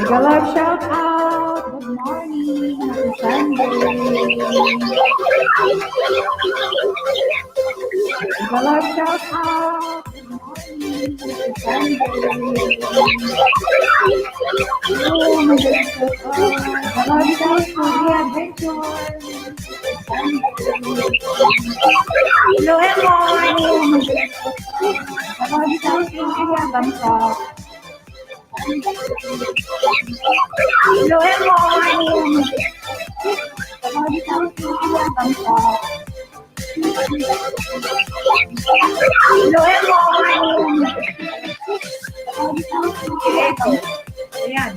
Mega Love shout out. Good morning. Happy Sunday. Mega Love shout out. Good morning. Happy Sunday. Oh, Mega Love shout out. Mega Love shout out for the adventure. Hello, everyone. Mega Love shout out for the adventure. Hello, everyone. Hello, everyone. Ayan.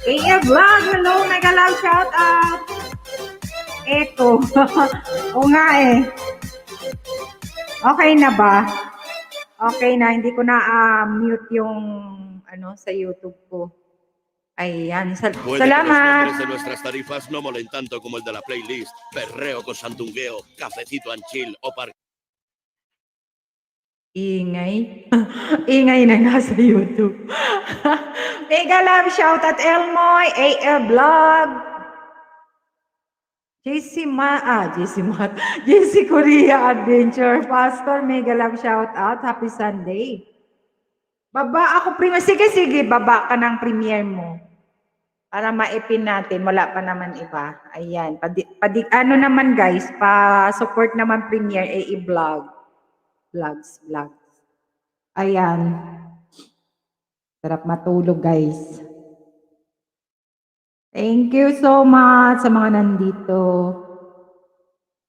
Kaya vlog, hello, Mega Love shout out. Echo. O nga eh. Okay na ba? Okay na, hindi ko na mute yung sa YouTube ko. Ayan, salamat. De nuestras tarifas no molen tanto como el de la playlist. Perreo con sandungueo, cafecito and chill o par... Ingay. Ingay na nasa YouTube. Mega Love shout out Elmoy, AL Vlog. JC Korea Adventure. Pastor, Mega Love shout out. Happy Sunday. Baba ako premiere. Sige, baba ka ng premiere mo. Para maipin natin. Wala pa naman iba. Ayan. Ano naman guys, pa-support naman premiere vlog. Vlogs. Ayan. Sarap matulog guys. Thank you so much sa mga nandito.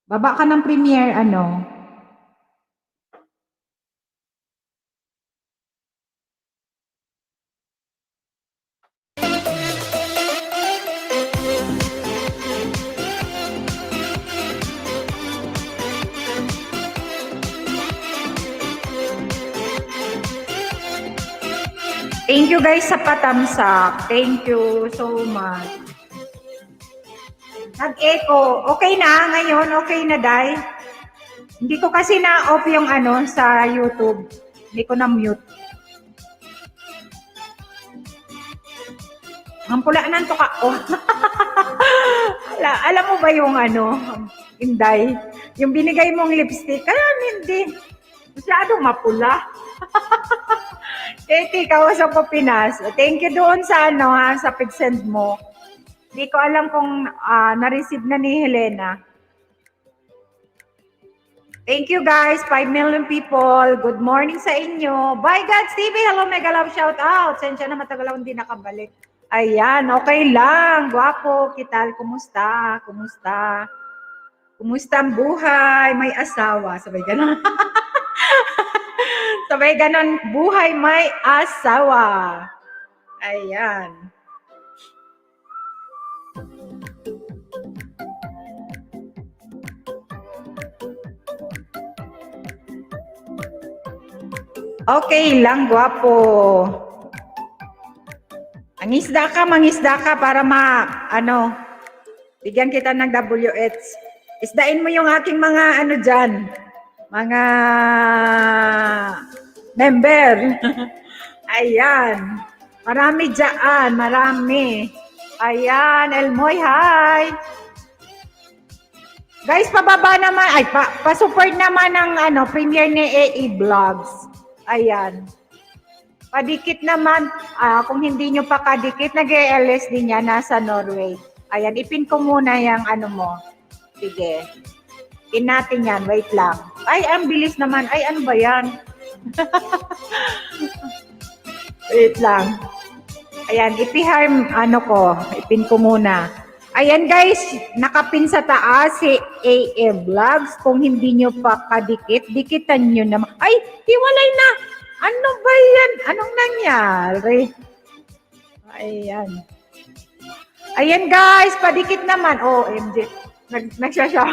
Baba ka ng premiere, Thank you guys sa patamsak. Thank you so much. Nag-echo. Okay na ngayon? Okay na, Day? Hindi ko kasi na-off yung sa YouTube. Hindi ko na-mute. Ang pula ng tuka ko. Alam mo ba yung Inday? Yung binigay mong lipstick? Kaya hindi. Masyadong mapula. Katie, kausap ko Pinas. Thank you doon sa sa pag-send mo. Hindi ko alam kung na-receive na ni Helena. Thank you guys, 5 million people. Good morning sa inyo. Bye God's TV. Hello, Mega Love shout out. Sensya na matagal akong hindi nakabalik. Ayan, okay lang. Guwapo, kital, kumusta? Kumusta ang buhay? May asawa. Sabay ganon. Sabay ganon, buhay may asawa. Ayan. Okay lang, gwapo. Mangisda ka para bigyan kita ng WH. Isdain mo yung aking mga dyan, mga member. Ayan. Marami dyan, marami. Ayan, Elmoy, hi. Guys, pababa naman, pa-support naman ng premiere ni AE Vlogs. Ayan. Padikit naman, kung hindi nyo pa kadikit, nag-LS din yan, nasa Norway. Ayan, ipin ko muna yung mo. Sige. Pin natin yan, wait lang. Ay, ang bilis naman. Ay, ano ba yan? Wait lang. Ayan, ipiharm, ipin ko muna. Ayan guys, nakapin sa taas si AE Vlogs. Kung hindi nyo pa kadikit, dikitan nyo naman. Ay, hiwalay na! Ano ba yan? Anong nangyari? Ayan. Ayan guys, padikit naman. Oh, MJ. Nagsasya.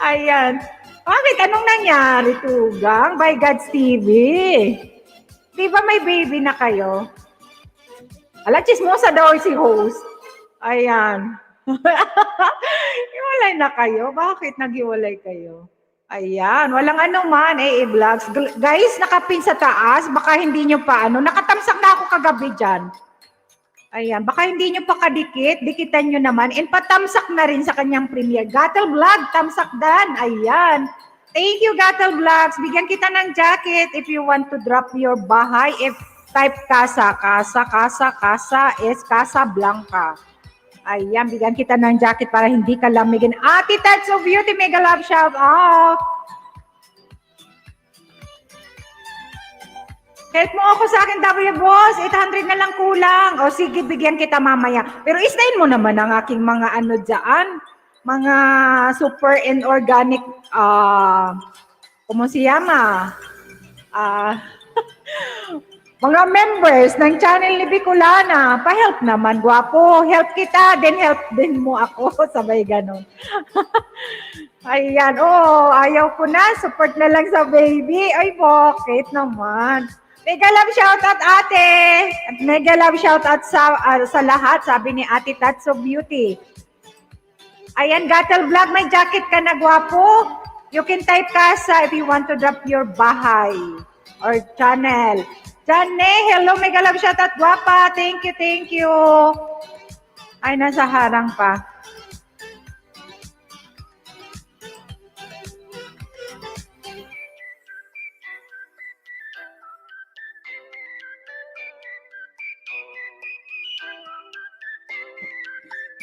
Ayan. Bakit? Anong nangyari, Tugang? By God's TV. Di ba may baby na kayo? Ala, chismosa daw si host. Ayan. Hiwalay na kayo? Bakit naghiwalay kayo? Ayan, walang anuman, AE Vlogs. Guys, nakapin sa taas, baka hindi nyo pa nakatamsak na ako kagabi dyan. Ayan, baka hindi nyo pa kadikit, dikitan nyo naman, and patamsak na rin sa kanyang premiere. Gatel Vlog, tamsak dan, ayan. Thank you, Gatel Vlogs. Bigyan kita ng jacket if you want to drop your bahay. If type Casa is Casa Blanca. Ayan, bigyan kita ng jacket para hindi ka lamigin. Ate Tats of Beauty, mega love shout out. Help mo ako sa akin, W Boss. 800 na lang kulang. O sige, bigyan kita mamaya. Pero isdain mo naman ang aking mga dyan. Mga super and organic, ¿cómo se llama? Mga members ng channel ni Bicolana, pa-help naman, gwapo. Help kita, then help din mo ako. Sabay ganon. Ayan, ayaw ko na. Support na lang sa baby. Ay, bakit naman? Mega love shoutout, ate. At mega love shoutout sa lahat, sabi ni Ate Tatso Beauty. Ayan, Gatel Vlog, may jacket ka na, gwapo. You can type Casa if you want to drop your bahay or channel. Jane, hello, mega love shoutout, guwapa. Thank you. Ay, nasa harang pa.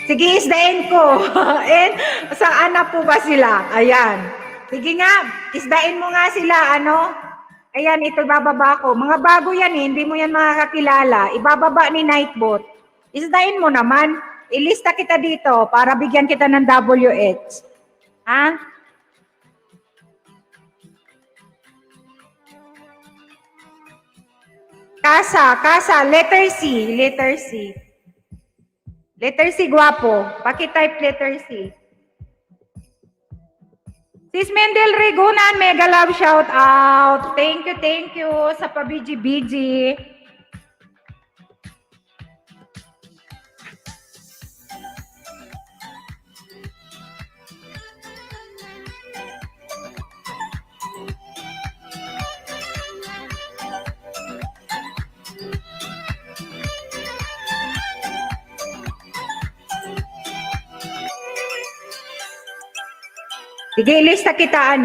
Sige, isdain ko. And saan na po ba sila? Ayan. Sige nga, isdain mo nga sila, Ayan, ito bababa ko. Mga bago yan hindi mo yan makakakilala. Ibababa ni Nightbot. Isdain mo naman. Ilista kita dito para bigyan kita ng WH. Ha? Casa, letter C. Letter C, guwapo. Paki-type letter C. Sis Mendel Regunan, mega love shout out. Thank you sa pabiji-biji. Sige, ilista kita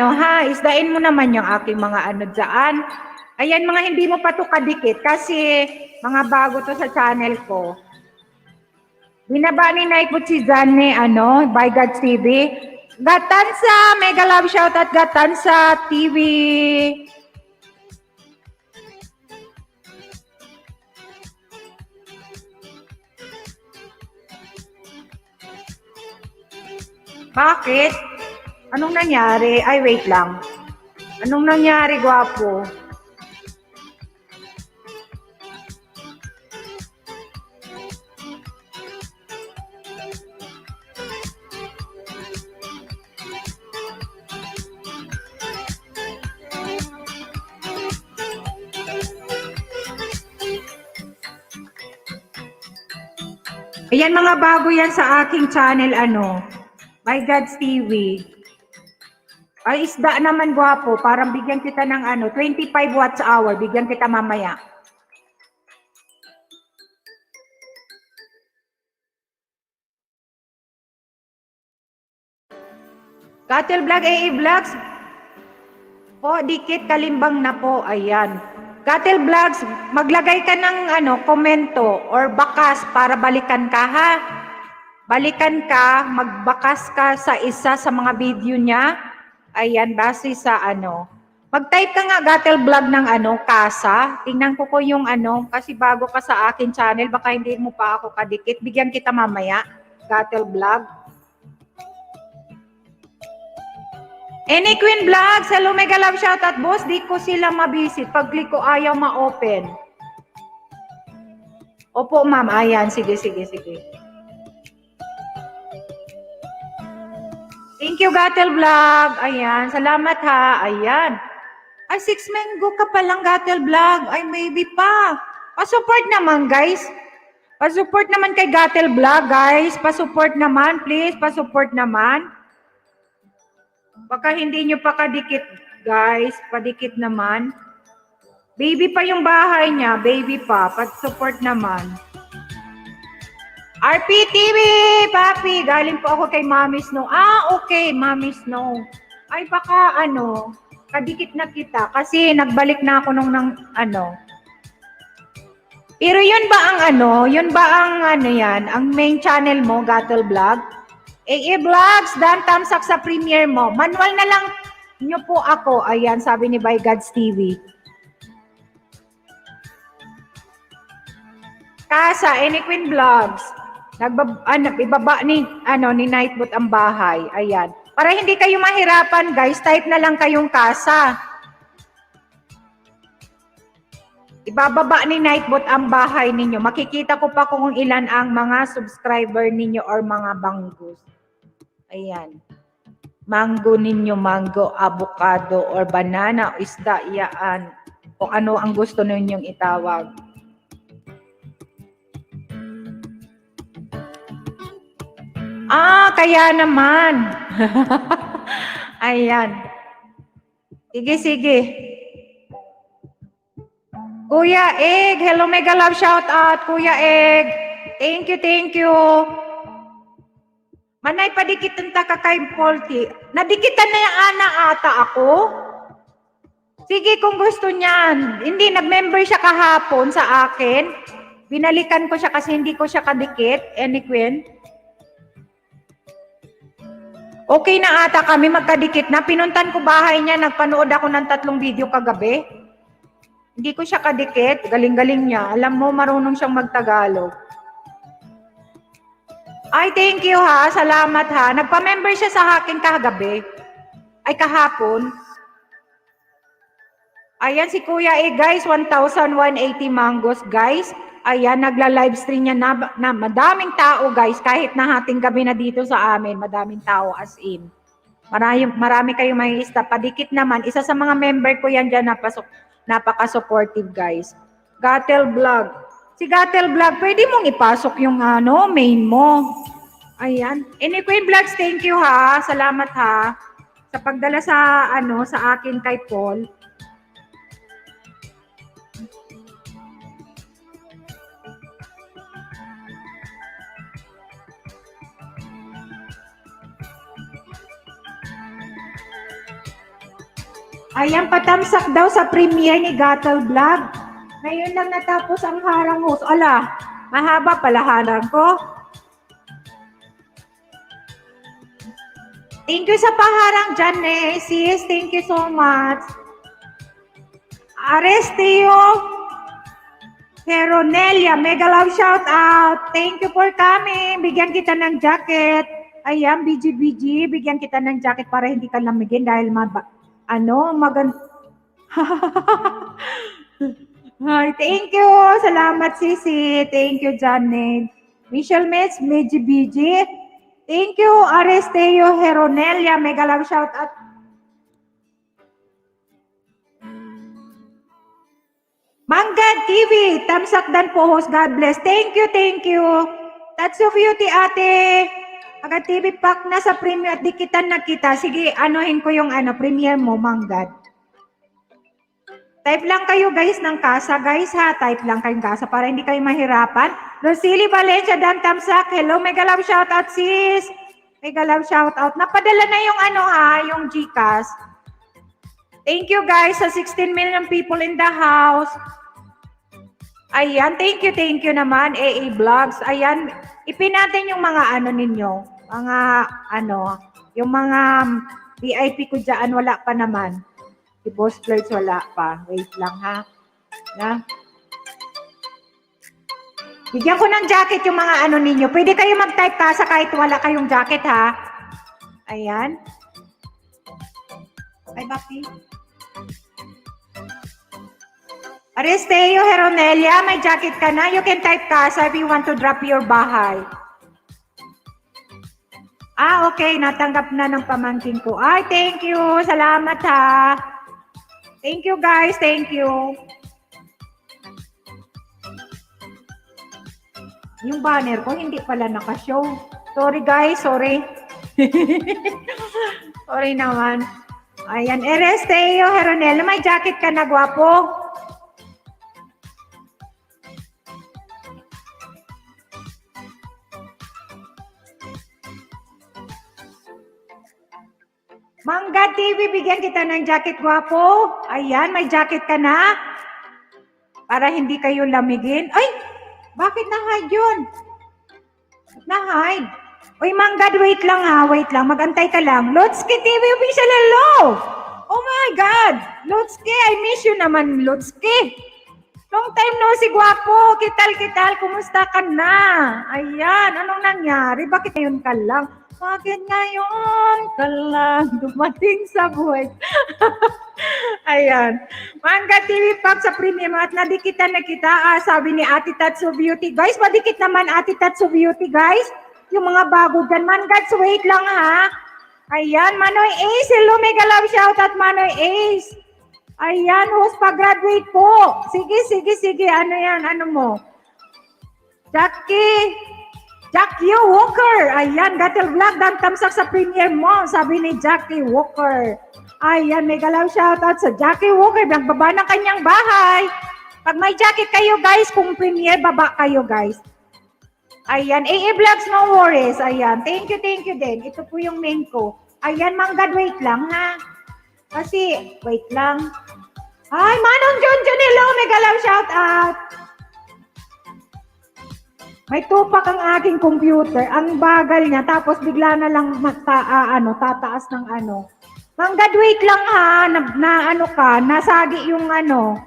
isdain mo naman yung aking mga dyan. Ayan, mga hindi mo pa to kadikit kasi mga bago to sa channel ko. Binaba ni Nightbot si Jane, by God's TV. Gatansa, mega love shoutout Gatansa TV. Bakit? Anong nangyari? Ay, wait lang. Anong nangyari, gwapo? Ayan, mga bago yan sa aking channel, My God's TV. Ay, isda naman gwapo. Parang bigyan kita ng 25 watts hour. Bigyan kita mamaya. Katel Vlog, AA Vlogs. Po, dikit kalimbang na po. Ayan. Katel Vlogs, maglagay ka ng komento or bakas para balikan ka, ha? Balikan ka, magbakas ka sa isa sa mga video niya. Ayan, base sa Mag-type ka nga, Gatel Vlog, ng kasa. Tingnan ko yung kasi bago ka sa akin channel, baka hindi mo pa ako kadikit. Bigyan kita mamaya, Gatel Vlog. Any Queen Vlogs, hello, mega love shoutout, boss. Di ko sila mabisit. Pag-click ko, ayaw ma-open. Opo, ma'am. Ayan, sige. Thank you, Gatel Vlog. Ayan, salamat ha. Ayan. Ay, 6 mango ka palang, Gatel Vlog. Ay, maybe pa. Pa-support naman, guys. Pa-support naman kay Gatel Vlog, guys. Pa-support naman, please. Pa-support naman. Baka hindi nyo pa kadikit, guys. Padikit naman. Baby pa yung bahay niya. Baby pa. Pa-support naman. RPTV, papi. Galing po ako kay Mommy Snow. Okay, Mommy Snow. Ay, baka kadikit na kita. Kasi nagbalik na ako nung Pero yun ba ang yan? Ang main channel mo, Gatel Vlog? AA Vlogs, dan tamsak sa premiere mo. Manual na lang nyo po ako. Ayan, sabi ni By God's TV. Kasa, Any Queen Vlogs. Ibaba ni Nightbot ang bahay. Ayan. Para hindi kayo mahirapan, guys, type na lang kayong kasa. Ibababa ni Nightbot ang bahay ninyo. Makikita ko pa kung ilan ang mga subscriber ninyo or mga banggos. Ayan. Mango ninyo, mango, avocado, or banana, o isda, iyaan. O ano ang gusto ninyong itawag. Kaya naman. Ayan. Sige. Kuya Egg, hello, mega love shout out, Kuya Egg. Thank you. Manay padikitan ta ka kay Polti. Nadikitan na yung ata ako. Sige, kung gusto niyan. Hindi, nag-member siya kahapon sa akin. Binalikan ko siya kasi hindi ko siya kadikit. Any Queen? Okay na ata kami, magkadikit na. Pinuntan ko bahay niya, nagpanood ako ng 3 video kagabi. Hindi ko siya kadikit. Galing-galing niya. Alam mo, marunong siyang magtagalog. Ay, thank you ha. Salamat ha. Nagpa-member siya sa akin kagabi. Ay, kahapon. Ayan si Kuya guys. 1,180 mangoes, guys. Ayan, nagla-livestream niya na madaming tao, guys. Kahit na hating gabi na dito sa amin. Madaming tao as in. Marami kayong may ista. Padikit naman. Isa sa mga member ko yan dyan napaka-supportive, guys. Gatel Vlog. Si Gatel Vlog, pwede mong ipasok yung main mo. Ayan. Any Queen Vlogs, thank you ha. Salamat ha. Sa pagdala sa akin kay Paul. Ayan, patamsak daw sa premiere ni Gatel Vlog. Ngayon lang natapos ang harang host. Ala, mahaba pala harang ko. Thank you sa paharang dyan, sis. Thank you so much. Arestio Heronelia, mega love shout out. Thank you for coming. Bigyan kita ng jacket. Ayan, BG, bigyan kita ng jacket para hindi ka lamigin dahil Hi, thank you. Salamat, Sisi. Thank you, Janet. Michelle Metz, BG. Thank you, Aresteo Heronelia. Mega love shout out. Manggad TV. Tamsak dan po host. God bless. Thank you. That's of beauty, ate. Aga TV pack na sa premium at dikitan na kita. Sige, anuhin ko yung premiere mo, Manggad. Type lang kayo guys ng kasa. Guys ha, type lang kayong kasa para hindi kayo mahirapan. Rosily Valencia, Dan Tamsak. Hello, mega love shoutout sis. Mega love shoutout. Napadala na yung yung GCash. Thank you guys sa 16 million people in the house. Ayan, thank you naman, AA Vlogs. Ayan, ipin natin yung mga ninyo. Mga yung mga VIP ko dyan, wala pa naman. Si Boss Flirts wala pa. Wait lang ha. Na? Bigyan ko ng jacket yung mga ninyo. Pwede kayo mag-type kasa kahit wala kayong jacket ha. Ayan. Ay, Bapi. Aristeo Heronelia, may jacket ka na. You can type kasa if you want to drop your bahay. Okay. Natanggap na ng pamangkin ko. Ay, thank you. Salamat ha. Thank you guys. Thank you. Yung banner ko, hindi pala nakashow. Sorry guys. Sorry. Sorry naman. Ayan. Aristeo Heronelia, may jacket ka na, gwapo. Mangga TV, bigyan kita ng jacket, gwapo. Ayan, may jacket ka na. Para hindi kayo lamigin. Ay, bakit na-hide yun? Na-hide. Uy, Mangga, wait lang ha, wait lang. Magantay ka lang. Lotski TV official, hello! Oh my God! Lotski, I miss you naman, Lotski. Long time no si gwapo. Kital, kumusta ka na? Ayan, anong nangyari? Bakit ngayon ka lang? Bakit ngayon ka lang dumating sa buhay? Ayan. Mangga TV Pack sa premium at nadikitan na kita. Sabi ni Ate Tatsu Beauty. Guys, madikit naman Ate Tatsu Beauty, guys. Yung mga bago dyan. Manggats, wait lang ha. Ayan, Manoy Ace. Hello, mega love shoutout Manoy Ace. Ayan, host pa-graduate po. Sige. Ano yan? Ano mo? Jackie Walker. Ayan, Gatel Vlog, Dan Tamsak sa premiere mo. Sabi ni Jackie Walker. Ayan, mega love shoutout sa Jackie Walker. Nagbaba ng kanyang bahay. Pag may jacket kayo, guys, kung premiere, baba kayo, guys. Ayan, AA Vlogs, no worries. Ayan, thank you din. Ito po yung main ko. Ayan, Manggad, wait lang, ha? Kasi, wait lang. Ay, Manong Junjun, hello, mega love shoutout. May tupak ang aking computer. Ang bagal niya. Tapos bigla na lang tataas ng Manggad, wait lang ha. Nasagi yung Manoy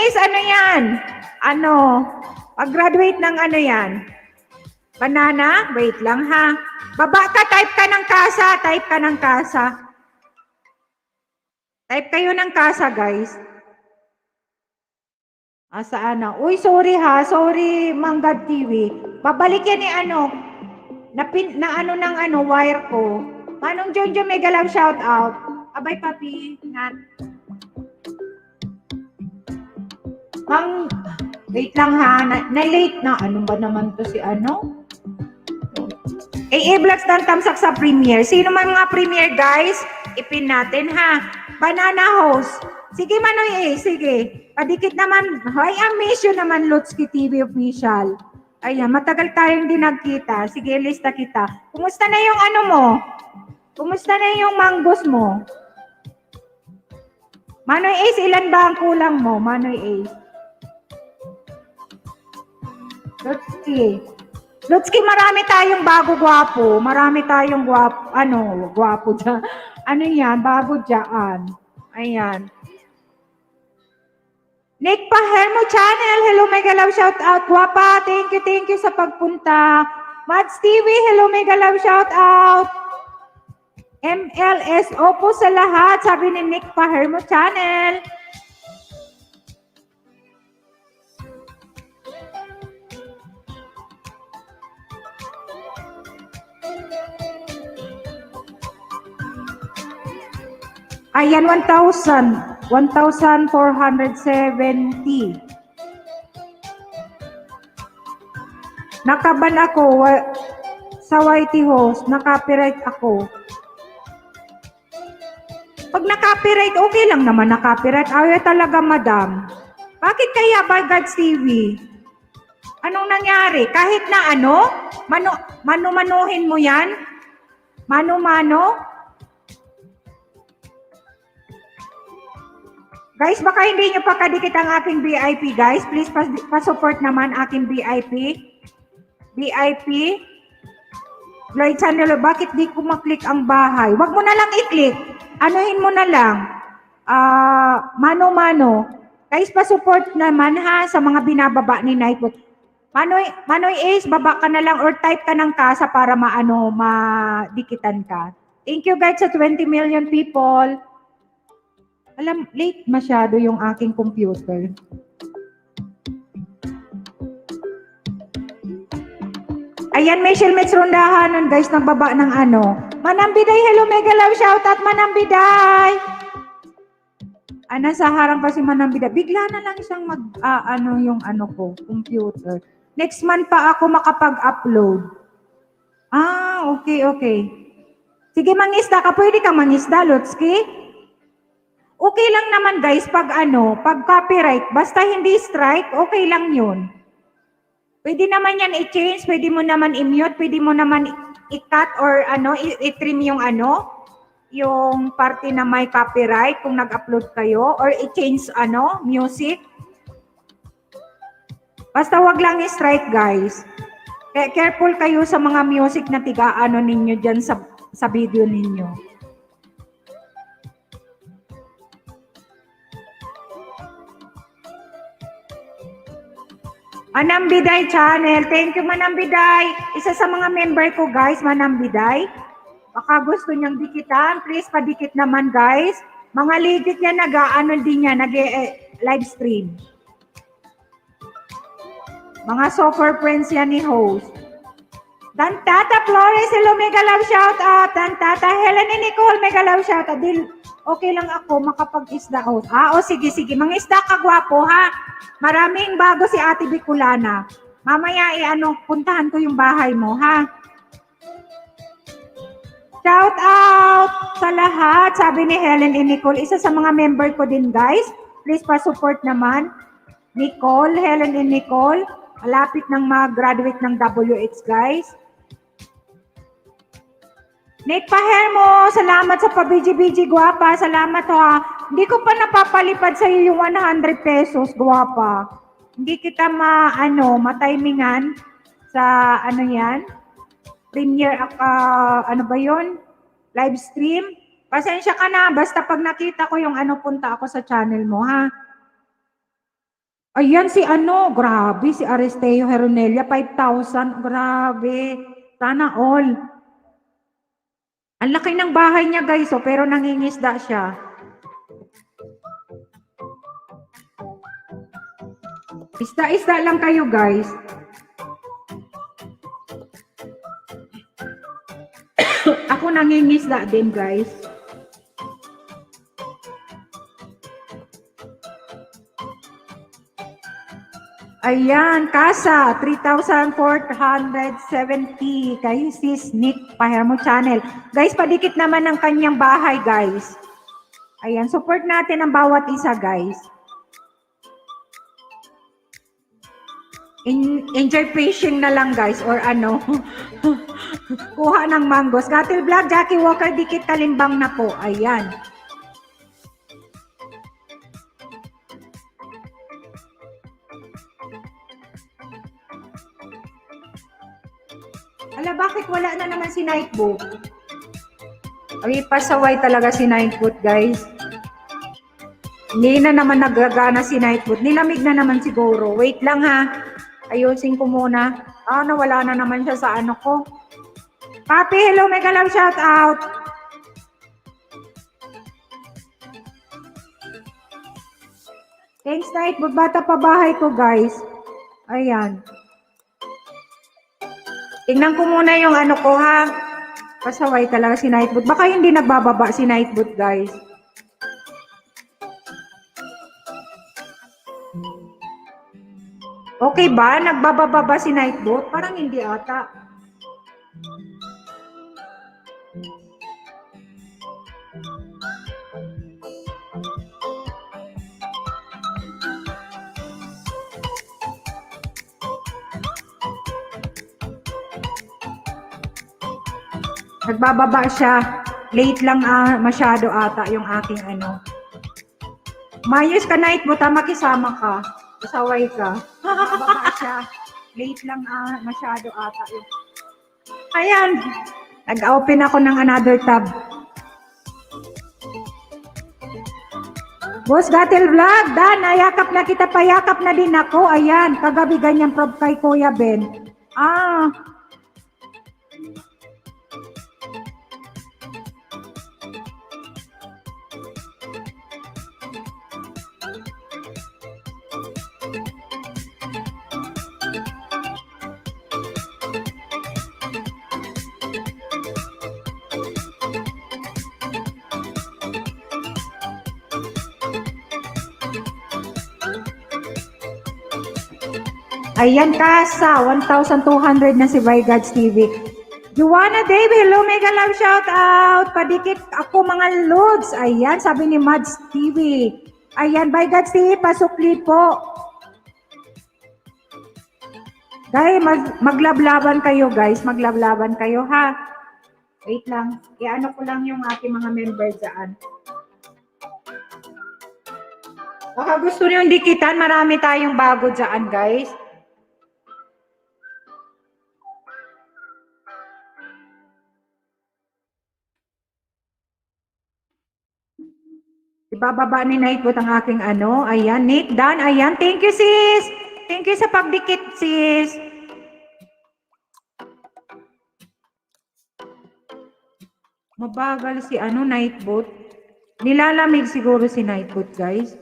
Ace, yan? Pag-graduate ng yan? Banana? Wait lang ha. Baba ka, type ka ng kasa. Type kayo ng kasa, guys. Saan na? Uy, sorry ha. Sorry, Manggad TV. Babalik yan ng wire ko. Manong Jonjo, mega love shout out. Abay, papi. Ingat. Wait lang ha. Na-late na. Ano ba naman to si AA Vlogs, Dan Tamsak sa premiere. Sino man mga premiere, guys? Ipin natin ha. Banana host. Sige, Manoy, sige. Padikit naman. I miss you naman, Lotski TV official. Ayan, matagal tayong di nagkita. Sige, lista kita. Kumusta na yung mo? Kumusta na yung manggos mo? Manoy Ace, ilan ba ang kulang mo? Manoy Ace. Lotski, marami tayong bago gwapo. Marami tayong gwapo dyan. Yan? Bago dyan. Ayan. Nick Pahermo Channel, hello, mega love shout out. Guapa, thank you sa pagpunta. Mads TV, hello, mega love shout out. MLS, opo sa lahat, sabi ni Nick Pahermo Channel. Ayan, 1,470. Nakaban ako sa YT host. Na-copyright ako. Pag na-copyright, okay lang naman na-copyright. Ayaw talaga, madam. Bakit kaya ba God's TV? Anong nangyari? Kahit na ano? Mano-manuhin mo yan? Mano-mano? Guys, baka hindi nyo pa kadikit ang aking VIP, guys. Please, pa-support naman aking VIP. VIP. Lloyd Channel, bakit di ko maklik ang bahay? Wag mo na lang i-click. Anuhin mo na lang. Mano-mano. Guys, pa-support naman ha sa mga binababa ni Nightbot. Manoy Ace, baba ka na lang or type ka ng kasa para madikitan ka. Thank you guys sa 20 million people. Alam, late masyado yung aking computer. Ayan, may Shilmets Rondahanon, guys, nagbaba ng ano. Manambiday, hello, mega love, shout out, Manambiday! Nasa harang pa si Manambiday. Bigla na lang siyang computer. Next month pa ako makapag-upload. Okay. Sige, mangisda ka. Pwede kang mangisda, Lutski? Okay lang naman, guys, pag copyright. Basta hindi strike, okay lang yun. Pwede naman yan i-change, pwede mo naman i-mute, pwede mo naman i-cut or i-trim yung yung parte na may copyright kung nag-upload kayo or i-change music. Basta wag lang i-strike, guys. Careful kayo sa mga music na ninyo dyan sa video ninyo. Manambiday channel. Thank you, Manambiday. Isa sa mga member ko, guys, Manambiday. Baka gusto niyang dikitan. Please, padikit naman, guys. Mga legit yan, nag-live stream. Mga software friends yan ni host. Dantata Flores, hello, mega love shout out. Dantata Helen and Nicole, mega love shout out. Okay lang ako makapag-isda host. Sige. Mga isda ka, gwapo, ha? Maraming bago si Ate Bicolana. Mamaya, puntahan ko yung bahay mo, ha? Shout out sa lahat, sabi ni Helen and Nicole. Isa sa mga member ko din, guys. Please pa-support naman. Nicole, Helen and Nicole. Malapit nang mag-graduate ng WH, guys. Nick Pahermo, salamat sa pa-BG-BG, guwapa. Salamat, ha. Hindi ko pa napapalipad sa iyo yung 100 pesos, guwapa. Hindi kita matimingan sa yan? Premiere, ba yun? Live stream? Pasensya ka na, basta pag nakita ko yung punta ako sa channel mo, ha? Ayan grabe, si Aristeo Heronelia, 5,000, grabe. Sana all. Ang laki ng bahay niya, guys, pero nangingisda siya. Isda-isda lang kayo, guys. Ako nangingisda din, guys. Ayan, Kasa, 3,470 kay sis Nick Pahermo channel. Guys, padikit naman ang kanyang bahay, guys. Ayan, support natin ang bawat isa, guys. Enjoy fishing na lang, guys, or kuha ng mango. Scuttle Vlog, Jackie Walker, dikit kalimbang na po. Ayan. Ala, bakit wala na naman si Nightboot? Ay, pasaway talaga si Nightboot, guys. Hindi na naman naggagana si Nightboot. Nilamig na naman siguro. Wait lang, ha. Ayusin ko muna. Nawala na naman siya sa ko. Papi, hello, mega love shout out. Thanks, Nightboot. Bata pa bahay ko, guys. Ayan. Tingnan ko muna yung ko, ha. Pasaway talaga si Nightboot. Baka hindi nagbababa si Nightboot, guys. Okay ba? Nagbababa ba si Nightbot? Parang hindi ata. Nagbababa siya. Late lang masyado ata yung aking ano. Mayos ka, Nightbot, makisama ka. Pasaway ka. Nagbababa siya. Late lang masyado ata yung... Ayan. Nag-open ako ng another tab. Boss Gatel Vlog, Dan, nayakap na kita, payakap na din ako. Ayan, kagabi ganyan prob kay Kuya Ben. Ayan, Kasa, 1,200 na si Bygods TV. Juana Davy, hello, mega love shout out. Padikit ako mga loads. Ayan, sabi ni Mads TV. Ayan, Bygods TV, pasukli po. Guys, maglablaban kayo, guys. Maglablaban kayo, ha? Wait lang. I-ano ko lang yung aking mga member dyan. Baka gusto nyo yung dikitan, marami tayong bago dyan, guys. Ibababa ni Nightbot ang aking ano. Ayan, Nick, Dan, ayan. Thank you, sis. Thank you sa pagdikit, sis. Mabagal si ano, Nightbot. Nilalamig siguro si Nightbot, guys.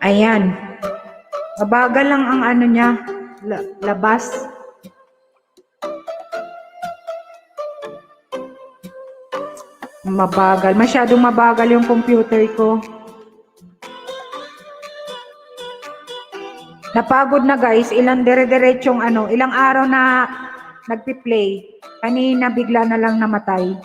Ayan. Mabagal lang ang ano niya. Labas. Mabagal. Masyadong mabagal yung computer ko. Napagod na, guys. Ilang dire-diretsong ano, ilang araw na nagpi-play. Kanina bigla na lang namatay.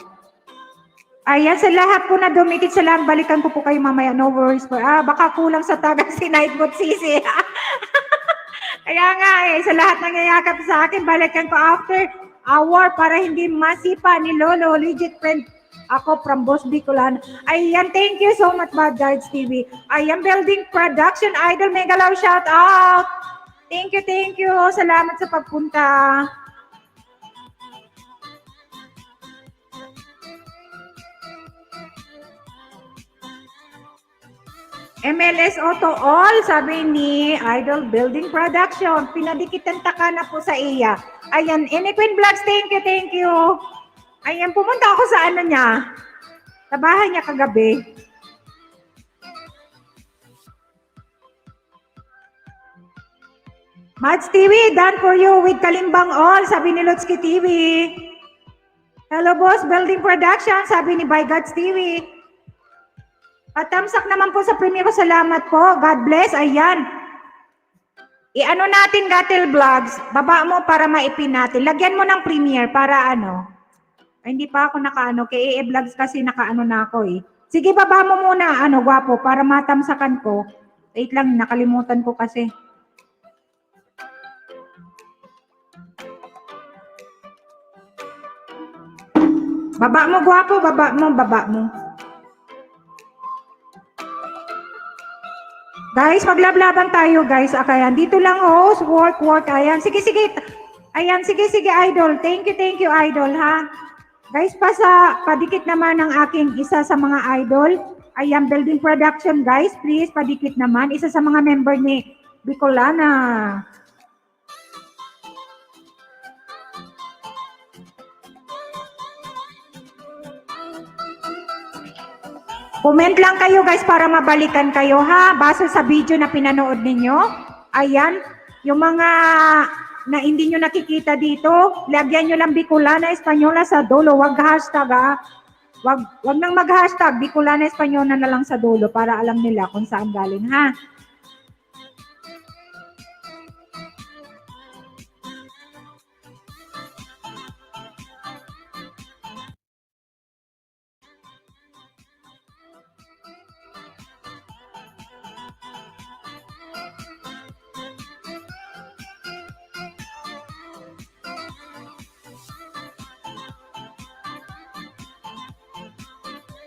Ayan, sa lahat po na dumikit sa lang, balikan ko po kayo mamaya. No worries po. Baka kulang sa taga si Nightbot Sisi. Kaya nga sa lahat ng nangayakap sa akin, balikan ko after hour para hindi masipa ni Lolo, legit friend. Ako from Boss Bicolan. Ayan, thank you so much, Bad Guides TV. Ayan, Building Production Idol, mega love shout out. Thank you, thank you. Salamat sa pagpunta. MLS Auto All, sabi ni Idol Building Production. Pinadikitan taka na po sa iya. Ayan, Queen Vlogs, thank you, thank you. Ayan, pumunta ako sa ano niya. Sa bahay niya kagabi. Mads TV, done for you with Kalimbang All, sabi ni Lutsky TV. Hello, Boss Building Production, sabi ni Bygods TV. Patamsak naman po sa premiere ko, salamat po. God bless, ayan. I-ano natin, Gatel Vlogs, baba mo para maipin natin. Lagyan mo ng premiere para ano. Ay, hindi pa ako nakaano. Kay EE Vlogs kasi nakaano na ako eh. Sige, baba mo muna, ano, gwapo, para matamsakan ko. Wait lang, nakalimutan ko kasi. Baba mo, gwapo, baba mo, baba mo. Guys, maglablaban tayo, guys. Akayan, dito lang, host, work, ayan. Sige, sige. Ayan, sige, sige, idol. Thank you, idol, ha? Guys, padikit naman ang aking isa sa mga idol. Ayan, Building Production, guys. Please, padikit naman. Isa sa mga member ni Bicolana. Comment lang kayo, guys, para mabalikan kayo, ha? Base sa video na pinanood ninyo. Ayan, yung mga na hindi nyo nakikita dito, lagyan nyo lang Bicolana Espanyola sa dulo, wag hashtag, ha? Wag nang mag-hashtag, Bicolana Española na lang sa dulo para alam nila kung saan galing, ha?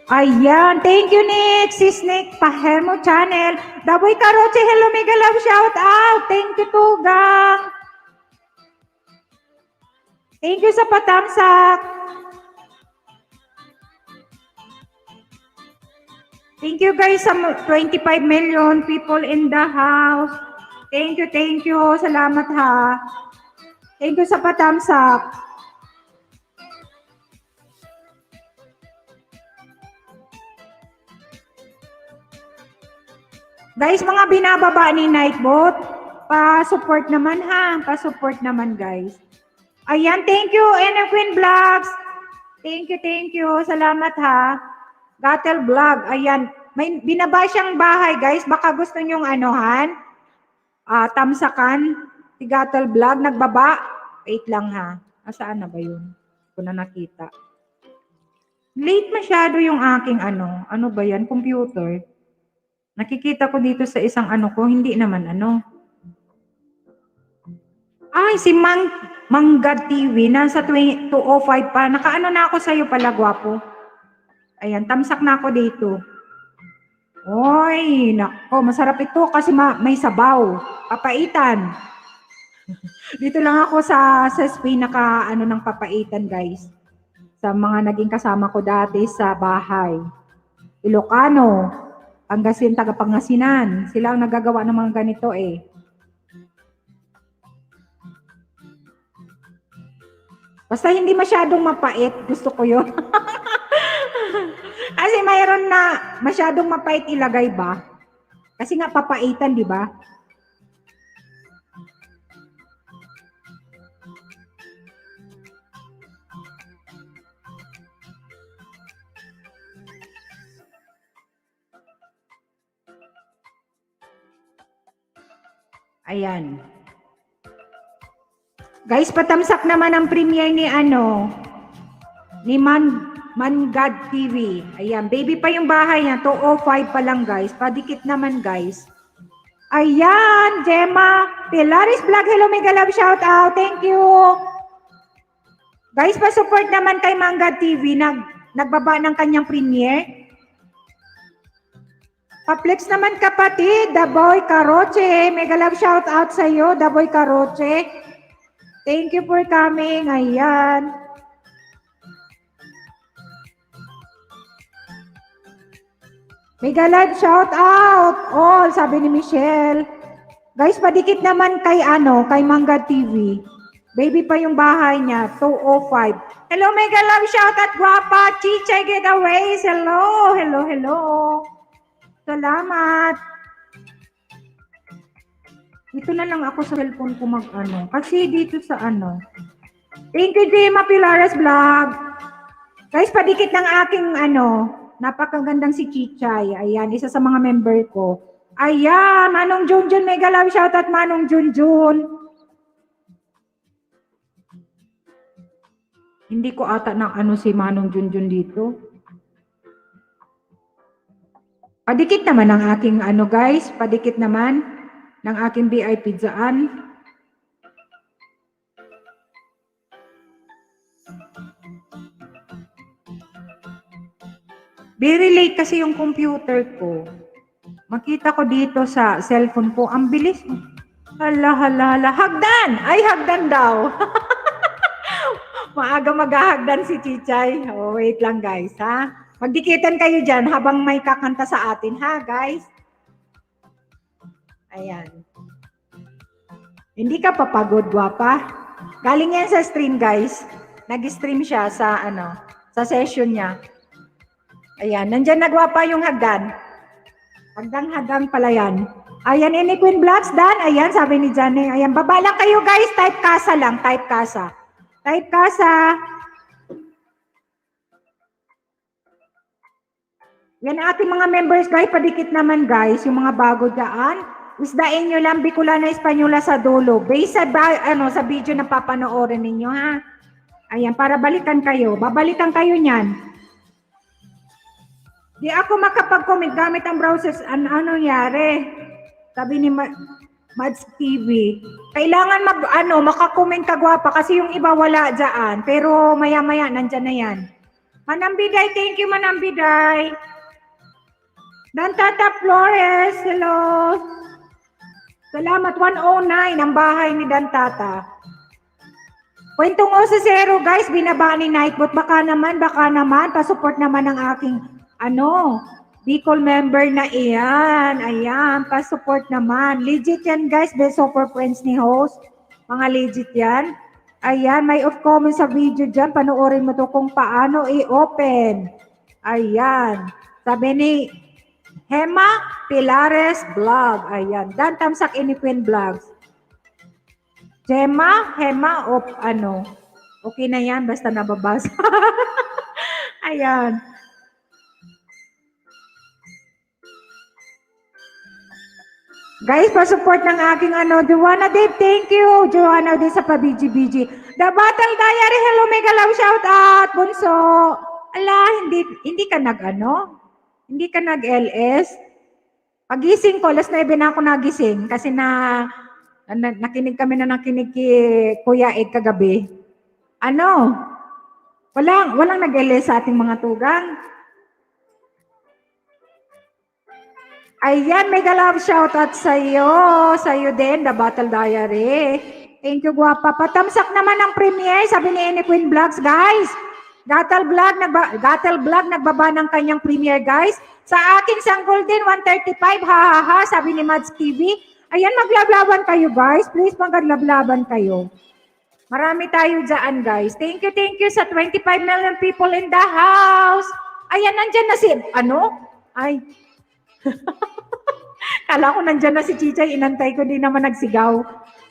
Ayan, thank you Nick, si Snake Pahermo Channel. Daboy Karoche, hello, mega love shout out. Thank you Tugang. Thank you sa patamsak. Thank you guys sa 25 million people in the house. Thank you. Salamat ha. Thank you sa patamsak. Guys, mga binababa ni Nightbot, pa-support naman ha. Pa-support naman guys. Ayan, thank you, Queen Vlogs. Thank you. Salamat ha. Gatel Vlog, ayan. May binaba siyang bahay guys. Baka gusto nyong anuhan. Tamsakan. Si Gatel Vlog, nagbaba. Wait lang ha. Saan na ba yun? Hindi ko na nakita. Late masyado yung aking ano. Ano ba yan? Computer. Nakikita ko dito sa isang ano ko, hindi naman ano. Ay, si Manggad TV, nasa 205 pa. Nakaano na ako sa'yo pala, gwapo. Ayan, tamsak na ako dito. Oy, nako, masarap ito kasi may sabaw. Papaitan. Dito lang ako sa Spain naka ano ng papaitan, guys. Sa mga naging kasama ko dati sa bahay. Ilocano. Taga-Pangasinan. Sila ang nagagawa ng mga ganito eh. Basta hindi masyadong mapait. Gusto ko yun. Kasi mayroon na masyadong mapait ilagay ba? Kasi nga papaitan, di ba? Ayan. Guys, patamsak naman ang premiere ni ni Mangad TV. Ayan, baby pa yung bahay niya. 205 pa lang, guys. Padikit naman, guys. Ayan, Gemma Pilaris Vlog. Hello, mega love shout out. Thank you. Guys, pa-support naman kay Mangad TV. Nagbaba ng kanyang premiere. Pa-flex naman kapatid, Daboy Karoche. Mega love shout out sa iyo, Daboy Karoche. Thank you for coming. Ayan. Mega love shout out all, sabi ni Michelle. Guys, padikit naman kay Manggad TV. Baby pa yung bahay niya, 205. Hello, mega love shout out, guapa. Chichay Giveaways. Hello. Salamat. Dito na lang ako sa cellphone ko kasi dito sa Thank you, Gemma Pilares Vlog. Guys, padikit ng aking napakagandang si Chichay. Ayan, isa sa mga member ko. Ayan, Manong Junjun, mega love shoutout Manong Junjun. Hindi ko ata ng si Manong Junjun dito. Padikit naman ang aking guys, padikit naman ng aking VIP dyan. Very late kasi yung computer ko. Makita ko dito sa cellphone ko, ang bilis. Hala. Hagdan! Ay, hagdan daw. Maaga maghahagdan si Chichay. Oh, wait lang guys, ha? Magdikitan kayo dyan habang may kakanta sa atin, ha, guys? Ayan. Hindi ka papagod, guwapa. Galing yan sa stream, guys. Nag-stream siya sa, sa session niya. Ayan, nandyan nagwapa yung hagdan. Hagdang pala yan. Ayan, ini Queen Vlogs, Dan. Ayan, sabi ni Janne. Ayan, baba lang kayo, guys. Type kasa lang, type kasa. Type kasa. Yan ating mga members guys, padikit naman guys, yung mga bago dyan. Isdain nyo lang Bicolana Espanyola sa dulo. Based sa video na papanoorin ninyo ha. Ayan, para balikan kayo. Babalikan kayo niyan. Di ako makapag-comment gamit ang browsers. Ano nangyari? Sabi ni Mads TV. Kailangan makakomment ka gwapa kasi yung iba wala dyan. Pero maya-maya, nandyan na yan. Manambiday, thank you Manambiday. Dantata Flores, hello. Salamat, 109 ang bahay ni Dantata. Kwentong 0 guys, binaba ni Nightbot. Baka naman, pasupport naman ng aking, Bicol member na iyan. Ayan, pasupport naman. Legit yan guys, best super friends ni host. Mga legit yan. Ayan, may off comment sa video dyan. Panoorin mo to kung paano i-open. Ayan. Sabi ni Hema Pilares Vlog. Ayan. Dan Tamsak Iniquin Vlogs. Hema of Okay na yan, basta nababasa. Ayan. Guys, pa-support ng aking Joanna Dave, thank you. Joanna Dave sa pa-BG-BG. The Battle Diary, hello, mega love shout out, Bunso. Ala, hindi ka Hindi ka nag-LS? Pagising ko, last 9 na ako nagising kasi nakinig kami kay Kuya Ed kagabi. Walang nag-LS sa ating mga tugang. Ayan, mega love shoutout sa'yo din, The Battle Diary. Thank you, guwapa. Patamsak naman ang premiere, sabi ni Ene Queen Vlogs, guys. Gatel Vlog, nagbaba ng kanyang premiere, guys. Sa akin, sanggol din, 135, ha, sabi ni Mads TV. Ayan, maglablaban kayo, guys. Please, maglablaban kayo. Marami tayo dyan, guys. Thank you sa 25 million people in the house. Ayan, nandyan na si, Ay, kala ko nandyan na si Chichay, inantay ko, di naman nagsigaw.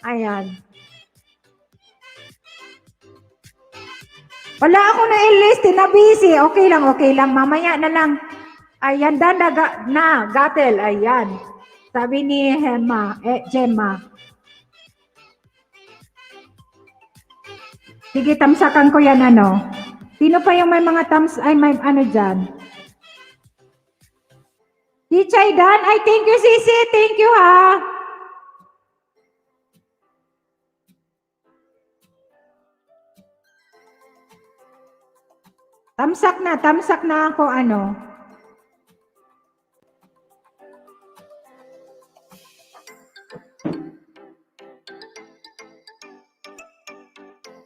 Ayan. Wala ako na-enlist, busy. Okay lang, mamaya na lang. Ayan, Gatel, ayan. Sabi ni Gemma. Sige, tamsakan ko yan, Sino pa yung may mga may dyan? Chichay Dan, ay thank you Sisi, thank you ha. Tamsak na ako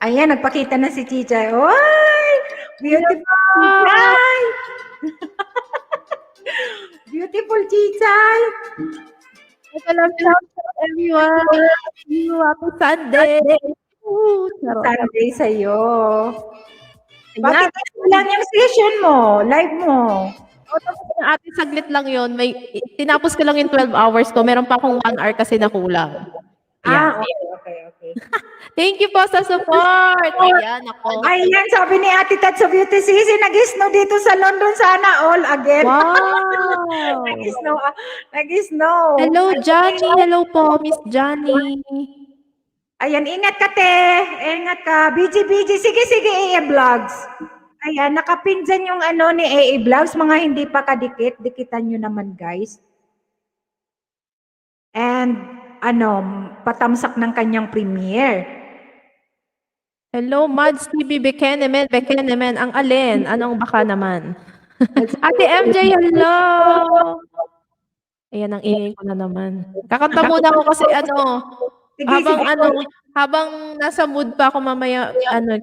Ayan, nagpakita na si Chichay. Oy! Beautiful Chichay! Beautiful Chichay! Hello, everyone. Happy Sunday. Sunday sa'yo. Bakit lang yung session mo? Live mo? Ate, saglit lang yun. Tinapos ko lang yung 12 hours ko. Meron pa akong 1 hour kasi nakulang. Okay. Thank you po sa support. Ayan, ako. Ayan, sabi ni Ate Tat sa Beauty Sisi, nag-snow dito sa London sana all again. Wow. Nag-snow. Hello, Johnny. Hello po, Miss Johnny. Ayan, ingat ka, te. Ingat ka. BG. Sige, AA Vlogs. Ayan, nakapin dyan yung ni AA Vlogs. Mga hindi pa kadikit. Dikitan nyo naman, guys. And, patamsak ng kanyang premiere. Hello, Mads TV Bekenemen. Ang alin? Anong baka naman? Ate MJ, hello. Ayan, ang ingay ko na naman. Kakanta muna ako kasi habang nasa mood pa ako mamaya,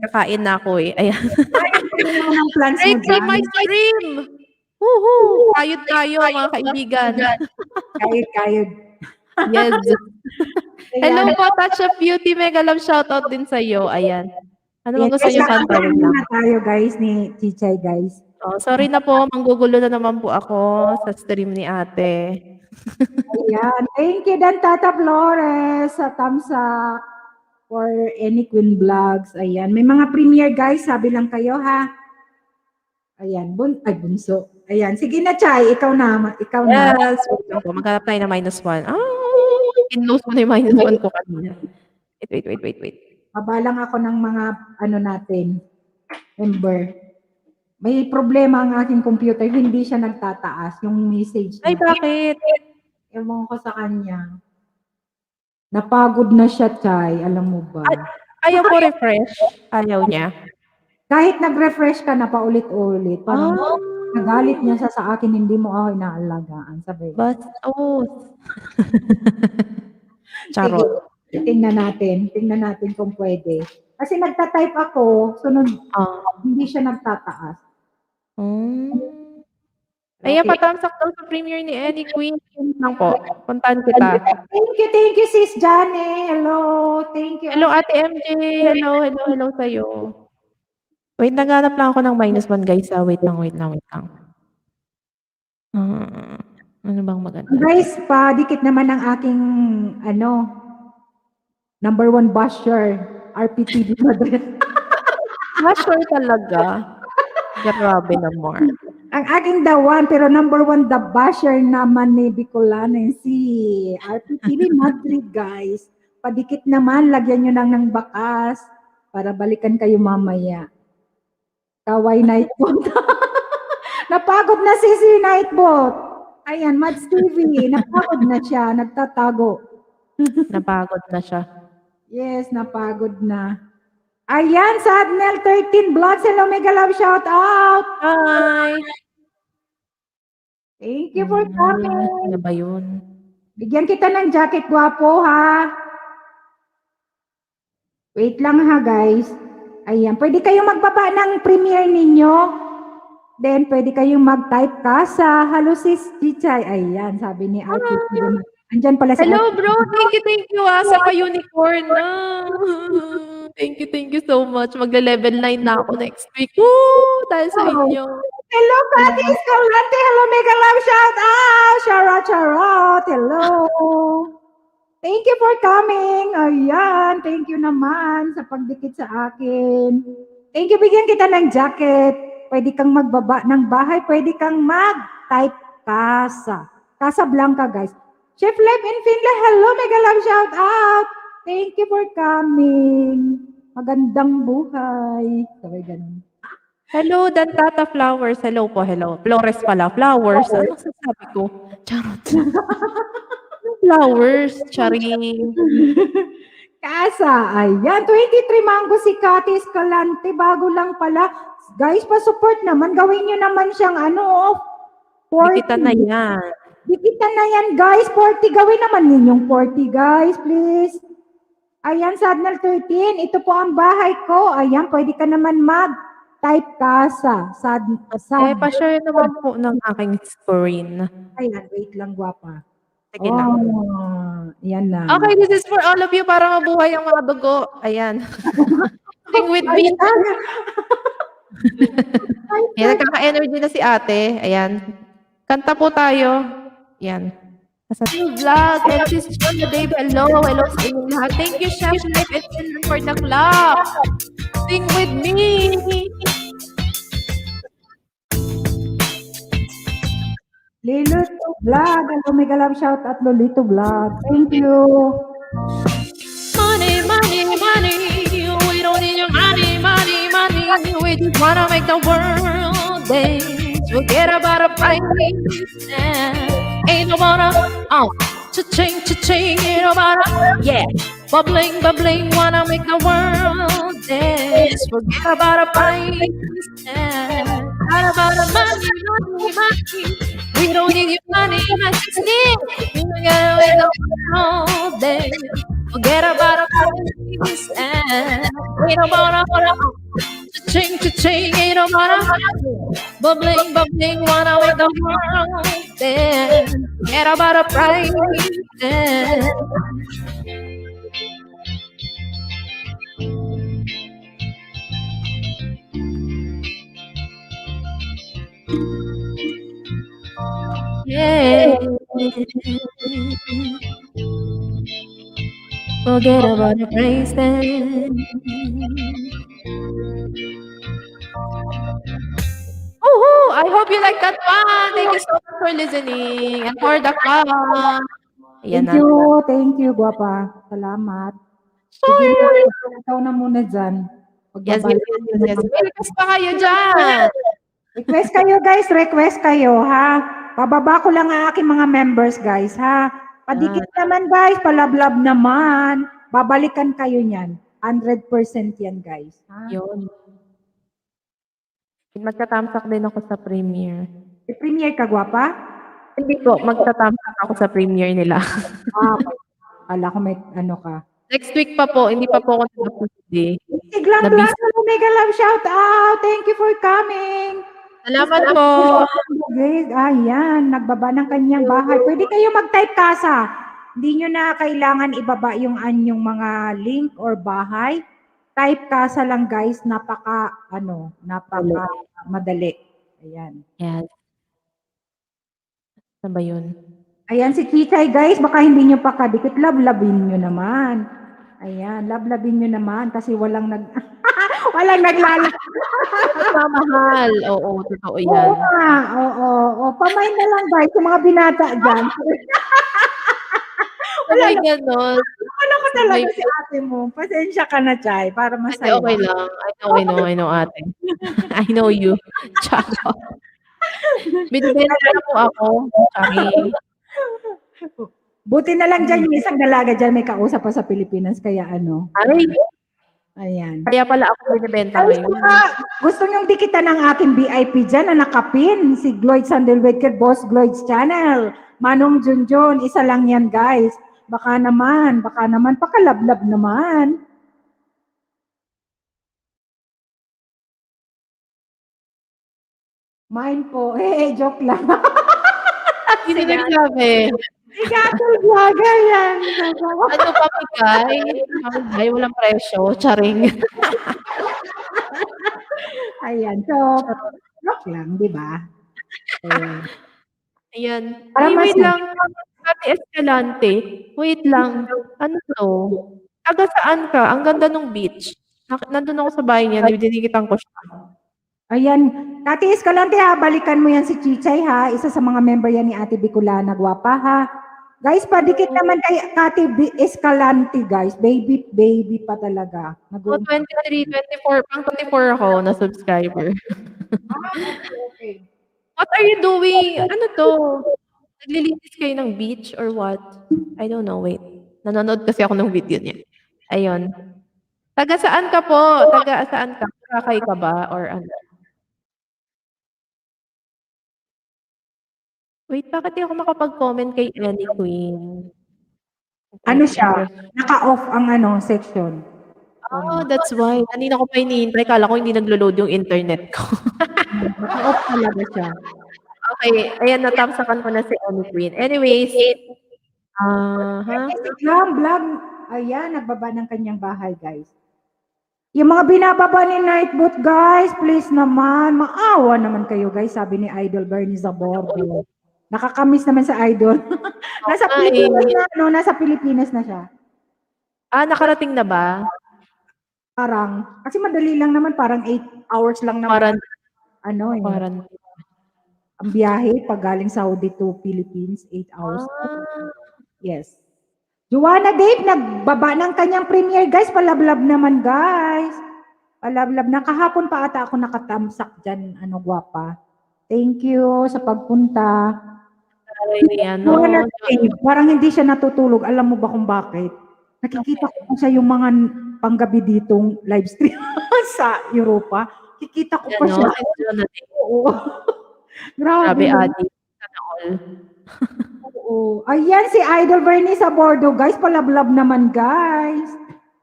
kakain na ako eh. Ayan. Break my stream! Woohoo! Kayod tayo, mga kaibigan. Kayod. Yes. Hello po, Touch of Beauty. Mega love shoutout din sa iyo. Ayan. Ano bang gusto niyo kantahin na? Tayo guys ni Chichay, guys. Oh, sorry na po, manggugulo na naman po ako sa stream ni ate. Ayan. Thank you, Dan Tata Flores, sa thumbs up for Any Queen Vlogs. Ayan. May mga premiere, guys. Sabi lang kayo, ha? Ayan. Bunso. Ayan. Sige na, Chay. Ikaw na. Ikaw na. Yes, wait lang po. Maghanap tayo ng -1. Kinlose ko na yung -1 ko kanina. Wait. Mabalang ako ng mga ano natin. Ember. May problema ang aking computer. Hindi siya nagtataas. Yung message Ay, niya. bakit? Ewan ko sa kanya. Napagod na siya, Chay. Alam mo ba? Ayaw ko refresh. Ayaw niya. Kahit nag-refresh ka na paulit-ulit, parang nagalit niya sa akin, hindi mo ako inaalagaan. Sabi. Charot. Sige, tingnan natin kung pwede. Kasi nagta-type ako, sunod, hindi siya nagtataas. Ayan, patamsak daw sa premiere ni Eddie Queen. Yun lang po. Puntahan kita. Thank you, sis Johnny. Hello, thank you. Hello, Ate MJ. Hello sa'yo. Wait, naghanap lang ako ng -1, guys. Wait lang. Ano bang maganda? Guys, dikit naman ang aking, number 1 basher, RPTV Madrid. Sure talaga. Grabe naman. Ang aking the one, pero number 1 the basher naman ni Bicolano, si RPTV Madrid, guys. Padikit naman, lagyan nyo lang ng bakas para balikan kayo mamaya. Kaway Nightbot. Napagod na si Nightbot. Ayan, Mads TV. Napagod na siya. Nagtatago. Napagod na siya. Yes, napagod na. Ayan, Sadnel 13 Vlogs. Hello, mega love shout out. Hi! Thank you for coming. Ano ba yun? Bigyan kita ng jacket, gwapo, ha? Wait lang, ha, guys. Ayan, pwede kayong magbaba ng premiere ninyo. Then, pwede kayong mag-type ka sa Hello Sis Chichay. Ayan, sabi ni RPTV. Andyan pala si Hello, bro. Thank you, sa pa-unicorn. Thank you so much. Magle-level 9 na ako next week. Woo! Dahil sa inyo. Hello, Kati Escalante. Hello, mega love shout out. Charot. Hello. Thank you for coming. Ayan, thank you naman sa pagdikit sa akin. Thank you, bigyan kita ng jacket. Pwede kang magbaba ng bahay. Pwede kang mag-type Casa. Casablanca, guys. Chef Life in Finland, hello, mega love shout out. Thank you for coming. Magandang buhay. Sabay ganun. Hello, Dantata Flowers. Hello po, hello. Flores pala. Flowers. Ano sasabi ko? Charot. Flowers. Charing. Casa. Ayan. 23 mango si Kati Escalante. Bago lang pala. Guys, pa-support naman. Gawin nyo naman siyang 40. Dikitan na yan. Dikitan na yan, guys. 40. Gawin naman ninyong 40, guys. Please. Ayan, Sadnal 13. Ito po ang bahay ko. Ayan, pwede ka naman mag-type Casa. Pa-share naman po ng aking screen. Ayan, wait lang, guwapa. Sige lang. Yan na. Okay, this is for all of you para mabuhay ang mga dugo. Ayan. Sing with me. Ayan, nagkaka-energy na si ate. Ayan. Kanta po tayo. Ayan. Sa vlog, and this is John Dave. Hello sa inyong lahat. Thank you, Chef Life and Finland for the clap. Sing with me. Lilito Vlog. Hello, mega love shout out, Lolito Vlog. Thank you. Money. We don't need your money. We just wanna make the world dance. Forget about a price. Ain't no wanna, cha-ching, ain't no wanna, yeah. Bubbling, wanna make the world dance. Forget about a price. Not about a money. We don't need your money. We gotta make the world dance. Forget about a price. Ain't no wanna, cha-ching, ain't no wanna, bubbling, wanna make the world dance. Forget about a price. Yeah. Forget about the price then. Woohoo! I hope you like that one. Thank you so much for listening and for the clap. Ayan Thank na. you, guwapa. Salamat. Sige na, Sorry. ikaw na muna dyan. Yes, yes, Pagbabalik yes, ko yes, na yes. lang. May request pa kayo dyan. Request kayo, guys. Request kayo, ha? Pababa ko lang ang aking mga members, guys, ha? Padikit naman, guys. Palablab naman. Babalikan kayo niyan. 100% yan, guys. Ha? Yun. Magtatamsak din ako sa premiere. I-premiere ka, guwapa? Hindi po, magtatamsak ako sa premiere nila. Okay. Kala ko may ano ka. Next week pa po, hindi pa po ako nag-upload. Siglang Nabis- Blanco, mega love shout out. Thank you for coming. Salamat po. Guys, ayan, nagbaba ng kanyang bahay. Pwede kayo mag-type kasa. Hindi nyo na kailangan ibaba yung anyong mga link or bahay. Type kasa lang, guys. Napaka madali. Ayan. Yes. Saan ba yun? Ayan si Chichay, guys. Baka hindi nyo pa kadikit. Love-labin nyo naman. Ayan, love-labin nyo naman kasi walang walang naglalak. Mamahal. Oo, totoo Oo yan. nga, oo. Pamain na lang, guys, yung mga binata dyan. Wala ganon. Ano ko talaga si ate mo. Pasensya ka na, Chay, para Ate, masaya. okay lang. I know, ate. I know you. Tsaka. Binibenta na po ako. Sorry. Buti na lang dyan, yung isang dalaga dyan, may kausap pa sa Pilipinas, kaya ano. Ay, Ayan. kaya pala ako binibenta Guys, ngayon. gusto nyong dikitan ng aking VIP dyan na nakapin, si Gloyd Sandelwicked, Boss Gloyd's Channel. Manong Junjun, isa lang yan, guys. Baka naman, pakalablab naman. Mine po, joke lang. Sino nagsabi? Igatul vlogger yan. Ano pamigay? Pamigay, walang presyo. Charing. Ayan, so, joke lang, di ba? Ayan. Ayan. Para Ay, wait mas- lang. Ate Escalante. Wait lang. Ano to? Taga saan ka? Ang ganda ng beach. Nandun ako sa bahay niya. Dinikitan ko siya. Ayan, Kati Escalante ha, balikan mo yan si Chichay ha, isa sa mga member yan ni Ate Bicolana, gwapa ha. Guys, padikit naman kay Kati Escalante guys, baby pa talaga. Oh, 23, 24. Pang 24 ako na subscriber. Okay. What are you doing? Ano to? Naglilinis kayo ng beach or what? I don't know. Wait. Nanonood kasi ako ng video niya. Ayun. Taga saan ka po? Taga saan ka? Kakay ka ba? Or ano? Wait, bakit di ako makapag-comment kay Annie Queen? Ano siya? Naka-off ang section. Oh, that's why. Kanina ko pa hinihintay. Kala ko hindi naglo-load yung internet ko. Naka-off talaga siya. Okay. Ayan, natapsakan ko na si Annie Queen. Anyways. Vlog. Ayan, nagbaba ng kanyang bahay guys. Yung mga binababa ni Nightbot guys, please naman. Maawa naman kayo guys, sabi ni Idol Bernie Zabordo. Nakakamiss naman sa Idol. Nasa Pilipinas na, nasa Pilipinas na siya. Nakarating na ba? Parang, kasi madali lang naman, parang 8 hours lang naman. Parang, ang biyahe pag galing Saudi to Philippines, 8 hours. Yes. Joanna Dave, nagbaba ng kanyang premiere, guys. Palablab naman, guys. Palablab na. Kahapon pa ata ako nakatamsak dyan, gwapa. Thank you sa pagpunta. Parang hindi siya natutulog. Alam mo ba kung bakit? Nakikita ko pa siya yung mga panggabi ditong live stream sa Europa. Kikita ko pa siya. Oo. Grabe, Adi. Sana all. Oo. Ayan si Idol Bernie sa bordo. Guys, palablab naman, guys.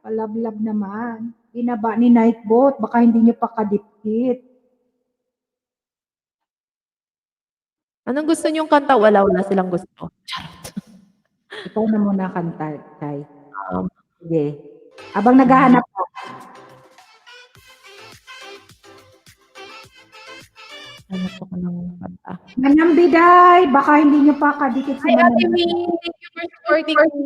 Palablab naman. Binaba ni Nightbot. Baka hindi nyo pa kadipkit. Anong gusto niyong kanta? Wala silang gusto. Charot. Ikaw na muna kanta, Tay. Sige. Abang naghahanap ko. Hanap ko ng kanta. Manambiday, baka hindi nyo pa kadikit sa Hi, Ate Manambiday. May. Thank you for supporting me.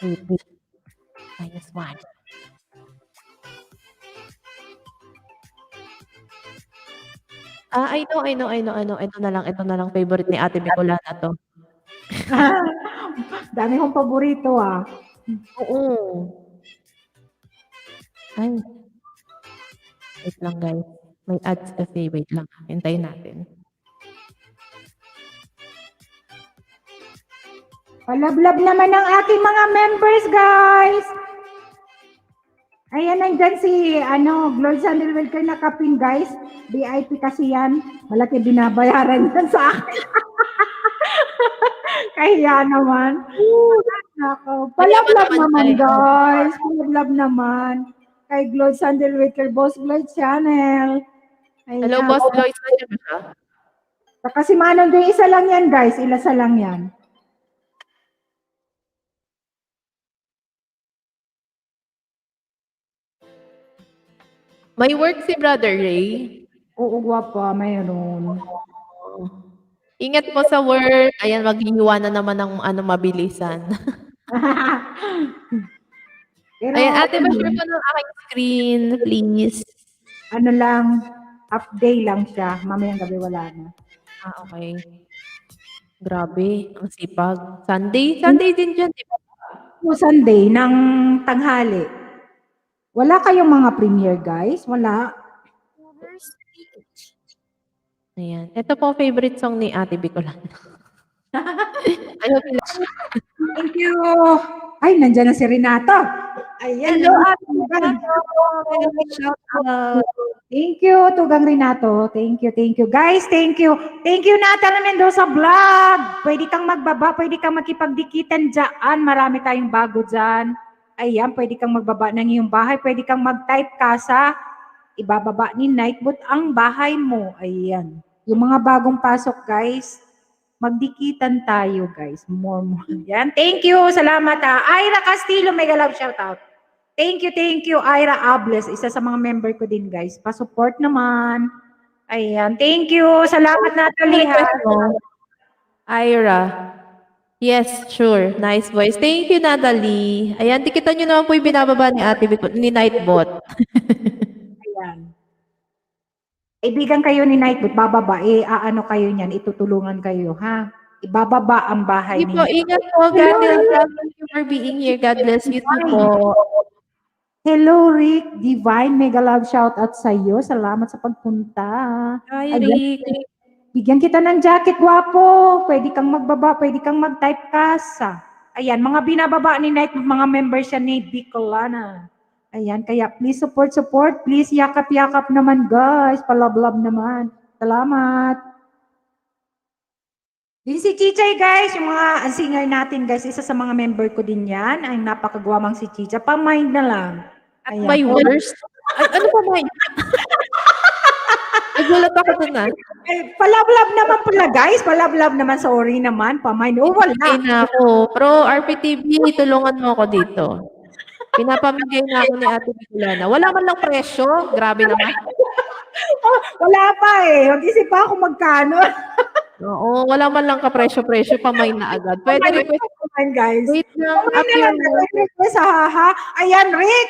Wait. -1. I know. Ito na lang favorite ni Ate Bicolana 'to. Dami kong paborito, ah. Oo. Ay, wait lang guys. May ads kasi, wait lang, hintayin natin. Palablab naman ang aking mga members, guys. Ayan, nandyan si, Glory Sandelwell kayo nakapin, guys. VIP kasi yan. Malaki binabayaran yan sa akin. Kaya naman. Nako. Palablab naman, guys. Palablab naman. Kay Glory Sandelwell, kay Boss Glory Channel. Ayan. Hello, Boss Lloyd, nandiyan ba siya? Kasi manon doon, isa lang yan, guys. Ilasa lang yan. May work si Brother Ray. Oo, gwapa. Mayroon. Ingat po sa work. Ayan, maghihiwa na naman ng mabilisan. Pero, Ayan, ate, ma-share po ng aking screen, please. ano lang, half day lang siya. Mamayang gabi wala na. Okay. Grabe, ang sipag. Sunday din dyan, di ba? O Sunday ng tanghali. Wala kayong mga premiere, guys? Wala. Ayan. Ito po favorite song ni Ate Bicolana. Thank you. Ay, nandiyan na si Renato. Ayan. Hello, Ate Renato. Shout out. Thank you, Tugang Renato. Thank you. Guys, thank you. Thank you, Nathan Mendoza Vlog. Pwede kang magbaba, pwede kang makipagdikitan dyan. Marami tayong bago dyan. Ayan, pwede kang magbaba ng iyong bahay. Pwede kang mag-type ka sa ibababa ni Nightbot ang bahay mo. Ayan. Yung mga bagong pasok, guys, magdikitan tayo, guys. More. Yan. Thank you. Salamat, ha. Ira Castillo, mega love shoutout. Thank you, Ira Ables. Isa sa mga member ko din, guys. Pa-support naman. Ayan. Thank you. Salamat, Natalie, ha. Ira. Yes, sure. Nice voice. Thank you, Natalie. Ayan, tikitan nyo naman po yung binababa ni Ate ni Nightbot. Ayan. Ibigan kayo ni Nightbot, bababa, ano kayo niyan, itutulungan kayo, ha? Ibababa ang bahay Hindi po, ninyo. ingat po. God bless. Thank you for being here. God bless you too po. Hello, Rick Divine. Mega love shoutout sa iyo. Salamat sa pagpunta. Hi, Ayan. Rick. Bigyan kita ng jacket, guwapo. Pwede kang magbaba, pwede kang mag-type kasa. Ayan, mga binababa ni Night, mga members siya ni Bicolana. Ayan, kaya please support. Please yakap-yakap naman, guys. Palab-lab naman. Salamat. Din si Chichay, guys, yung mga singer natin, guys, isa sa mga member ko din yan. Ay, napakagwamang si Chicha. Pa-mind na lang. At my worst. Ay, ano pa ba yun? Nagulat ako dun ah. Ay, palablab naman pala, guys. Palablab naman. Sorry naman. Pa-mind. Oh, wala. Pinapamigay na ako. Pro RPTV, tulungan mo ako dito. Pinapamigay na ako ni Ate Bicolana. Wala man lang presyo. Grabe naman. Oh, wala pa eh. Mag-isip pa ako magkano. Oo, wala man lang kapresyo-presyo, pamay na agad. Pwede request. Guys. Wait lang. Request, ha? Ayan, Rick.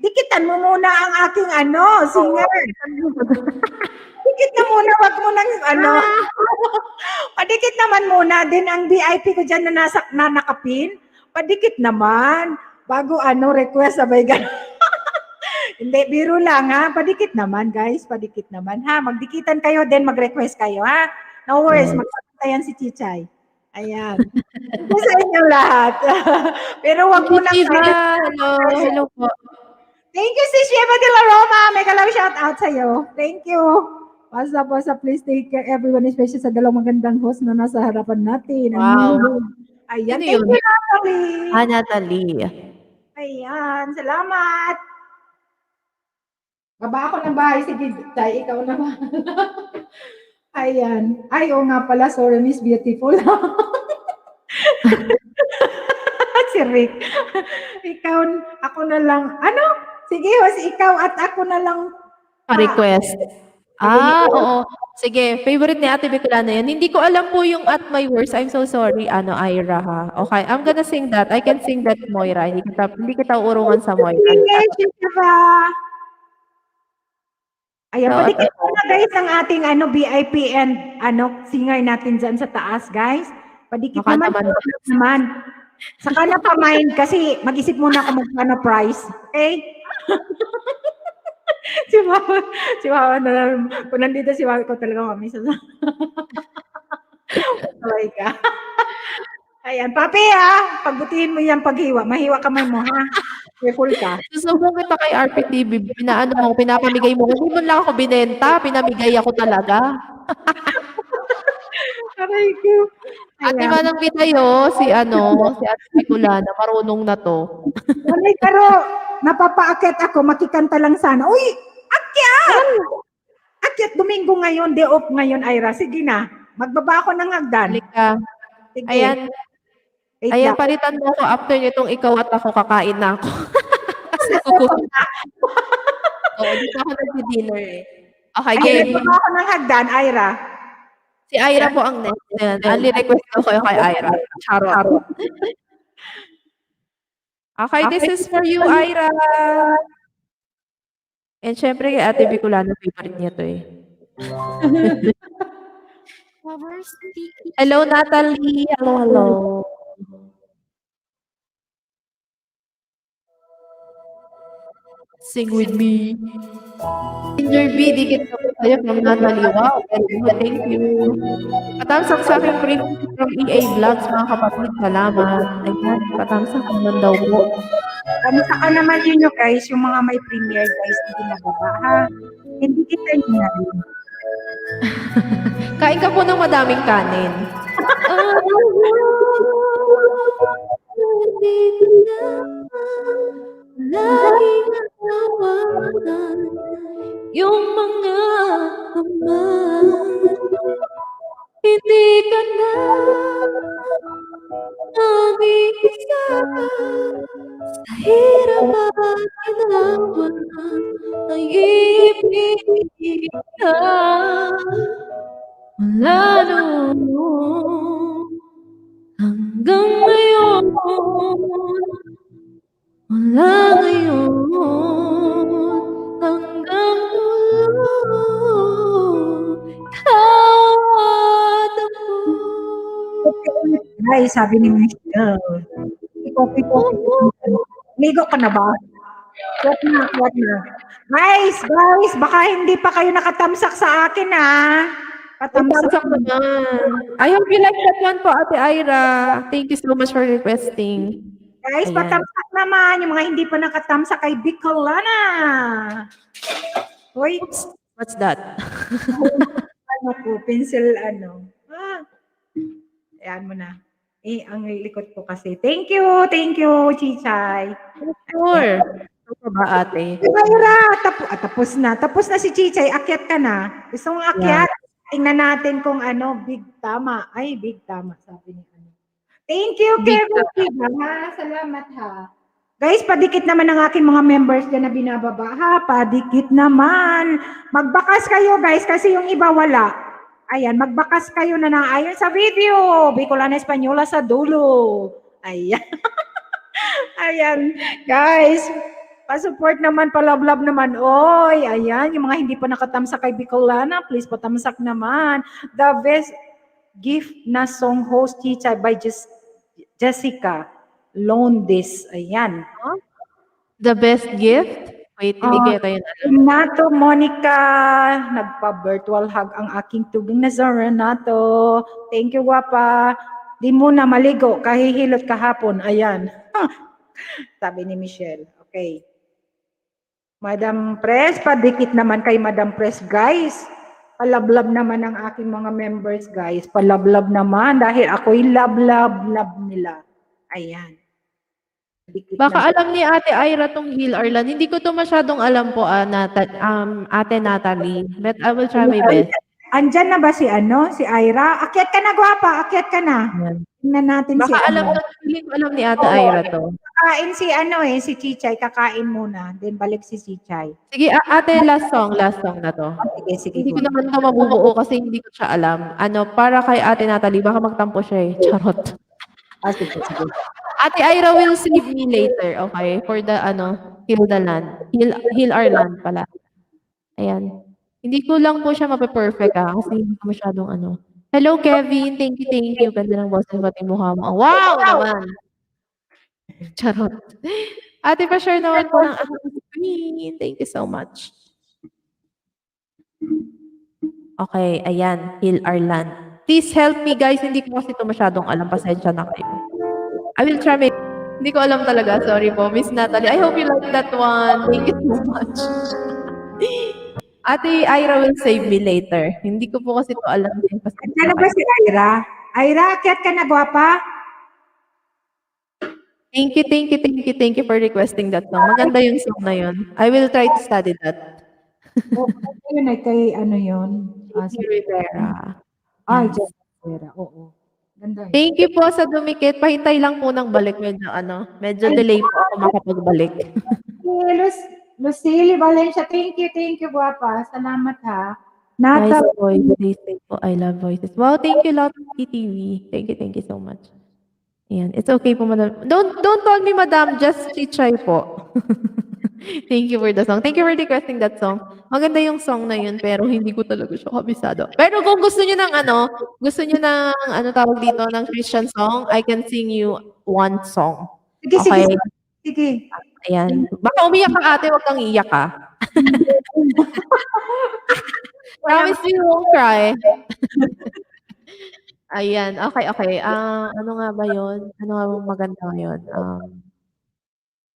Dikitan mo muna ang aking singer. Dikit na muna, wag mo nang Padikit naman muna din ang VIP ko dyan na nakapin. Padikit naman. Bago request, sabay gano'n. Hindi, biro lang ha. Padikit naman, guys. Padikit naman ha. Magdikitan kayo, then mag-request kayo ha. No worries, magsasayan si Chichay. Ayan. Ito sa inyo lahat. Pero wag mo nang Hello po. Thank you, Sis Sheva de la Roma. Mega love shout out sa'yo. Thank you. Basta, please take care everyone, especially sa dalawang magandang host na nasa harapan natin. Wow. Ayan, Sino thank yun? you, Natalie. Natalie. Ayan, salamat. Baba ako ng bahay. Sige, Chay, ikaw naman. Ayan. Ay, oo nga pala. Sorry, Miss Beautiful. Si Rick. Ikaw, ako na lang. Ano? Sige, ikaw at ako na lang. Pa-request. Oo. Sige, favorite ni Ate Bicolana yan. Hindi ko alam po yung at my worst. I'm so sorry, Ira ha. Okay, I'm gonna sing that. I can sing that, Moira. Hindi kita urungan sa Moira. Sige, Shiva. Ayan, So, padikit mo na guys ang ating VIP and singer natin dyan sa taas, guys. Padikit baka naman, naman. naman. Saka na pa-mind kasi mag-isip muna ako magkano price. Okay? si Mama, si Mama na lang. Kung nandito si Mama ko talaga mami sa Sabay ka. Ayan, papi ha. Pagbutihin mo yan paghiwa. Mahiwa kamay mo ha. Careful ka. Susumbong kita kay RPTV, pinaano mo, pinapamigay mo. Hindi mo lang ako binenta, pinamigay ako talaga. Aray ko. Ate Ayan. Manang Pitayo, si Ate Bicolana, marunong na to. Aray, pero napapaakyat ako, makikanta lang sana. Uy, akyat! Akyat, Domingo ngayon, day off ngayon, Ira. Sige na. Magbaba ako ng hagdan. Halika. Sige. Ayan, Wait ayan, lang. palitan mo ako after nitong ikaw at ako, kakain na ako. Kasi kukusin. Oo, dito ako nag-dinner eh. Okay, Ay, game. magbaba ako ng hagdan, Ira. Si Ira po ang next. Ayan, only request ko kayo kay Ira. Charot. Okay, this is for you, Ira. And syempre kay Ate Bicolana, favorite niya to eh. Hello, Natalie. Hello, hello. Sing with me. Ginger B, dikit ako sa'yo from Natalie. Wow, very good. Thank you. Patamsak sa aking print from EA Vlogs, mga kapatid. Salamat. Ayan, patamsak naman daw po. Saka naman yun nyo guys, yung mga may premiere guys na ginagawa ha. Hindi kita yun na rin. Kain ka po ng madaming kanin. Laging natawanan yung mga aman. Hindi ka na mag-iisa sa hirap at ginawa ay ibig ka. Mula noon hanggang ngayon, mula ngayon hanggang dulo, tawad ako. Ay, sabi ni Michelle. Kopi-kopi. Ligo ka na ba? Kwat na. Guys, baka hindi pa kayo nakatamsak sa akin ha. Patamsak naman. I hope you like that one po, Ate Ira. Thank you so much for requesting. Guys, Ayan. patamsak naman. Yung mga hindi pa nakatamsak kay Bicolana. Hoy, What's that? pencil Ayan mo na. Ang likod ko kasi. Thank you, Chichay. Sure. Ito ba, ate? Ira, tapos na. Tapos na si Chichay. Akyat ka na. Gusto mong akyat? Tingnan natin kung big tama. Ay, big tama. Sabi niya. Thank you, Kevin. Salamat ha. Guys, padikit naman ang aking mga members dyan na binababa ha. Padikit naman. Magbakas kayo guys kasi yung iba wala. Ayan, magbakas kayo na naayon sa video. Bicolana Española sa dulo. Ayan. Ayan. Guys, pa-support naman, pa-love naman. Oy, ayan. Yung mga hindi pa nakatamsak kay Bicolana, please patamsak naman. The best gift na song host teacher by Jessica Londes. Ayan. The best gift? Wait, hindi kaya tayo na. Renato Monica, nagpa-virtual hug ang aking tubing na Zara Renato. Thank you, guwapa. Di muna maligo, kahihilot kahapon. Ayan. Sabi ni Michelle. Okay. Madam Press, padikit naman kay Madam Press, guys. Palablab naman ang aking mga members, guys. Palablab naman dahil ako'y love nila. Ayan. Baka alam ni Ate Ira tong Hill Arlan. Hindi ko to masyadong alam po, Ate Natalie. But I will try my best. Andyan na ba si Ira? Akyat ka na, guwapa. Akyat ka na. Tingnan natin Baka alam ni Ate Ira to. Kakain si Chichay. Kakain muna. Then balik si Chichay. Sige, Ate, last song na to. Sige. Hindi ko naman ito mabubuo kasi hindi ko siya alam. Para kay Ate Natalie, baka magtampo siya eh. Charot. Sige. Ate Ira will save me later, okay? For the, Hill the Land. Hill our land pala. Ayan. Hindi ko lang po siya mape-perfect, kasi hindi ko masyadong ano. Hello, Kevin. Thank you, thank you. Ganda ng boses mo, pati mukha mo. Wow naman! Charot. Ate, pa-share naman po ng aking screen. Thank you so much. Okay, ayan. Heal our land. Please help me, guys. Hindi ko kasi ito masyadong alam. Pasensya na kayo. I will try. Hindi ko alam talaga. Sorry po, Miss Natalie. I hope you like that one. Thank you so much. Ate Ira will save me later. Hindi ko po kasi ito alam. Ganda na ba si Ira? Ira, akyat ka na, gwapa? Thank you, thank you, thank you, thank you for requesting that song. Maganda yung song na yun. I will try to study that. Yun ay kay ano yun? Si Rivera. Ay, Yes. Jen Rivera. Oo. Ganda yun. Thank you po sa dumikit. Pahintay lang po ng balik. Medyo delay po ako makapagbalik. Lucille Valencia, thank you, gwapa. Salamat ha. Nice Nata, voices. Thank po. I love voices. Wow, thank you, Lotto TV. Thank you so much. Ayan. It's okay po, madam. Don't call me madam. Just try po. Thank you for the song. Thank you for requesting that song. Maganda yung song na yun, pero hindi ko talaga siya kabisado. Pero kung gusto niyo ng tawag dito, ng Christian song, I can sing you one song. sige. Ayan. Baka umiyak ka, ate, wag kang iiyak ka. Promise me you won't cry. Ayan. Okay. Ano nga ba yun? Ano nga bang maganda ngayon?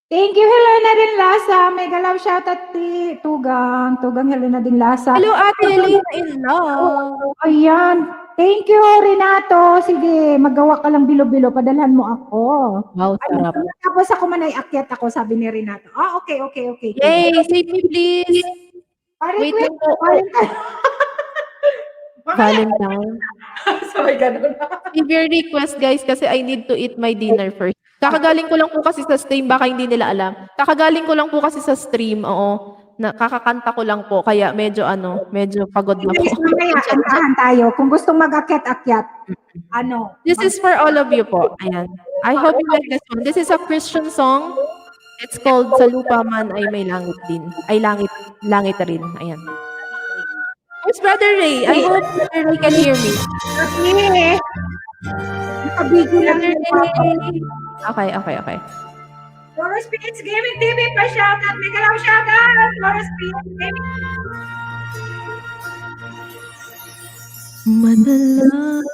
Thank you, Helena din Lasa. Mega love shout out ti Tugang Helena din Lasa. Hello, ate Helena in love. Ayan. Thank you, Renato. Sige, magawa ka lang bilo-bilo. Padalhan mo ako. Wow, sarap. Tapos ako man ay akyat ako, sabi ni Renato. Okay. Yay! Save me, please. Wait lang po. Valentine. Sorry, ganun. Save your request, guys, kasi I need to eat my dinner first. Kakagaling ko lang po kasi sa stream, baka hindi nila alam. Kakagaling ko lang po kasi sa stream, oo. Kakakanta ko lang po, kaya medyo pagod na po. Mamaya, kantahan tayo. Kung gustong mag-akyat-akyat, This is for all of you po. Ayan. I hope you like this one. This is a Christian song. It's called Sa Lupa Man Ay May Langit Din. Ay, langit rin. Ayan. Where's Brother Ray? I hope Brother Ray can hear me. Okay. Nakabigyo lang Brother yun. Ray. Okay. Flores Phoenix Gaming TV pa shoutout. Mega love shoutout. Flores Phoenix Gaming. Madalas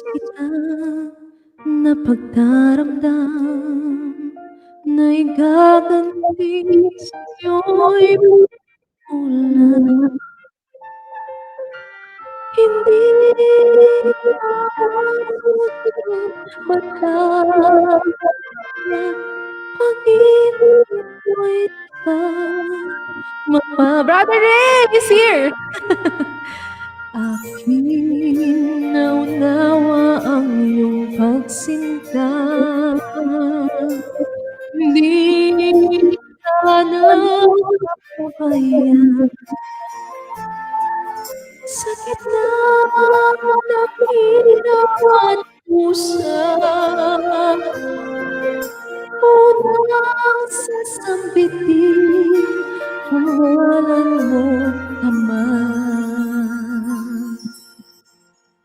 kita na pagdaramdam na igaganti sa'yo'y ulan. Hindi ako matapos pag-ibig mo'y Brother Ray is here! Aking naunawa ang iyong pagsinta. Hindi sana mapabayaan. Sa gitna ng hirap at pusa, unang sasambitin, kawalan mo naman.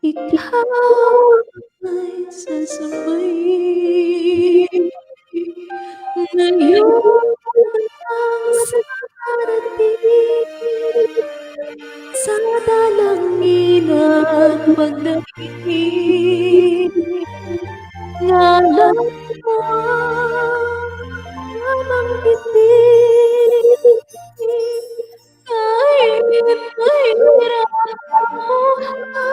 Ikaw ay sasabay, ngayon ang sa darating. Sa dalanginan magdating, ngalan mo lamang itin. Kahit mahirap ang buhay,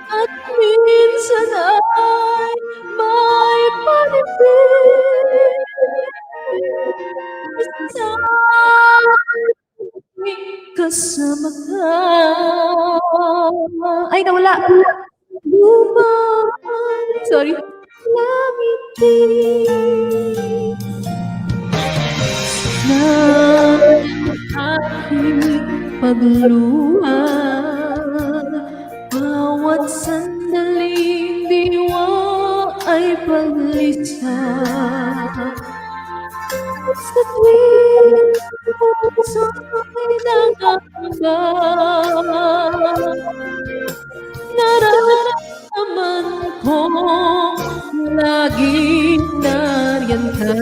at minsan ay may panibig. Kasama ka. Ay, nawala. Lumay. Sorry. Langit din na aking pagluha. Bawat sandaling diwa ay paglisa. Sa tuwing puso'y nangangamba, nararamdaman kong laging nariyan ka.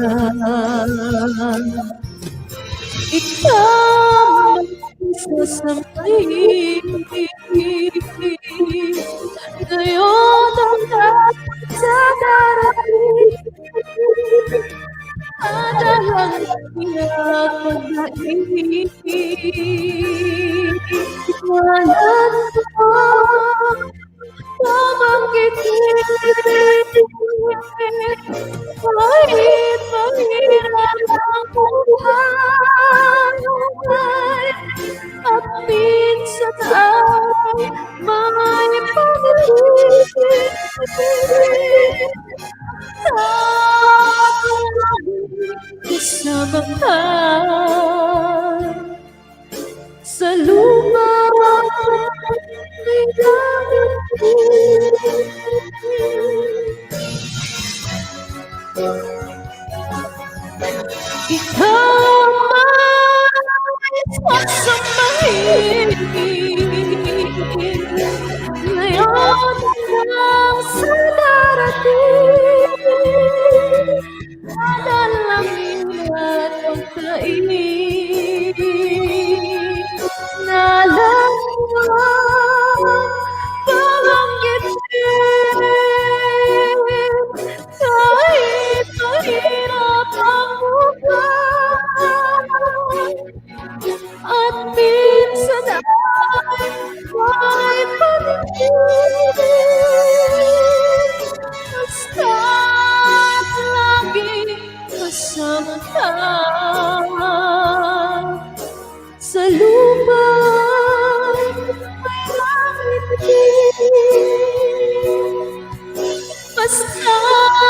Ikaw ang isa sa pag-ibig, ngayon hanggang sa darating. Adalang hirap pag-ibig, walang pabangkitin. Kahit mahirap ang buhay, at minsan ay may pag-ibig. Kasama ka sa lupa may langit din. Ikaw may sasamahin ngayon hanggang sa darating. Madalangin at pagkaibig na lang pabangkitin. Kahit mahirap ang buhay, at minsan ay may pag-ibig. Basta't lagi kasama ka sa lupa may langit din. Basta't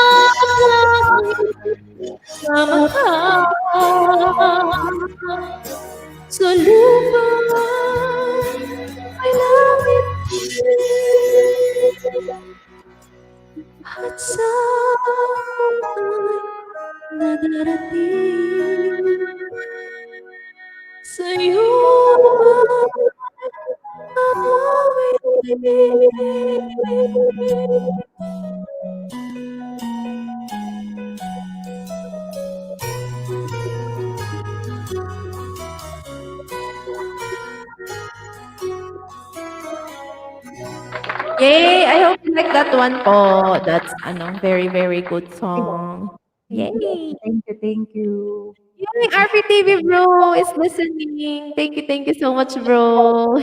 lagi kasama ka sa lupa may langit din. At sa na darating sa'yo Yay! I hope you like that one po. That's very, very good song. Yay! Thank you. Yay! RPTV bro is listening. Thank you so much, bro.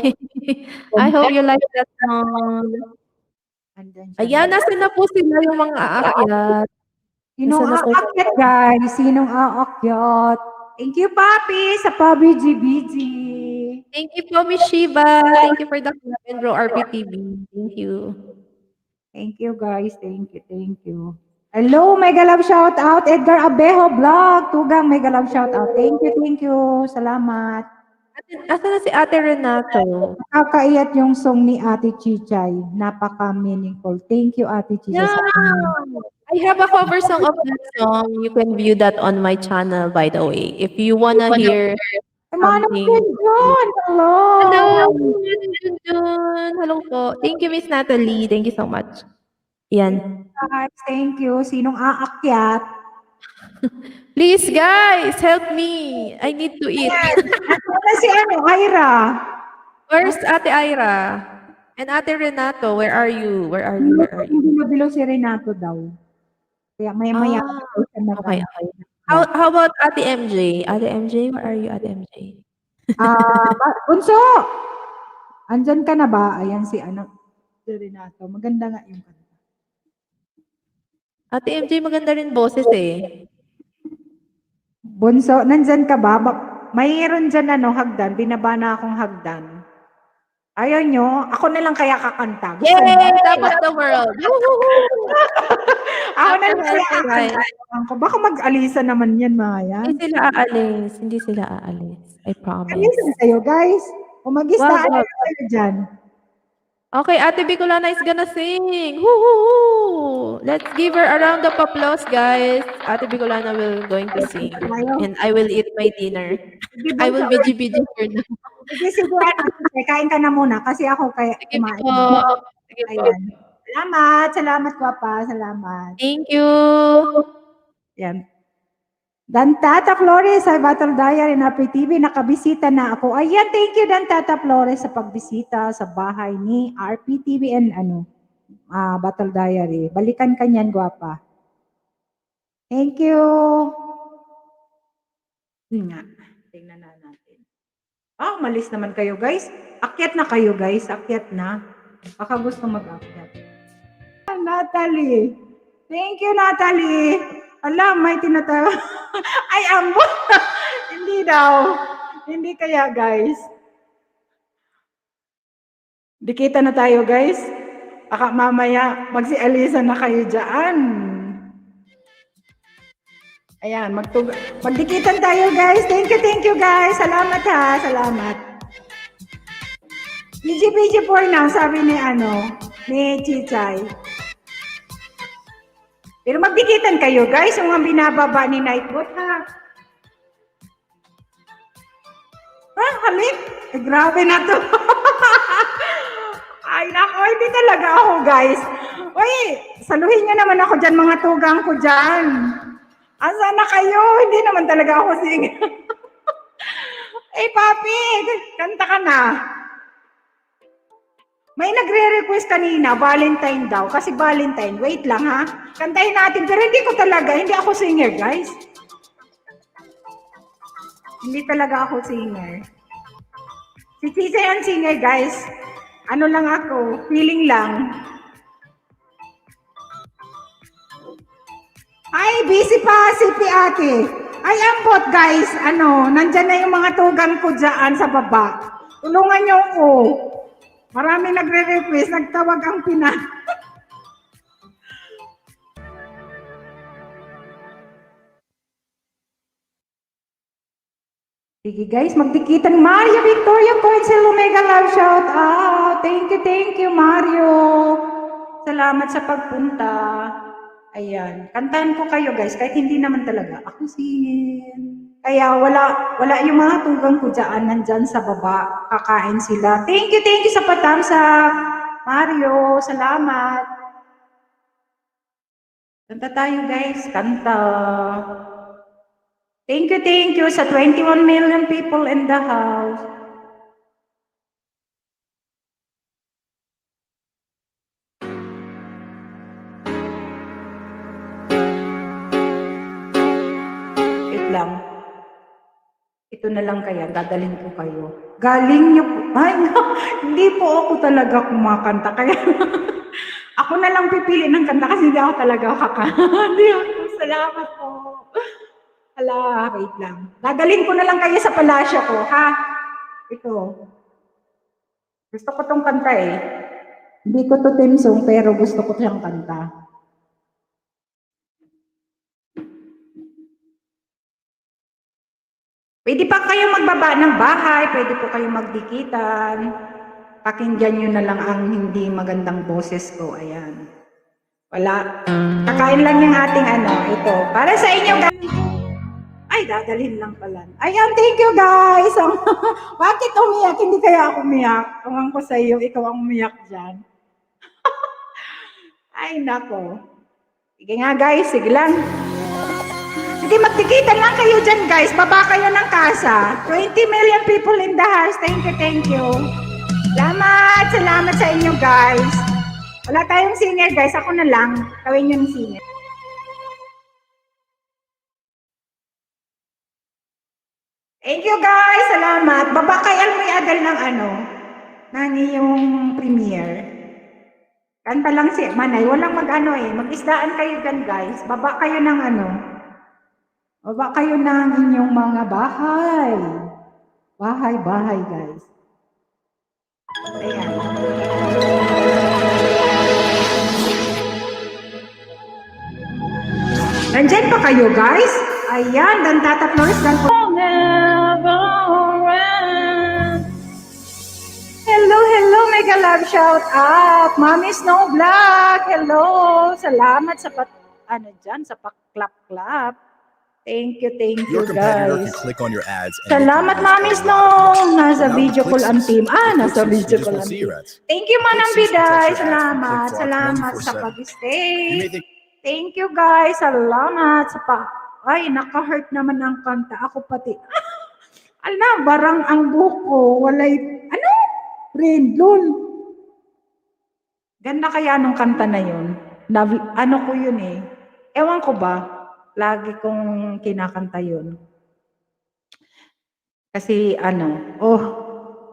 I hope you like that song. Andyan siya. Ayan, nasa na po sila yung mga aakyat. Sinong Nasa na po- aakyat, guys? Sinong aakyat? Thank you, Papi, sa PaBG-BG. Thank you po, Miss Shiba. Thank you for the comment, bro, RPTV. Thank you. Thank you, guys. Thank you. Hello, mega love shout out. Edgar Abejo Vlog. Tugang mega love shout out. Thank you. Salamat. Asa na si Ate Renato? Nakakaiyak yung song ni Ate Chichay. Napaka-meaningful. Thank you, Ate Chichay. Yeah. I have a cover song of that song. You can view that on my channel, by the way. If you wanna hear Manong something. Junjun. Hello. Hello, Junjun. Hello po. Thank you, Miss Natalie. Thank you so much. Yan. Guys, thank you. Sinong aakyat? Please, guys, help me. I need to eat. Ano si Ira? Where's Ate Ira? And Ate Renato, where are you? Hindi mabilo si Renato daw. Kaya maya-maya. Okay. How about Ate MJ? Ate MJ, where are you, Ate MJ? Bunso! Andyan ka na ba? Ayan si Renato. Maganda nga yung kanta. Ate MJ, maganda rin boses eh. Bunso, nandyan ka ba? Mayroon dyan hagdan. Binaba na akong hagdan. Ayaw nyo? Ako na lang kaya kakanta. Gusto Yay! nyo? Top of the world! Ako na lang kaya kakanta. Baka mag-alisa naman yan, Maya. Hindi sila aalis. I promise. Alisan kayo, guys. O mag-istaan Wag. kayo dyan. Okay, Ate Bicolana is gonna sing. Woo! Let's give her a round of applause, guys. Ate Bicolana will going to sing. Tayo. And I will eat my dinner. Sige, I will bunso. biji-biji for now. Sige, sige, sige, kain ka na muna kasi ako kaya Sige kumain. po. Sige po. Ayan. Salamat, salamat Gwapa, salamat. Thank you. Yan. Dantata Flores, ay Battle Diary na TV, nakabisita na ako. Ayan, thank you Dantata Flores sa pagbisita sa bahay ni RPTV and Battle Diary. Balikan ka niyan, Gwapa. Thank you. Yun nga, tingnan na natin. Malis naman kayo, guys. Akyat na kayo, guys. Akyat na. Baka gusto mag-akyat. Natalie. Thank you, Natalie. Alam, may tinatawag. Ay, ambo. Hindi daw. Hindi kaya, guys. Dikita na tayo, guys. Baka mamaya, magsialisa na kayo dyan. Ayan, magdikitan tayo, guys. Thank you, guys. Salamat, ha. Salamat. BG for now, sabi ni Chichay. Pero magdikitan kayo, guys, yung mga binababa ni Nightbot, ha? Halip? Grabe na to. Ay, nako, hindi talaga ako, guys. Uy, saluhin nyo naman ako dyan, mga tugang ko dyan. Asa na kayo? Hindi naman talaga ako singer. Papi, kanta ka na. May nagre-request kanina, Valentine daw. Kasi Valentine, wait lang ha. Kantahin natin, pero hindi ko talaga, hindi ako singer, guys. Hindi talaga ako singer. Si Chisa yung singer, guys. Ano lang ako, feeling lang. Ay, busy pa si ate. Ay, ambot, guys. Nandyan na yung mga tugang ko dyan sa baba. Tulungan niyo ako. Marami nagre-request, nagtawag ang Pinas. Sige guys, magdikitan. Mario Victoria Coinsel Omega Love shout out. Thank you Mario. Salamat sa pagpunta. Ayan, kantahan ko kayo guys, kahit hindi naman talaga ako singin. Kaya wala yung mga tugang ko dyan, nandyan sa baba, kakain sila. Thank you sa patamsak. Mario, salamat. Kanta tayo guys, kanta. Thank you sa 21 million people in the house. Wait lang. Ito na lang kaya, dadalhin ko kayo. Galing nyo po. Ay, no, hindi po ako talaga kumakanta. Kaya ako na lang pipili ng kanta kasi hindi ako talaga kakanta. Hindi ako. Salamat po. Hala, wait lang. Dadalhin ko na lang kayo sa palasyo ko, ha? Ito. Gusto ko tong kanta eh. Hindi ko to timsong, pero gusto ko siyang kanta. Pwede pa kayong magbaba ng bahay, pwede po kayong magdikitan. Pakinggan nyo na lang ang hindi magandang boses ko. Ayan. Wala. Kakain lang yung ating ito. Para sa inyo guys. Ay, dadalhin lang pala. Ayan, thank you guys. Bakit umiyak? Hindi kaya ako umiyak. Tungang ko sa iyo, ikaw ang umiyak dyan. Ay, nako. Sige nga guys, sige lang. Sige, magtikitan lang kayo dyan, guys. Baba kayo ng kasa. 20 million people in the house. Thank you. Salamat sa inyo, guys. Wala tayong singer, guys. Ako na lang. Gawin yung singer. Thank you, guys. Salamat. Baba kay Almoy Adel ng ng iyong premiere. Kanta lang si Manay. Walang mag-isdaan kayo dyan, guys. Baba kayo ng Baba kayo ng inyong mga bahay. Bahay, guys. Ayan. Nandyan pa kayo, guys? Ayan, Dantata Flores, Hello, mega love shout out. Mommy Snow Vlog. Hello. Salamat sa sa paklap-klap. Thank you, Your competitor guys. can click on your ads. And Salamat, Mami Snow. Nasa video call ang team. Nasa video call ang team. Thank you, Manang Biday. Salamat sa You pag-stay. may think Thank you, guys. Salamat sa Ay, naka-hurt naman ang kanta. Ako pati. Barang ang buko. Walay, Rendon. Ganda kaya nung kanta na yun. Ko yun eh. Ewan ko ba? Lagi kong kinakanta yun. Kasi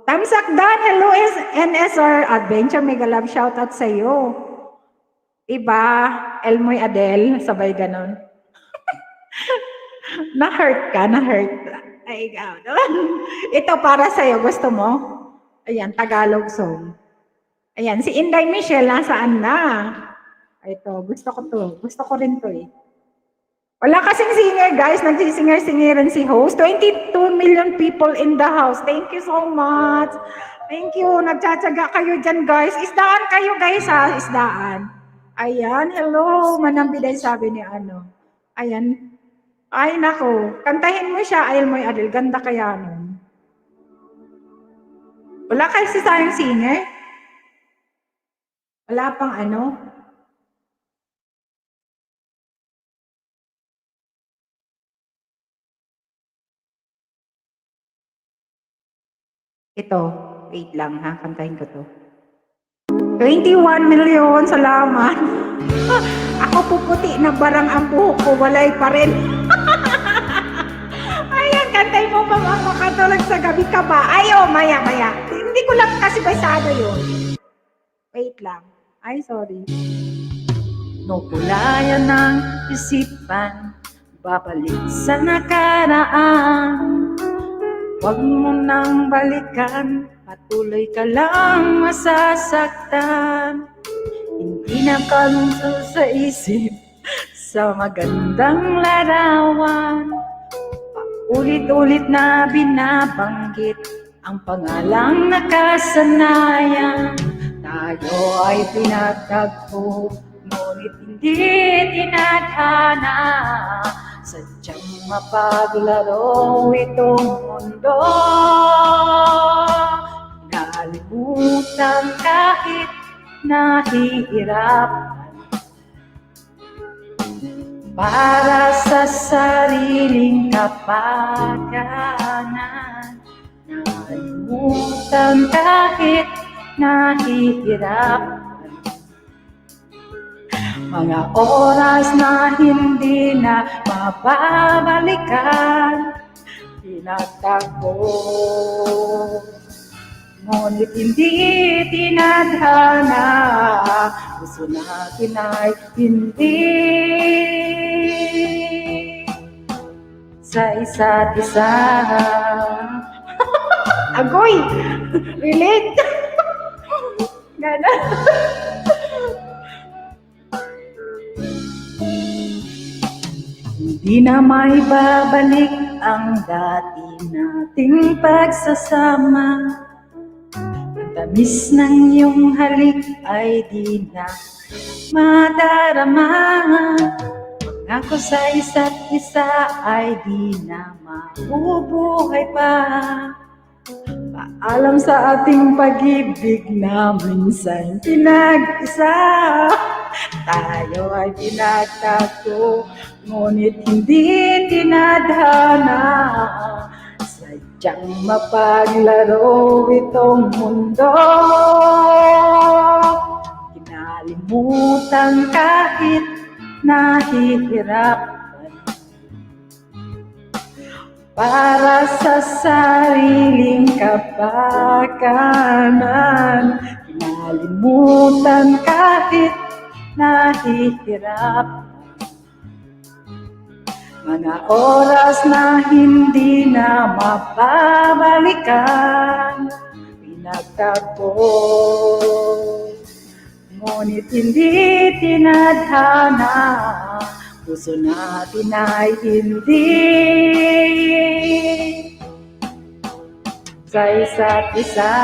Tamsak Dan, hello NSR Adventure, mega love shoutout sa iyo. Iba, Elmoy Adel, sabay ganon. Na-hurt ka, na-hurt. Ay, ikaw. Ito para sa iyo, gusto mo? Ayan, Tagalog song. Ayan, si Inday Michelle, nasaan na? Ito, gusto ko to. Gusto ko rin to eh. Wala kasing singer, guys. Nagsisinger-singeran si host. 22 million people in the house. Thank you so much. Thank you. Nagtsatsaga kayo dyan, guys. Isdaan kayo, guys, ha? Isdaan. Ayan. Hello. Manambiday sabi ni Ayan. Ay, nako. Kantahin mo siya, Elmoy Adel. Ganda kaya nun. Wala kasi tayong singer? Wala pang Ito, wait lang ha, kantahin ko to. 21 million, salamat. Ako puputi na barang ang buhok ko, walay pa rin. Ayan, kantay mo pa makatulog sa gabi ka ba? Maya. Hindi ko lang kasi basado yun. Wait lang. Ay, sorry. Nukulayan ng isipan, babalik sa nakaraan. Huwag mo nang balikan, patuloy ka lang masasaktan. Hindi na kalungso sa isip, sa magandang larawan. Paulit-ulit na binabanggit ang pangalang nakasanayan. Tayo ay pinagtagpo, ngunit hindi tinadhana. Sadyang mapaglaro itong mundo. Nalimutan kahit nahihirapan para sa sariling kapakanan. Nalimutan kahit nahihirapan mga oras na hindi na mababalikan. Pinagtagpo, ngunit hindi tinadhana. Gusto natin ay hindi sa isa't isa. Agoy! Relate! Ganon. Hindi na may babalik ang dati nating pagsasama. Ang tamis ng iyong halik ay di na madarama. Pangako sa isa't isa ay di na mabubuhay pa. Paalam sa ating pag-ibig na minsan pinag-isa. Tayo ay pinagtagpo, ngunit hindi tinadhana. Sadyang mapaglaro itong mundo. Kinalimutan kahit nahihirapan para sa sariling kapakanan. Kinalimutan kahit nahihirap. Mga oras na hindi na mapabalikan. Pinagtagpo, ngunit hindi tinadhana. Puso natin ay hindi sa isa't isa.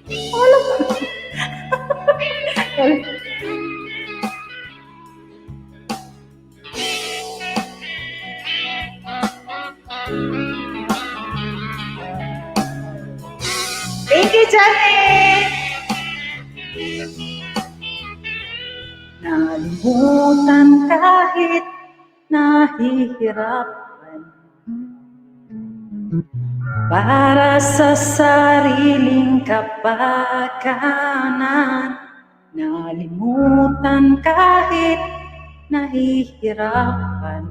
Thank you, Janet! Nalimutan kahit nahihirapan para sa sariling kapakanan. Nalimutan kahit nahihirapan.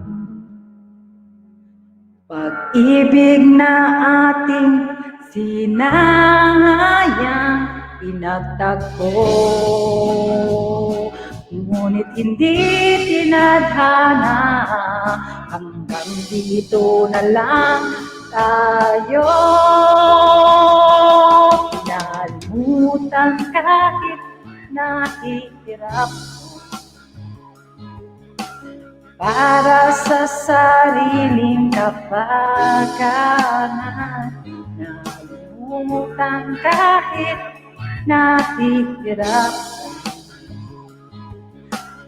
Pag-ibig na ating sinayang pinagtagpo, ngunit hindi tinadhana, hanggang dito na lang tayo. Nalimutan kahit nahihirap para sa sariling kapakanan. Nalimutan kahit nahihirap,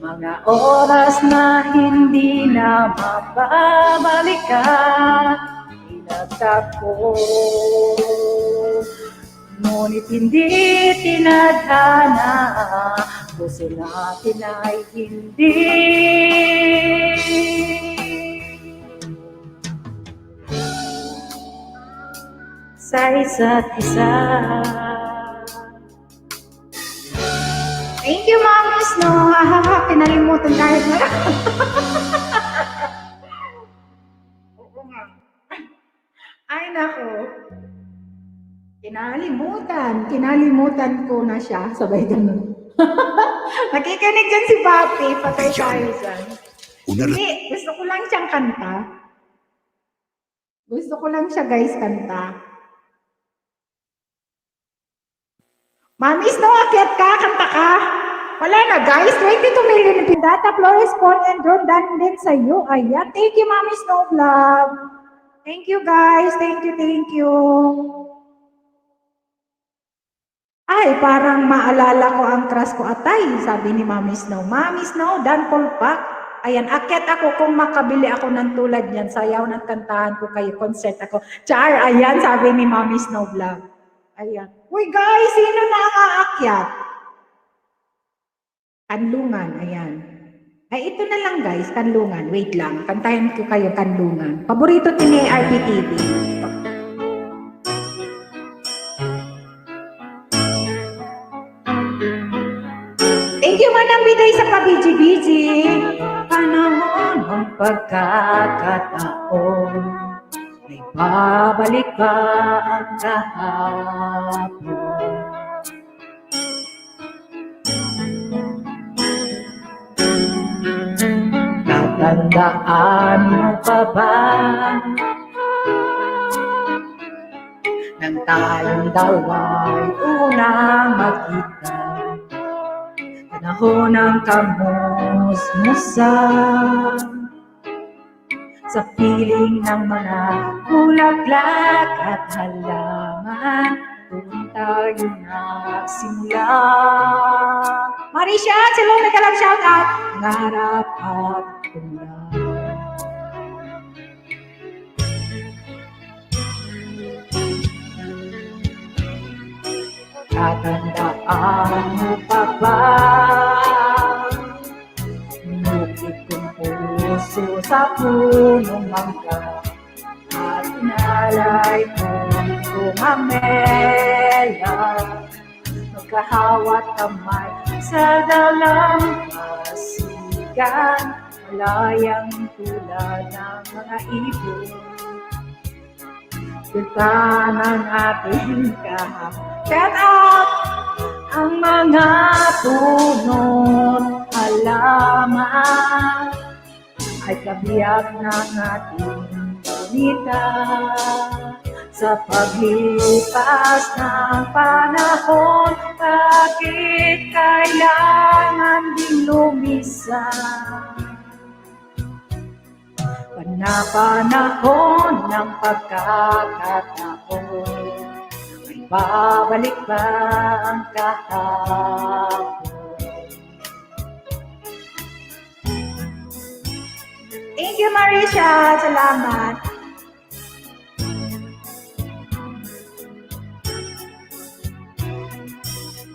mga oras na hindi na mababalikan. Pinagtagpo, ngunit hindi tinadhana, puso natin ay hindi sa isa't isa. Thank you, Mami Snow. Pinalimutan kahit na. Oo nga. Ay, nako. Kinalimutan ko na siya. Sabay ganun. Nakikinig dyan si Papi. Patay tayo dyan. Hindi, gusto ko lang siyang kanta. Gusto ko lang siya, guys, kanta. Mami Snow, akyat ka, kanta ka. Wala na, guys. 22 million na data, Flores, Paul, and Ron, dan din sa iyo. Ayan. Thank you, Mami Snow Vlog. Thank you, guys. Thank you. Ay, parang maalala ko ang crush ko, atay. Sabi ni Mami Snow. Mami Snow, Dan Polpak. Ayan, akyat ako kung makabili ako ng tulad niyan. Sayaw ng kantahan ko kayo, concert ako. Char, ayan, sabi ni Mami Snow Vlog. Ayan. Uy, guys, sino na ang aakyat? Kanlungan, ayan. Ay, ito na lang, guys, Kanlungan. Wait lang, kantahin ko kayo Kanlungan. Paborito din ni RPTV. Thank you, Manang Biday sa kabiji-biji. Panahon ng pagkakataon, may babalik pa ang kahapon. Tatandaan mo pa ba nang tayong dalawa'y unang magkita? Panahon ng kamusmusan sa piling ng mga bulaklak at halaman, doon tayo nagsimula. Marisha, hello, nagkalang shout out. Ngarap at tula. Tatandaan mo pa ba nukit kong puso sa punong mangga at inalay kong kumamela, magkahawat kamay sa dalampasigan, malayang tulad ng mga ibon. Kita ng ating Shout out. ang mga punot halaman ay kabiyak ng ating bonita. Sa paglipas ng panahon, bakit kailangan din lumisan? Panapanahon ng pagkakataon, may babalik ba ang kahapon? Thank you, Marisha. Salamat.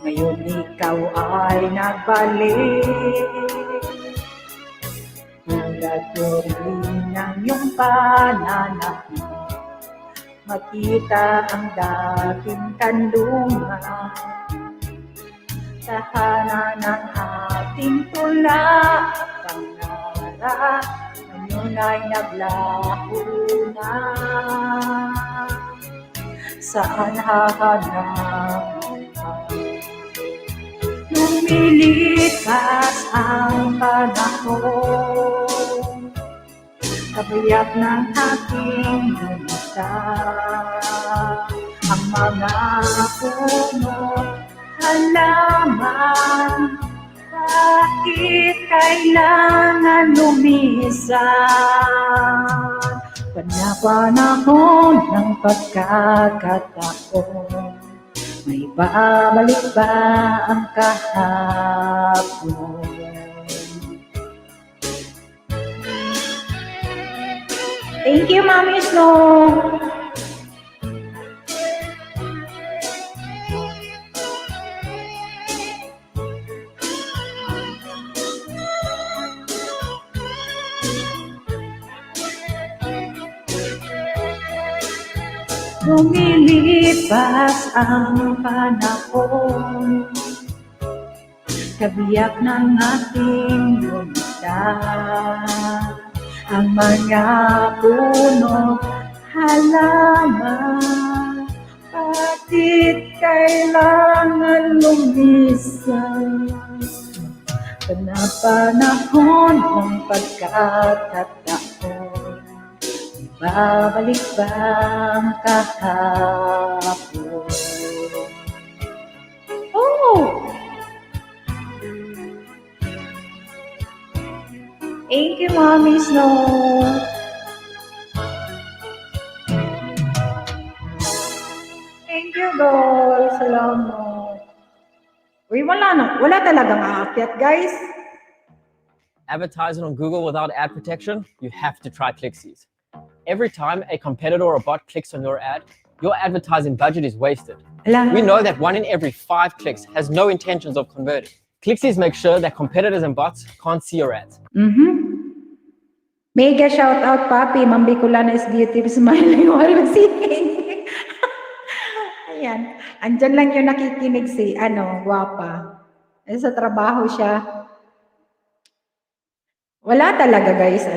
Ngayon ikaw ay nagbalik. Tulad ko rin ang iyong pananakit. Makita ang dating kanlungan. Tahanan ng ating tula. Pangarap ngayon ay naglaho na. Saan hahanap? Lumilipas ang panahon, kabiyak ng aking lumita. Ang mga puno, halaman, bakit kailangan lumisan? Panahon ng pagkakataon, may babalik ba ang kahapon? Thank you, Mami Snow. Lumilipas ang panahon, kabiyak ng ating lumita. Ang mga puno, halaman, bakit kailangan lumisan? Panahon ng pagkakataon, babalik ba ang kahapon? Oh! Thank you, Mommy Snow. Thank you, guys. Salamat. Uy, wala talagang aakyat, guys. Advertising on Google without ad protection, you have to try Clixies. Every time a competitor or bot clicks on your ad, your advertising budget is wasted. Alam. We know that 1 in every 5 clicks has no intentions of converting. Clixies make sure that competitors and bots can't see your ads. Mega shout out, Papi. Mambikulana is beauty, smiling while singing. Ayan. Andyan lang yung nakikinig si, Guwapa. Sa trabaho siya. Wala talaga, guys,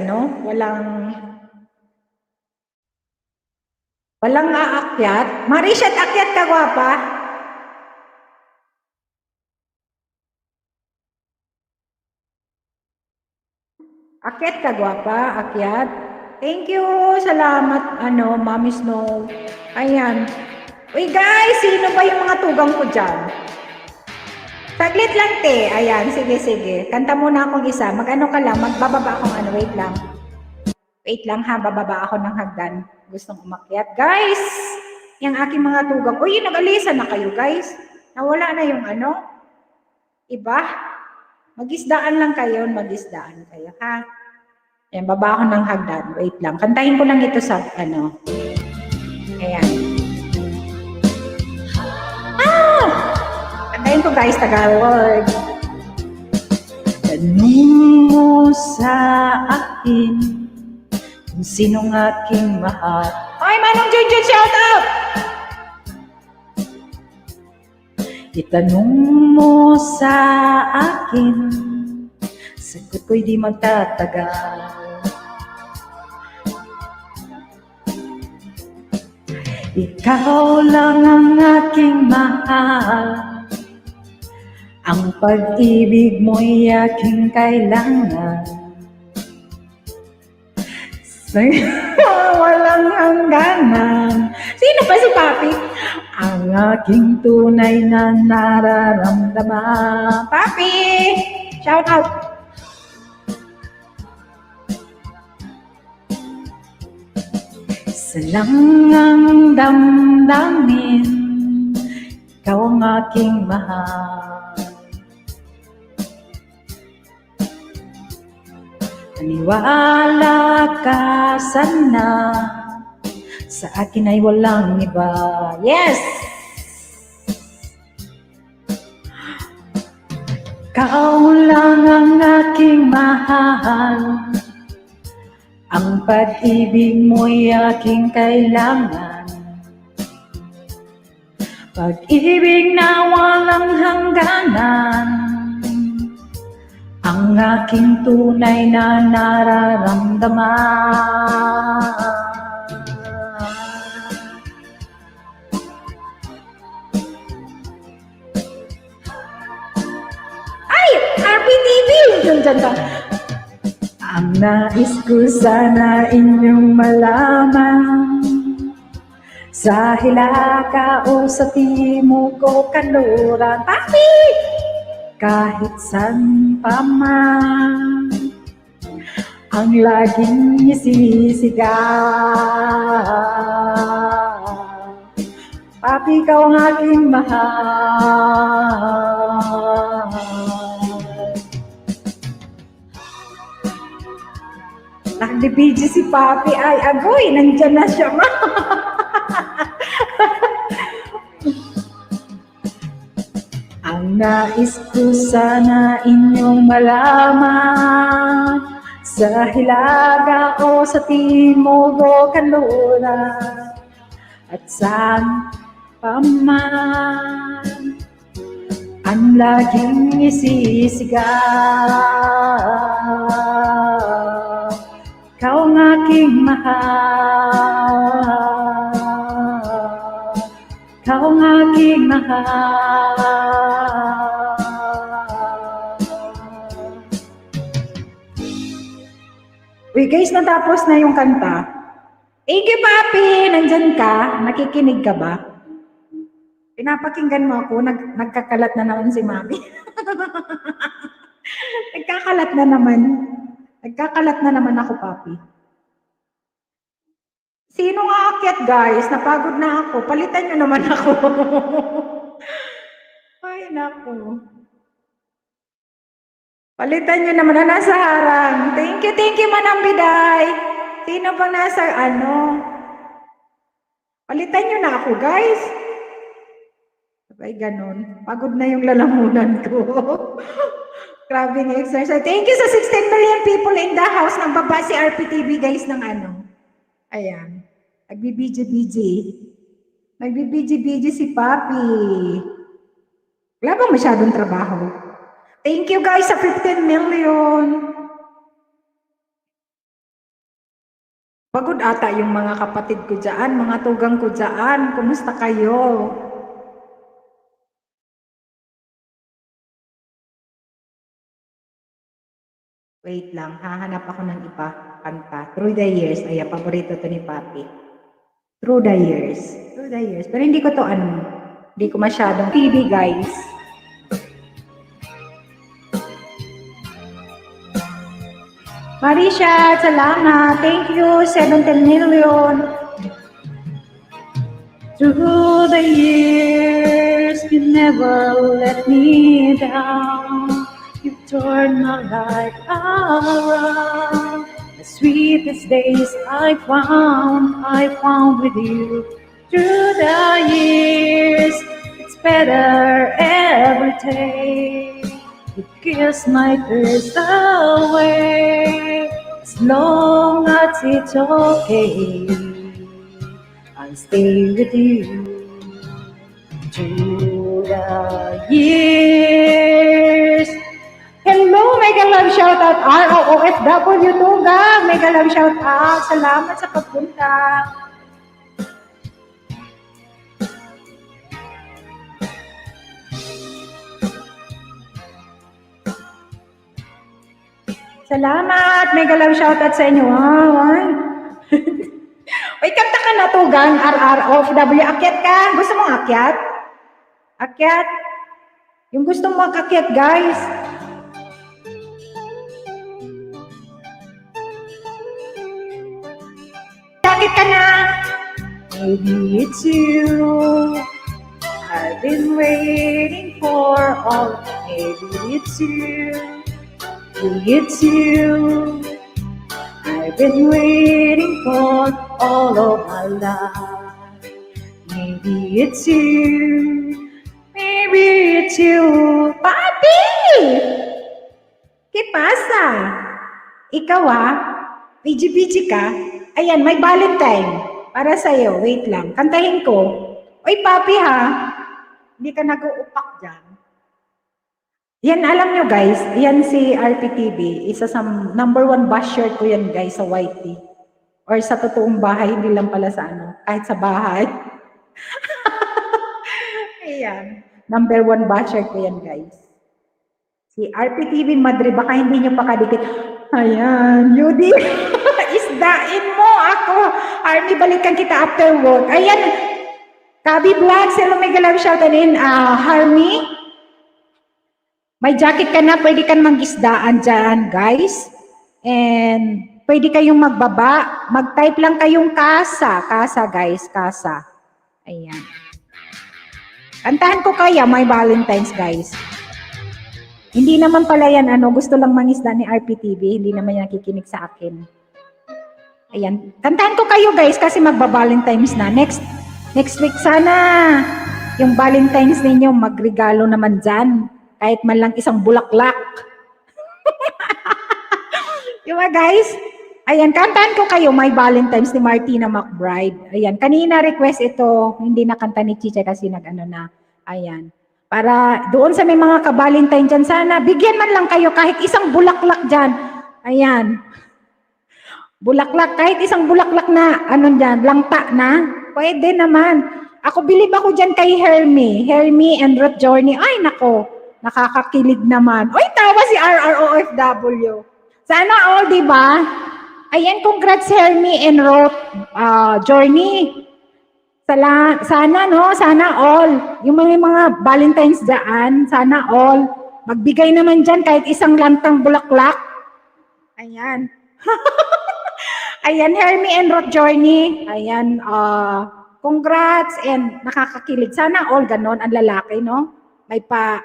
walang aakyat. Marisha, akyat ka, Guwapa. Akyat ka, Guwapa. Akyat. Thank you. Salamat, Mami Snow. Ayan. Uy, guys, sino ba yung mga tugang ko dyan? Saglit lang, te. Ayan, sige. Kanta muna akong isa. Mag-ano ka lang, magbababa akong wait lang. Wait lang ha, bababa ako ng hagdan. Gustong umakyat. Guys, yung aking mga tugang. Uy, nag-alisa na kayo, guys. Nawala na yung iba. Mag-isdaan lang kayo, ha? Ayan, baba ako ng hagdan. Wait lang. Kantahin ko lang ito sa, Ayan. Kantahin ko, guys, Tagalog. Tanong mo sa akin kung sinong aking mahal. Ay, Manong Junjun, shout out! Itanong mo sa akin, sagot ko'y di magtatagal. Ikaw lang ang aking mahal, ang pag-ibig mo'y aking kailangan. Walang hangganan. Sino pa si Papi? Ang aking tunay na nararamdaman. Papi! Shout out! Sa langang damdamin, ikaw ang aking mahal. Naniwala ka sana, sa akin ay walang iba. Yes! Ikaw lang ang aking mahal, ang pag-ibig mo'y aking kailangan. Pag-ibig na walang hangganan, ang aking tunay na nararamdaman. Ay! RPTV! Diyan ka. Ang nais ko sana inyong malaman, sa Hilaka o sa Timog o Kanluran, papi! Kahit saan pa man, ang laging isisigaw, papi, ikaw ang aking mahal. Nag-DPG si papi, ay agoy, nandyan na siya, ma. Ang nais ko sana inyong malaman, sa Hilaga o sa Timog o Kanluran, at saan pa man, ang laging isisigaw, ikaw ang aking mahal, ikaw ang aking mahal. Uy guys, natapos na yung kanta. Ige papi, nandyan ka? Nakikinig ka ba? Pinapakinggan mo ako, nagkakalat na naman si mami. Nagkakalat na naman ako, papi. Sino nga aakyat, guys? Napagod na ako. Palitan nyo naman ako. Ay, naku. Palitan nyo naman na nasa harang. Thank you, Manang Biday. Sino bang nasa, Palitan nyo na ako, guys. Sabay ganun. Pagod na yung lalamunan ko. Grabe ng exercise. Thank you sa 16 million people in the house. Nagbaba si RPTV, guys, ng Ayan. Nagbibiji si Papi. Wala bang masyadong trabaho? Thank you, guys, sa 15 million. Pagod ata yung mga kapatid ko dyan, mga tugang ko dyan. Kumusta kayo? Wait lang, hahanap ako ng iba kanta. Through the Years. Ay, paborito to ni Papi. Through the Years. Pero hindi ko to hindi ko masyadong TV, guys. Marisha, salamat. Thank you, 17 million. Through the years, you never let me down. You turned my life around. The sweetest days I found with you. Through the years, it's better every day. You kiss my thirst away. As long as it's okay, I'll stay with you. Through the years. Hello, mega love shoutout ROOFW Tugang. Mega love shoutout. Salamat sa pagpunta. Salamat. Mega love shoutout sa inyo. Wait, kanta ka na Tugang. ROOFW. Akyat ka? Gusto mong akyat? Akyat? Yung gusto mong akyat, guys. Bakit ka na? Maybe it's you. I I've been waiting for all. Maybe it's you. Maybe it's you. I've been waiting for all of my life. Maybe it's you. Maybe it's you. Papi! ¿Qué pasa? Ikaw Piji-piji ka? Ayan, may Valentine. Para sa'yo. Wait lang. Kantahin ko. Oy, papi Hindi ka nag-uupak dyan. Yan, alam nyo guys, yan si RPTV. Isa sa number 1 basher ko yan guys sa YT. Or sa totoong bahay, hindi lang pala sa kahit sa bahay. Ayan. Number 1 basher ko yan guys. Si RPTV Madrid, baka hindi nyo pakadikit. Ayan, Yudi. Isdain mo ako. Army, balikan kita after work. Ayan. Kabi Vlog, hello, mega love shoutout in. Harmy. May jacket ka na, pwede ka mag-isdaan dyan, guys. And pwede kayong magbaba. Mag-type lang kayong kasa. Kasa, guys. Kasa. Ayan. Kantahan ko kaya, may Valentine's, guys. Hindi naman pala yan, gusto lang mangisda ni RPTV. Hindi naman yan nakikinig sa akin. Ayan. Kantahan ko kayo, guys, kasi magba-Valentine's na. Next week sana, yung Valentine's ninyo, magregalo naman dyan. Kahit man lang isang bulaklak. Diba, guys? Ayan, kantahan ko kayo, may Valentine's ni Martina McBride. Ayan, kanina request ito, hindi nakanta ni Chiche kasi na. Ayan. Para doon sa may mga ka-Valentine dyan, sana bigyan man lang kayo kahit isang bulaklak dyan. Ayan. Bulaklak, kahit isang bulaklak na, dyan, langta na. Pwede naman. Ako, bilib ako dyan kay Hermie and Ruth Journey. Ay, nako. Nakakakilig naman. Oy, tawa si RROFW. Sana all, di ba? Ayan, congrats Hermie and Ruth Journey. Sana, no? Sana all. Yung mga Valentine's dyan, sana all. Magbigay naman dyan kahit isang lantang bulaklak. Ayan. Ayan, Hermie and Ruth Journey. Ayan, congrats and nakakakilig. Sana all ganon ang lalaki, no? May pa,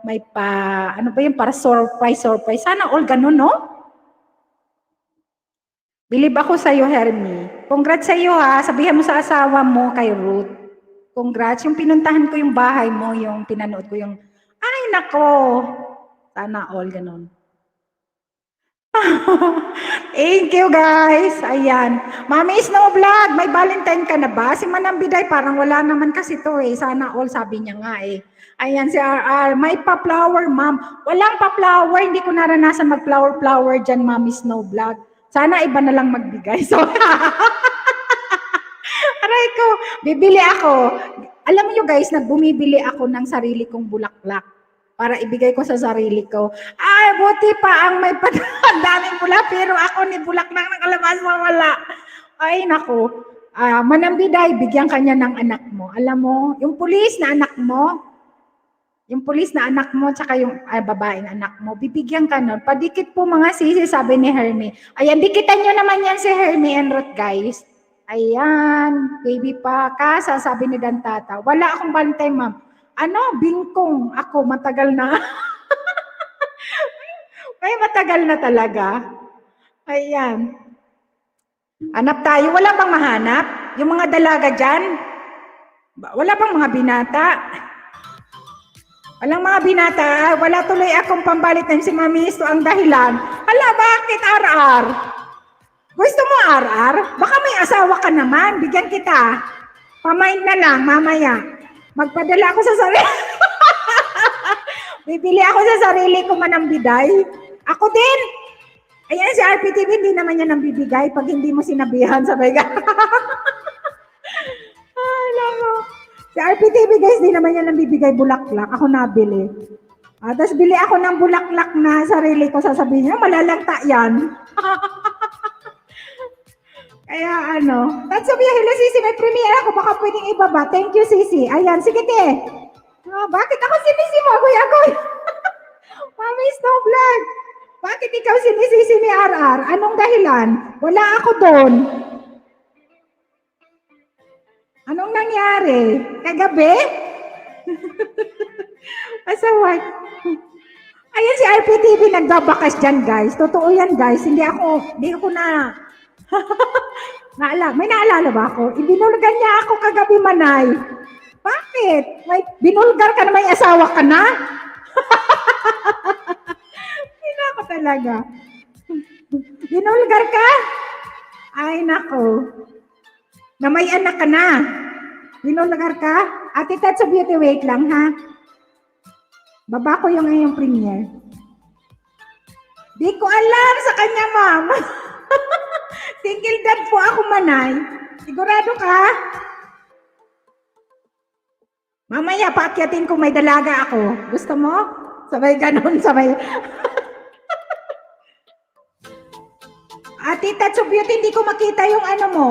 may pa, ba yun, para surprise. Sana all ganon, no? Bilib ako sa'yo, Hermie. Congrats sa'yo, Sabihan mo sa asawa mo kay Ruth. Congrats. Yung pinuntahan ko yung bahay mo, yung pinanood ko yung, ay, nako. Sana all ganon. Thank you, guys. Ayan. Mami Snow Vlog, may Valentine ka na ba? Si Manang Biday, parang wala naman kasi to Sana all, sabi niya nga Ayan, si RR, may pa-flower, ma'am. Walang pa-flower, hindi ko naranasan mag-flower dyan, Mami Snow Vlog. Sana iba na lang magbigay. So, aray ko, bibili ako. Alam niyo guys, bumibili ako ng sarili kong bulaklak para ibigay ko sa sarili ko. Ay, buti pa ang may daming bula, pero ako ni bulaklak ng kalabas wala. Ay, naku. Manambiday, bigyan kanya ng anak mo. Alam mo, yung pulis na anak mo, tsaka yung babaeng anak mo, bibigyan ka nun. Padikit po mga sisi, sabi ni Hermie. Ayan, dikitan nyo naman yan si Hermie and Ruth, guys. Ayan, baby pa. Kasa, sabi ni Dantata. Wala akong Valentine, ma'am. Bingkong. Ako, matagal na. May matagal na talaga. Ayan. Hanap tayo. Wala bang mahanap? Yung mga dalaga dyan? Wala bang mga binata? Walang mga binata, wala tuloy akong pambalit na si Mami, ito ang dahilan. Hala, bakit RR? Gusto mo RR? Baka may asawa ka naman, bigyan kita. Pamain na lang, mamaya. Magpadala ako sa sarili. Bibili ako sa sarili ko manambiday. Ako din. Ayan, si RPTV, hindi naman yan ang bibigay pag hindi mo sinabihan, sabay ka. Ay, lamo. Si RPTV guys, di naman yan ang bibigay bulaklak. Ako nabili. Tapos bili ako ng bulaklak na sarili ko. Sasabihin niya, malalagta yan. Kaya That's sabihin, hello Sisi, may premiere ako. Baka pwedeng ibaba. Thank you Sisi. Ayan, sige te. Bakit ako sinisi mo, Kuya Koy? Mami Snow Vlog. Bakit ikaw sinisisi ni RR? Anong dahilan? Wala ako doon. Anong nangyari? Kagabi? Pasaway. Ayan si RPTV nagbabakas dyan, guys. Totoo yan, guys. Hindi ako na... May naalala ba ako? Ibinulgar niya ako kagabi, Manay. Bakit? Binulgar ka na, may asawa ka na? Hindi ako talaga. Binulgar ka? Ay, nako. Na may anak ka na. Binulgar ka? Ate Tatsu Beauty, wait lang, ha? Baba ko yung iyong premiere. Di ko alam sa kanya, ma'am. Single dad po ako, Manay. Sigurado ka? Mamaya, paakyatin ko may dalaga ako. Gusto mo? Sabay ganun, sabay. Ate Tatsu Beauty, hindi ko makita yung ano mo.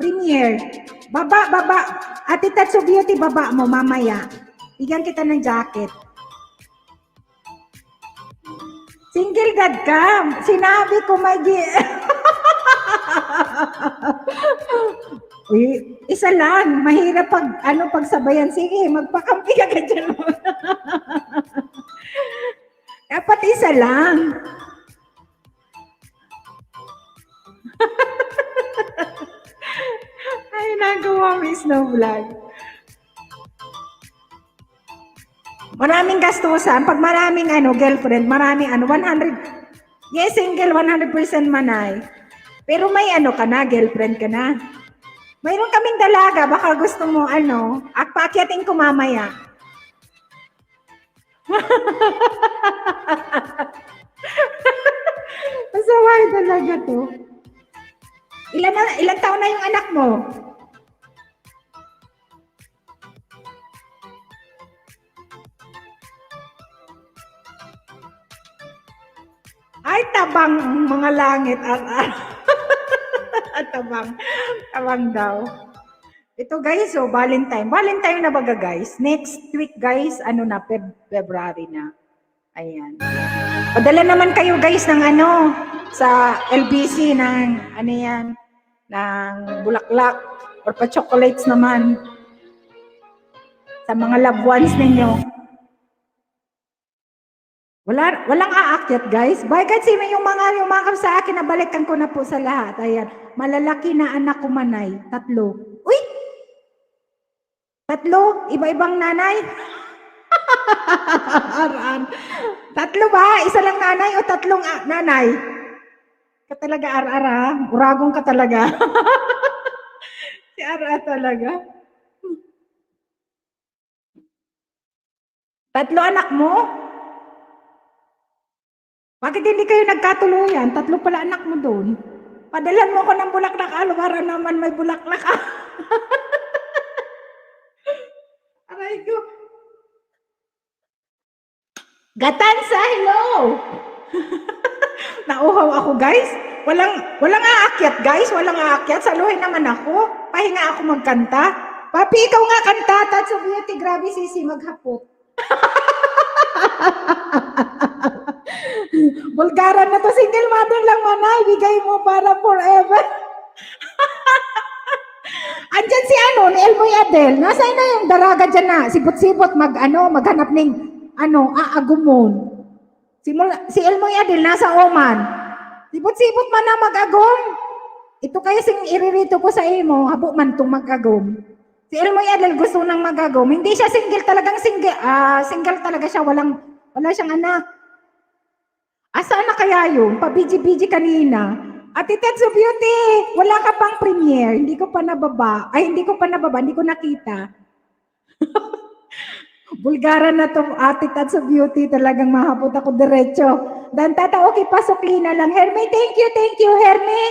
Premiere. Baba. Ate Tatsu Beauty, baba mo mamaya. Bigyan kita ng jacket. Single dad ka. Sinabi ko may Uy, isa lang. Mahirap pagsabayan. Sige, magpakampi ka dyan. Dapat isa lang. Ay, nagawa mo snow vlog. Maraming gastusan. Pag maraming girlfriend, maraming 100. Yes, single 100% Manay. Pero may ka na, girlfriend ka na. Mayroon kaming dalaga, baka gusto mo paakyatin ko mamaya. Masaway talaga to. Ilan taon na yung anak mo? Ay, tabang mga langit. Tabang daw. Ito guys, Valentine. Valentine na baga guys. Next week guys, February na. Ayan. Padala naman kayo guys ng sa LBC ng ng bulaklak or pa-chocolates naman sa mga loved ones ninyo. Walang aakyat, guys. Bye, guys. Yung mga sa akin, nabalikan ko na po sa lahat. Ayan. Malalaki na anak ko, Manay. 3. Uy! 3? Iba-ibang nanay? 3 ba? Isa lang nanay o 3 nanay? Ka talaga, Ar-Ara. Uragong ka talaga. Si Ar-Ara talaga. 3 anak mo? Bakit hindi kayo nagkatuluyan? 3 pala anak mo doon. Padalan mo ko ng bulaklak. Para naman may bulaklak. Aray ko. Gatansa, hello! Nauhaw ako, guys. Walang aakyat, guys. Walang aakyat. Saluhin naman ako. Pahinga ako magkanta. Papi, ikaw nga kanta. Tatsu Beauty, grabe sisi, maghapot. Bulgaran na to, single mother lang, Manay. Bigay mo para forever. Andyan si ni Elmoy Adel. Nasaan na yung daraga dyan na? Sibot-sibot maghanap ng aagumon. Si Elmoy Adel nasa Oman. Sibot-sibot man na mag-agom. Ito kaya sing iririto ko sa imo, habo man tong mag-agom. Si Elmoy Adel gusto nang mag-agom. Hindi siya single, talagang single. Single talaga siya, wala siyang anak. Asaan na kaya yun? Pa-BG-BG kanina. Ate Tatsu Beauty, wala ka pang premiere. Hindi ko pa nababa. Hindi ko nakita. Bulgaran na to, Ate Tatsu Beauty. Talagang mahapot ako diretso. Dan tata, okay, pasok Lina lang. Herme, thank you, Herme.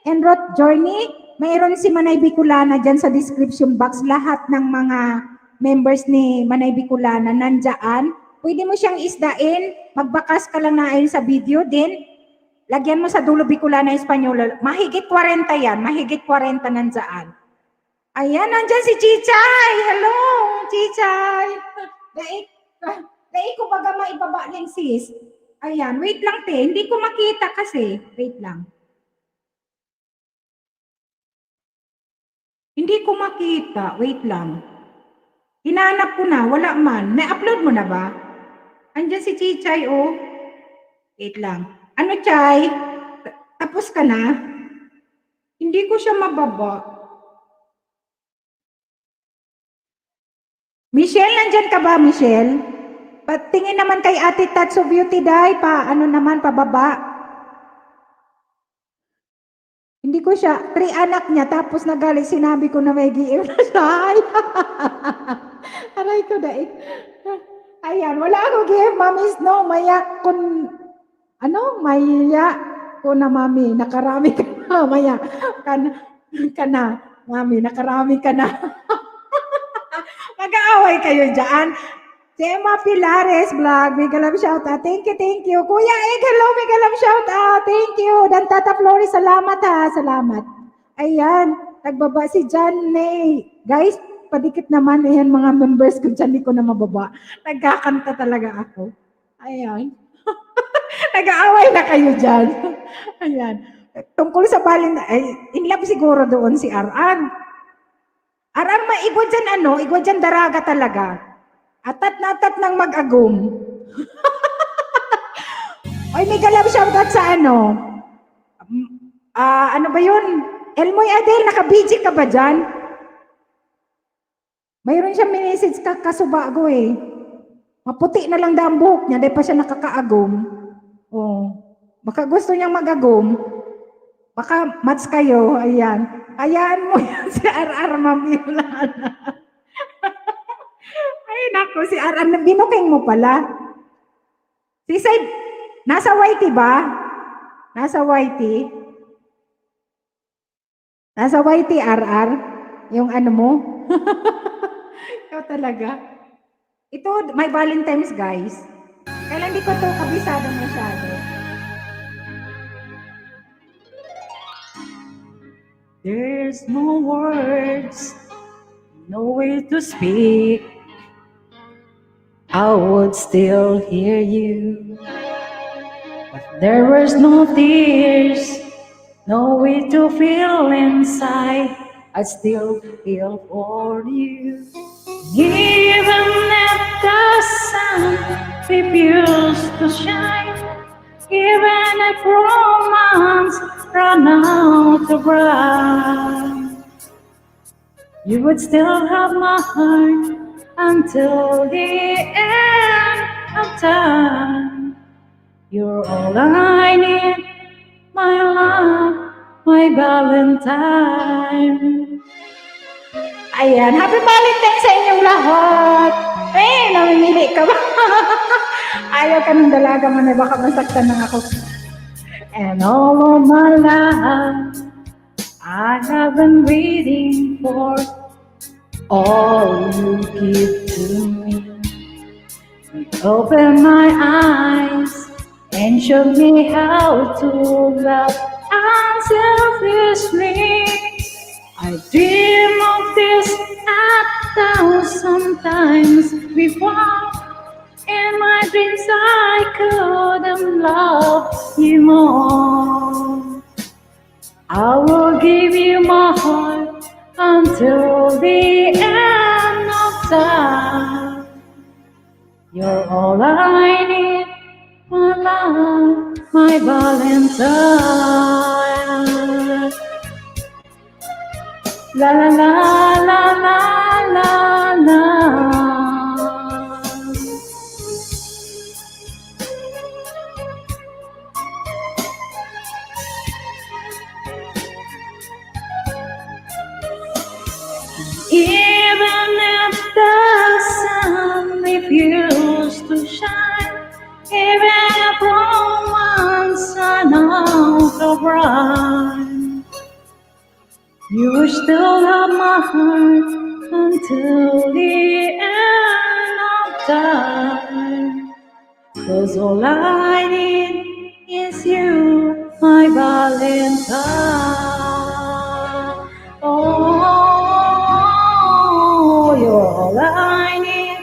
And Roth Journey, mayroon si Manay Bicolana dyan sa description box. Lahat ng mga members ni Manay Bicolana nandyan. Pwede mo siyang isdain, magbakas ka lang na ayon sa video din. Lagyan mo sa dulo Bicolana Espanyol. Mahigit 40 yan, mahigit 40 nandyan. Ayan, nandyan si Chichay. Hello, Chichay. Dahil ko baga maibaba din sis. Ayan, wait lang te, hindi ko makita kasi. Wait lang. Hindi ko makita. Wait lang. Hinanap ko na. Wala man. Na-upload mo na ba? Andyan si Chichay, oh. Wait lang. Ano, Chay? Tapos ka na? Hindi ko siya mababa. Michelle, nandyan ka ba, Michelle? Tingin naman kay Ate Tatso Beauty Day pa. Ano naman, pababa. Hindi ko siya, 3 anak niya, tapos nagalit, sinabi ko na may GM na siya. Ay, aray ko dahil. Ayan, wala akong GM, mamis, no, maya kun, maya ko na, mami, nakarami ka na, maya, ka na, mami, nakarami ka na. Mag-aaway kayo dyan. Si Emma Pilares Vlog, mega love shout out. Thank you, thank you. Kuya Egg, hello, mega love shout out. Thank you. Dan Tata Flores, salamat ha, salamat. Ayan, nagbaba si John May. Guys, padikit naman, ayan mga members ko dyan, di ko na mababa. Nagkakanta talaga ako. Ayan. Nag-aaway na kayo dyan. Ayan. Tungkol sa in love siguro doon si Aran. Aran, maigwa dyan igwa dyan daraga talaga. Atat na atat ng mag-agum. Oy, may galab shoutout sa ano ba yun? Elmoy Adel, naka-BG ka ba dyan? Mayroon siya message kasubago eh. Maputi na lang daw ang buhok niya, dahil pa siya nakakaagum. Oh. Baka gusto niyang mag-agum. Baka match kayo, ayan. Hayaan mo yan si RR Mamilana. Ay, naku, si RR, binuking mo pala. Si Said, nasa YT ba? Nasa YT? Nasa YT, RR? Yung ano mo? Ikaw talaga. Ito, may Valentine's, guys. Kailan di ko to kabisado masyado. There's no words, no way to speak. I would still hear you. But there was no tears, no way to feel inside. I still feel for you. Even if the sun refused to shine, even if romance ran out of rhyme, you would still have my heart until the end of time. You're all I need, my love, my Valentine. Ayan, happy Valentine sa inyong lahat. Eh, namimili ka ba? Ayaw ka ng dalaga man, baka masaktan ng ako. And all of my life, I have been waiting for all you give to me. Open my eyes and show me how to love unselfishly. I dream of this 1,000 times before. In my dreams I couldn't love you more. I will give you my heart until the end of time. You're all I need, my love, my Valentine. La la la la la la la. Even if the sun refused to shine, even if romance ran out of rhyme, you will still have my heart until the end of time. 'Cause all I need is you, my Valentine. Oh, you're all I need,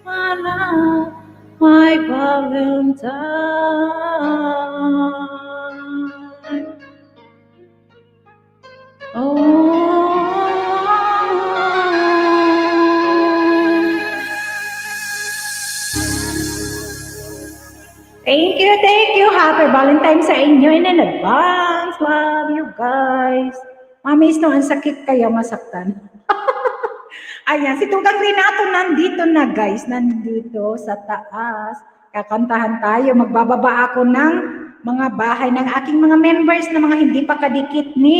my love, my Valentine. Oh, Thank you, thank you. Happy Valentine sa inyo in advance. Love you guys. Mamiss no, ang sakit kaya masaktan. Ayan, si Tugang Renato nandito na guys. Nandito sa taas. Kakantahan tayo. Magbababa ako ng mga bahay ng aking mga members na mga hindi pa kadikit ni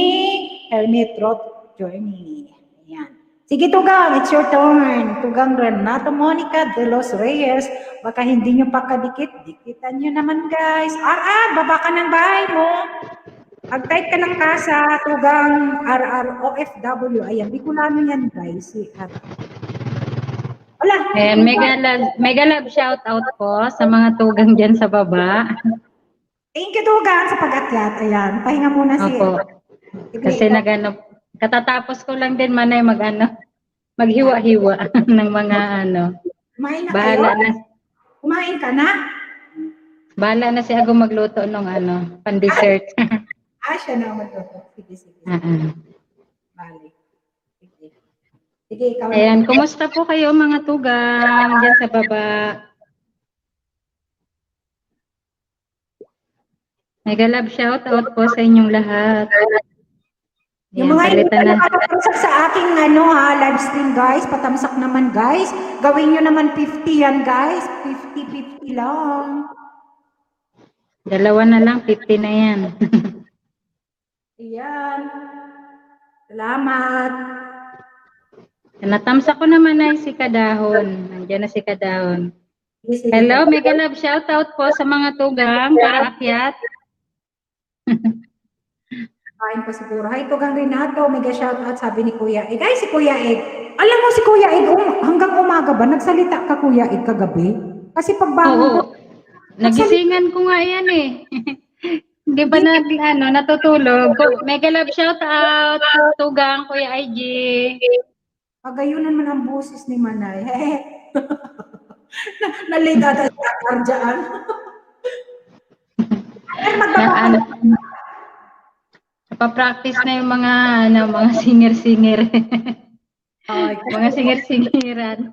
Hermit Roth Journey. Ayan. Sige Tugang, it's your turn. Tugang Renato Monica de los Reyes. Baka hindi nyo pa kadikit. Dikitan nyo naman guys. Baba ka ng bahay mo. Mag-type ka ng kasa, Tugang RROFW. Ayan, Bicolano yan guys. Si Wala. And mega love shout out po sa mga tugang dyan sa baba. Thank you Tugang sa pag-akyat. Ayan, pahinga muna si... Opo. Kasi katatapos ko lang din manay maghiwa-hiwa ng mga Kumain na bahala kayo? na, Kumain ka na? bahala na si Ago magluto ng pan-dessert. Siya na magluto. Sige. Ah. Bali. Sige, ikaw na. Ayan, kumusta po kayo mga tugang dyan sa baba? Mega love shout out po sa inyong lahat. Yung Ayan, mga hindi palitan pa na. nakatamsak sa aking live stream guys, patamsak naman guys. Gawin nyo naman 50 yan guys. 50 lang. Dalawa na lang, 50 na yan. Ayan. Salamat. Natamsa ko naman ay si Kadahon. Nandiyan na si Kadahon. Sige. Hello, mega love shout out po sa mga tugang para akyat. Kain pa siguro. Hi, Tugang Renato. Mega shoutout sabi ni Kuya Eg. Ay, si Kuya Eg. Alam mo si Kuya Eg, hanggang umaga ba? Nagsalita ka Kuya Eg kagabi? Kasi pagbangon ko, Oo. Nagisingan ko nga yan eh. Hindi ba natutulog? Mega love shout out, tugang, Kuya IG. pagayunan man ang boses ni Manay. Nalita tayo sa kardyaan. Ay, magbabalik. Napapractice na yung mga singer-singer. Mga singer-singeran.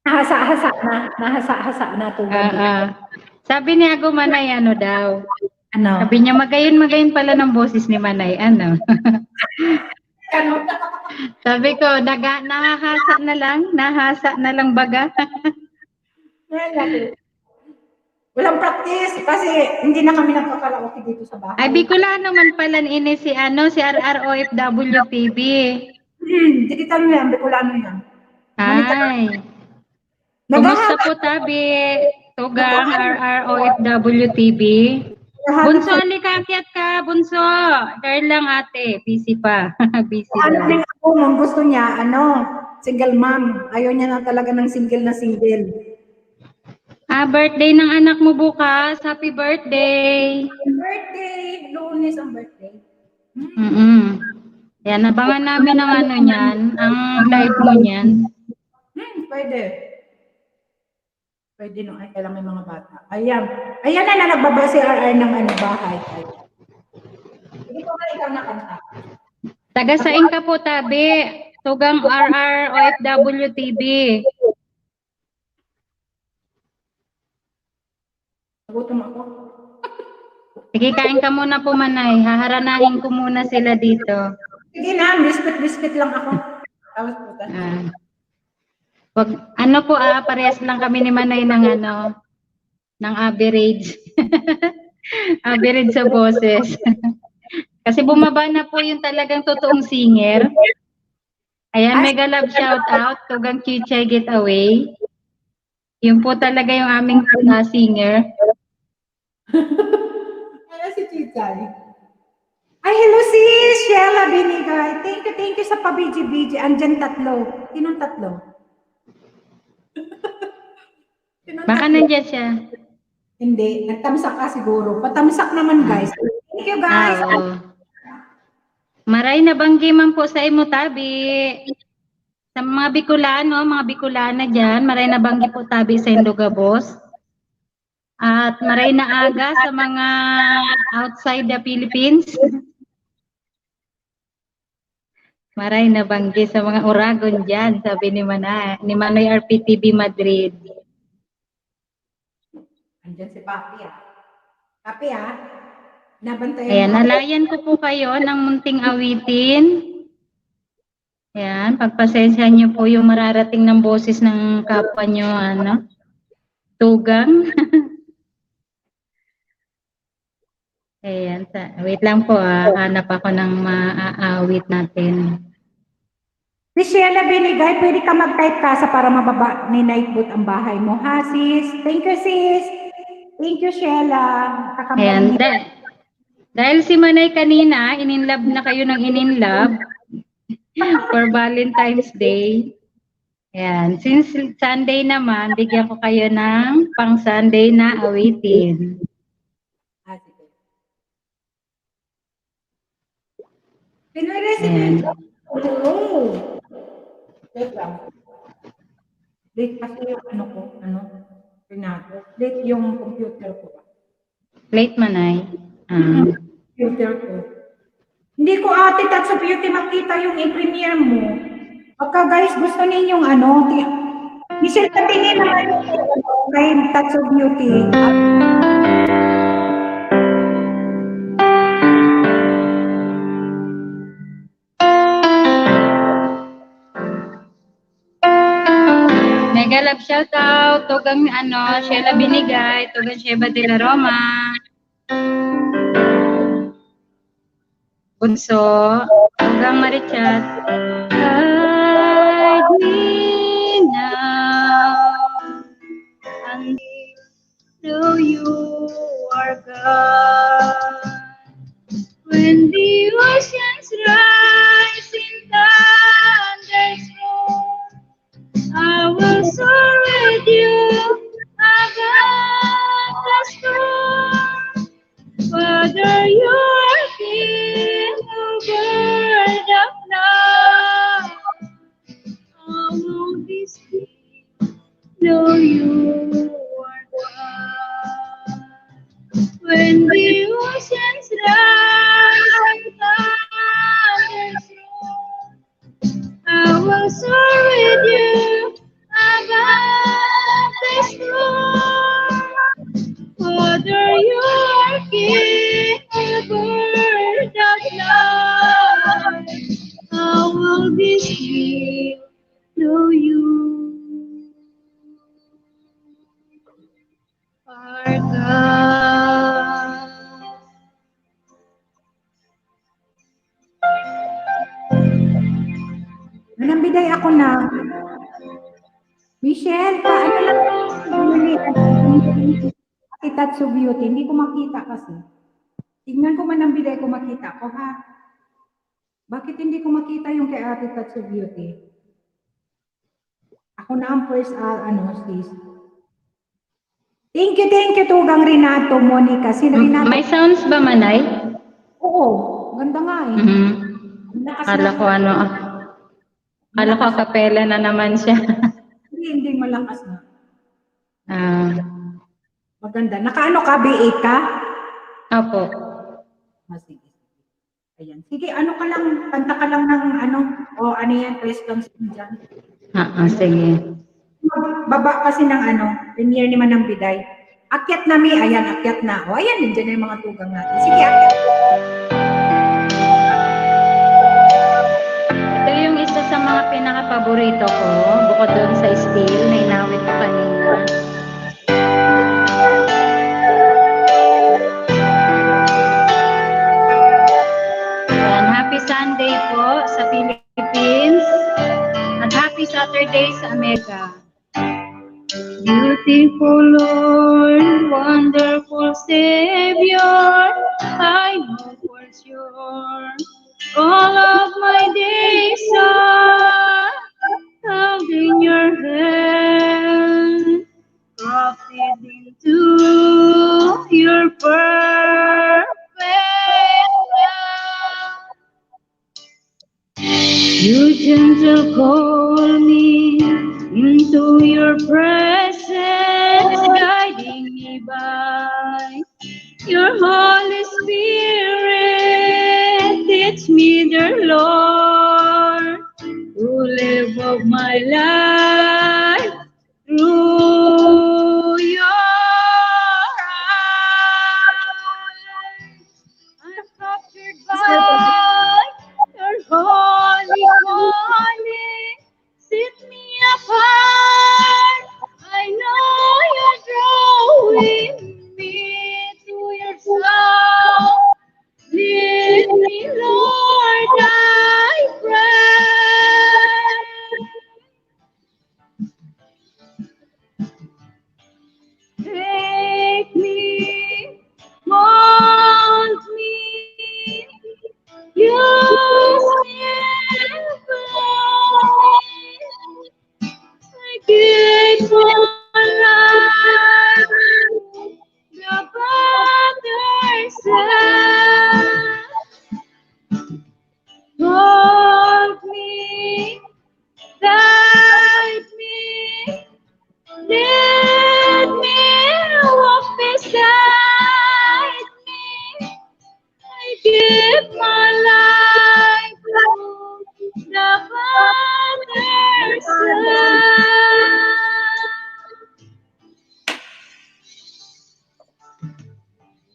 Nahasa-hasa na Tugang. Sabi ni Ago Manay, daw. Ano? Sabi niya, magayon pala ng boses ni Manay. Ano? Sabi ko, nahasa na lang baga. Walang practice kasi hindi na kami nagkakaraoke dito sa bahay. Ay, Bicolano naman pala ini si RROFW TV. Digital mo yan, Bicolano yan. Ay. Kumusta po tabi? Tugang RROFW TV. Bunso, alikakyat ka, Bunso. Dahil lang ate, busy pa. Busy Ano lang. din ako, mong gusto niya, single mom. Ayaw niya na talaga ng single na single. Birthday ng anak mo bukas. Happy birthday. Birthday! Lunes ang birthday. Yan, abangan namin ang niyan, ang live mo niyan. Pwede. Pwede nung kailang may mga bata. Ayan. Ayan na nagbaba si RR ng bahay. Hindi ko nga ikaw nakanta. Taga-sain ka po, tabi. Tugang RROFW TV. Nagutom ako. Sige, kain ka muna po, Manay. Haharanahin ko muna sila dito. Sige na, biscuit lang ako. Tapos puta. Parehas lang kami ni Manay ng ng average. Average sa boses. Kasi bumaba na po yung talagang totoong singer. Ayan, mega love shout out, Tugang Chichay Getaway. Yun po talaga yung aming singer. Ano si Chichay? Ay, hello sis! Sheila Binigay. Thank you sa pabiji-biji. Andyan tatlo. Sinong tatlo? Baka nandiyan siya. Hindi. Nagtamsak ka siguro. Patamsak naman guys. Thank you guys. Oo. Maray na banggi man po sa imo tabi. Sa mga Bicolana dyan, maray na banggi po tabi sa Indogabos. At maray na aga sa mga outside the Philippines. Maray na banggi sa mga Oragon dyan, sabi ni Manoy RPTV Madrid. Andyan si Papi ah. Papi ah. Nabantayan Ayan, mo. nalayan ko po kayo ng munting awitin. Ayan, pagpasensya niyo po yung mararating ng boses ng kapwa niyo, tugang. Ayan, wait lang po hanap ako ng maaawit natin. Si Sheila Binigay, pwede ka mag-type ka para mababa ni Nightboot ang bahay mo, ha, sis? Thank you, sis. Thank you, Sheila. Ayan, dahil si Manay kanina, ininlove na kayo ng ininlove for Valentine's Day. Ayan, since Sunday naman, bigyan ko kayo ng pang Sunday na awitin. Ah, sige. Pinag-recipe. Oh. Wait lang. Late kasi yung Renato. Late yung computer ko. Late Manay. Computer ko. Hindi ko ate Touch of Beauty makita yung i-premiere mo. Pagka guys gusto ninyong Michelle patingin naman yung kay Touch of Beauty. Mega love shout out, tugang Sheila Binigay, tugang Sheba de la Roma. Bunso, tugang Marichat. Guide me now until you are gone. When the oceans rise in thunders roar, I will soar with you above the storm. Whether you are king or bird of love, I will be still, though you are gone. When the oceans rise and thunders roar, I will soar with you above the storm. Whether you are king or bird of love, I will be still, though you are gone. Nanambiday ako na. Michelle, paano lang Ate Touch of Beauty? Hindi ko makita kasi. Tignan ko manambiday ko makita ko, ha? Bakit hindi ko makita yung kay Ate Touch of Beauty? Ako na ang first, sis. Thank you, Tugang Renato, Monica. Sino Renato? May sounds ba, Manay? Oo, ganda nga eh. Lakas Kala ko Kala ko kapela na naman siya. Hindi malakas na. Maganda. Nakaano ka, BA ka? Opo. Sige. Ayan. Sige, kanta ka lang ng ano yan, press lang dyan. Sige. Baba kasi ng premiere ni Manang Biday. Akyat na ayan, akyat na. O, ayan, nandiyan na yung mga tugang natin. Sige, akyat. Ito yung isa sa mga pinaka-paborito ko, bukod doon sa steel na inawit ko kanina. Ayan, happy Sunday po sa Philippines at happy Saturday sa Amerika. Beautiful Lord, wonderful Savior, I know for sure all of my days are held in your hand, crafted into your perfect love. You gentle call me into your presence, guiding me by your Holy Spirit. Teach me, dear Lord, to live of my life through your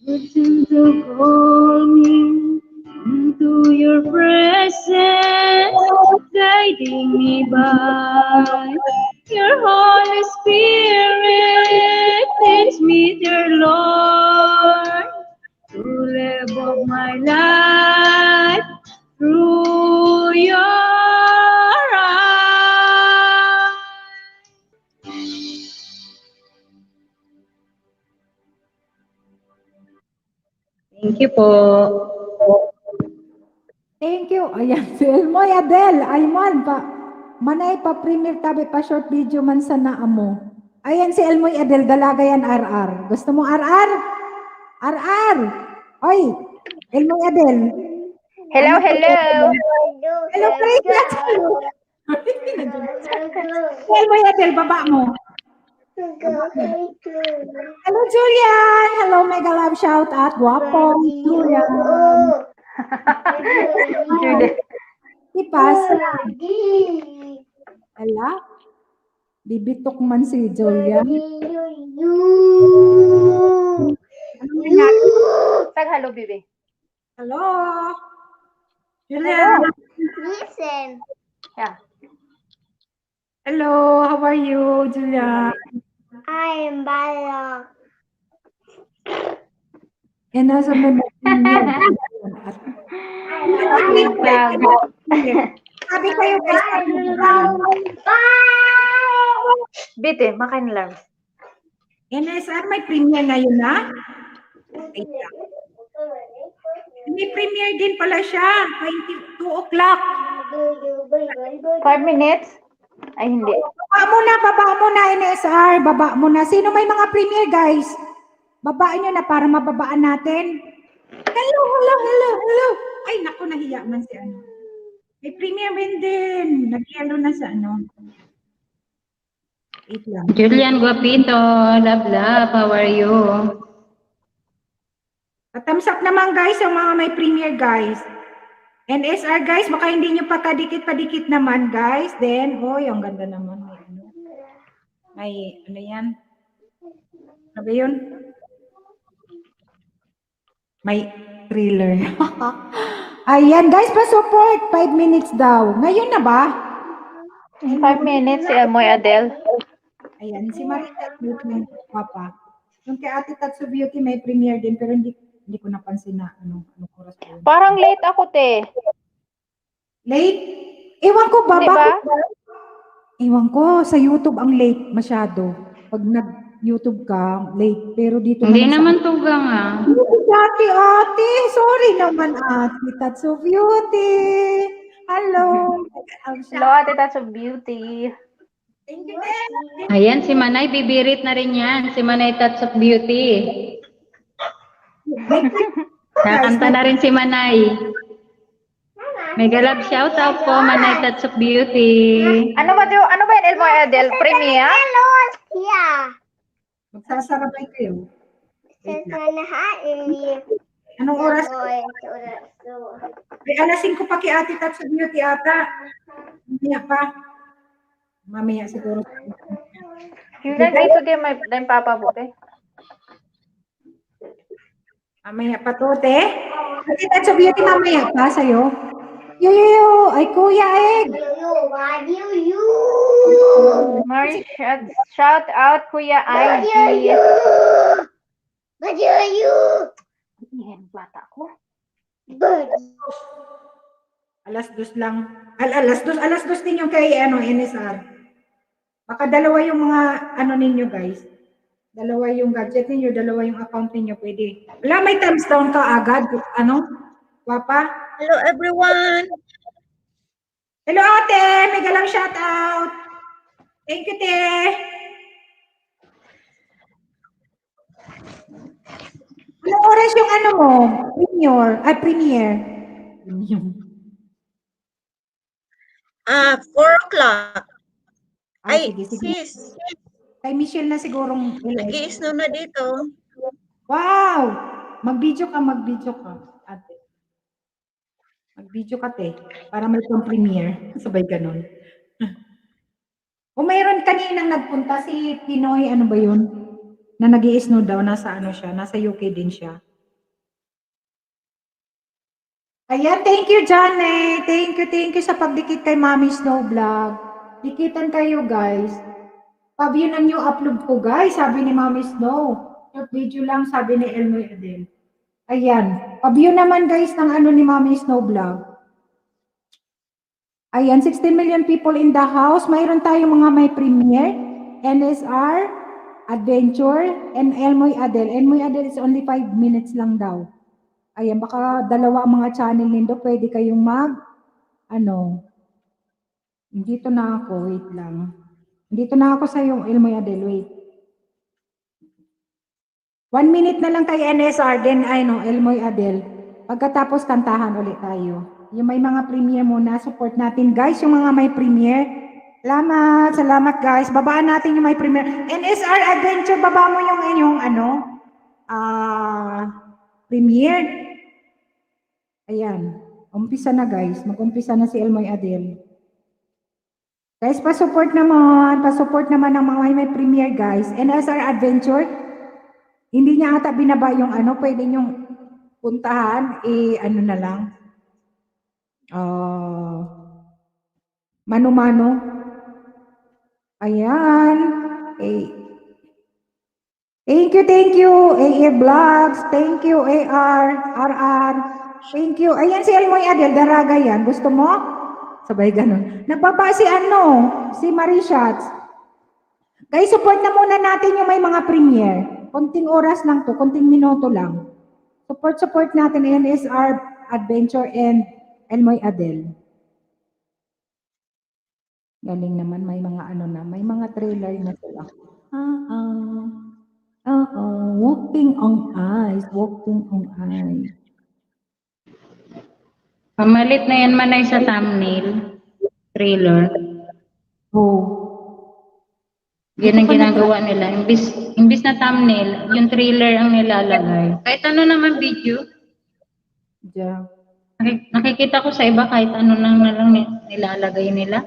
Listen to call me into your presence, guiding me by your Holy Spirit. Teach me, dear Lord, to live up my life through your eyes. Thank you po. Thank you. Ayan, si Elmoy Adel. Ayman pa. Manay pa premier tabi pa short video man sa naa mo. Ayan si Elmoy Adel, dalaga yan RR. Gusto mo RR? RR! Oy, Elmoy Adel. Hello, hello. Hello, Priya. Elmoy Adel, baba mo. Hello, Julian. Hello, Mega Love shout out. Guwapo, Julian. Ipas. Ala? Bibitok man si Julian. Anong nangyari? Tag hello, baby. Hello? Julian. Listen. Yeah. Hello, how are you, Julian? I am Bala. Yan na sa mga Sabi kayo guys, Bite, makain lang. NSR may premiere ngayon na? May premiere din pala siya, 22 o'clock. 5 minutes? Ay, hindi. Baba mo na, NSR, baba mo na. Sino may mga premiere, guys? Babaan nyo na para mababaan natin. Hello. Ay, naku, nahiya man si ano. May premiere din. Nag-yellow na sa ano. Wait lang. Julian Guapito, love, how are you? Thumbs up naman guys, yung mga may premiere guys. NSR guys, baka hindi nyo pa kadikit-padikit naman guys. Then, ang ganda naman. May ano yan? Ano ba yun? May thriller. Ayan guys, pa-support. 5 minutes daw. Ngayon na ba? 5 minutes si Elmoy Adel. Ayan, si Marita Beauty, Papa. Yung kay Ate Tatsu Beauty may premiere din, pero hindi ko napansin na anong oras po yun. Parang late ako, te. Late? Ewan ko ba? Di ba? Ewan ko, sa YouTube ang late masyado. Pag nag-YouTube ka, late. Pero dito Hindi naman tugang ah. Ate. Sorry naman, Ate Tatsu Beauty. Hello. Hello, Ate That's of Beauty. Thank you, Ate. Ayan, si Manay, bibirit na rin yan. Si Manay Touch of Beauty. Nakanta na rin si Manay. Mega love shout out po, Manay Touch of Beauty. Ano ba yung Elmoy Adel? Premiere? Yeah. Magsasarabay kayo. Wait Since lang. nahali. Anong oras? Ay, alas 5 pa kay Ate Tatsu Beauty ata. Mamaya pa. Mamaya siguro. Yung dito din may din papabuti. Mamaya pa to, te. Ate Tatsu Beauty mamaya pa sa'yo. Yo. Ay, Kuya Egg. Shout out Kuya IG. Yan, bata ko. Alas 2 lang. Alas 2 din yung kay NSR. Baka dalawa yung mga ninyo guys. Dalawa yung gadget ninyo, dalawa yung account ninyo, pwede. Wala, may thumbs down ka agad. Wapa? Hello everyone. Hello ate, mega lang shout out. Thank you, te. Anong oras yung mo? Premiere. 4 o'clock. Ay, sige. sis, Kay Michelle na sigurong nag-i-snow na dito. Wow! Mag-video ka, ate. Mag-video ka, te. Para may premiere. Sabay ganun. O mayroon kaninang nagpunta si Pinoy, ano ba yun? Na nag-i-snow daw, nasa siya, nasa UK din siya. Ayan, thank you, Johnny. Thank you sa pagdikit kay Mami Snow Vlog. Dikitan kayo, guys. Pa-view ng new upload ko, guys, sabi ni Mami Snow. Short video lang, sabi ni Elmoy Adel. Ayan. Pa-view naman, guys, ng ano ni Mami Snow Vlog. Ayan, 16 million people in the house. Mayroon tayong mga may premiere, NSR, Adventure, and Elmoy Adel. Elmoy Adel is only 5 minutes lang daw. Ayan, baka dalawa ang mga channel nindo, pwede kayong dito na ako, wait lang. Dito na ako sa yung Elmoy Adel, wait. 1 minute na lang kay NSR, then Elmoy Adel. Pagkatapos kantahan ulit tayo. Yung may mga premiere muna, support natin. Guys, yung mga may premiere, salamat guys. Babaan natin yung may premiere. NSR Adventure, baba mo yung inyong premiere. Ayan, umpisa na guys. Mag-umpisa na si Elmoy Adel. Guys, pa-support naman ng mga may premiere guys. NSR Adventure, hindi niya ata binaba yung pwede niyong puntahan, na lang. Mano-mano. Ayan. Thank you, AA Vlogs. Thank you, AR, RR. Thank you. Ayan si Elmoy Adel, daraga yan. Gusto mo? Sabay ganun. Nababa si Marie Shots. Guys, support na muna natin yung may mga premiere. Konting oras lang to, konting minuto lang. Support natin NSR Adventure and Elmoy Adel. Galing naman, may mga may mga trailer na sila. Walking on ice. Pamalit na yan manay sa thumbnail. Trailer. Yan ang ginagawa nila. Imbis na thumbnail, yung trailer ang nilalagay. Kahit ano naman video. Yeah. Nakikita ko sa iba kahit ano nang nilalagay nila.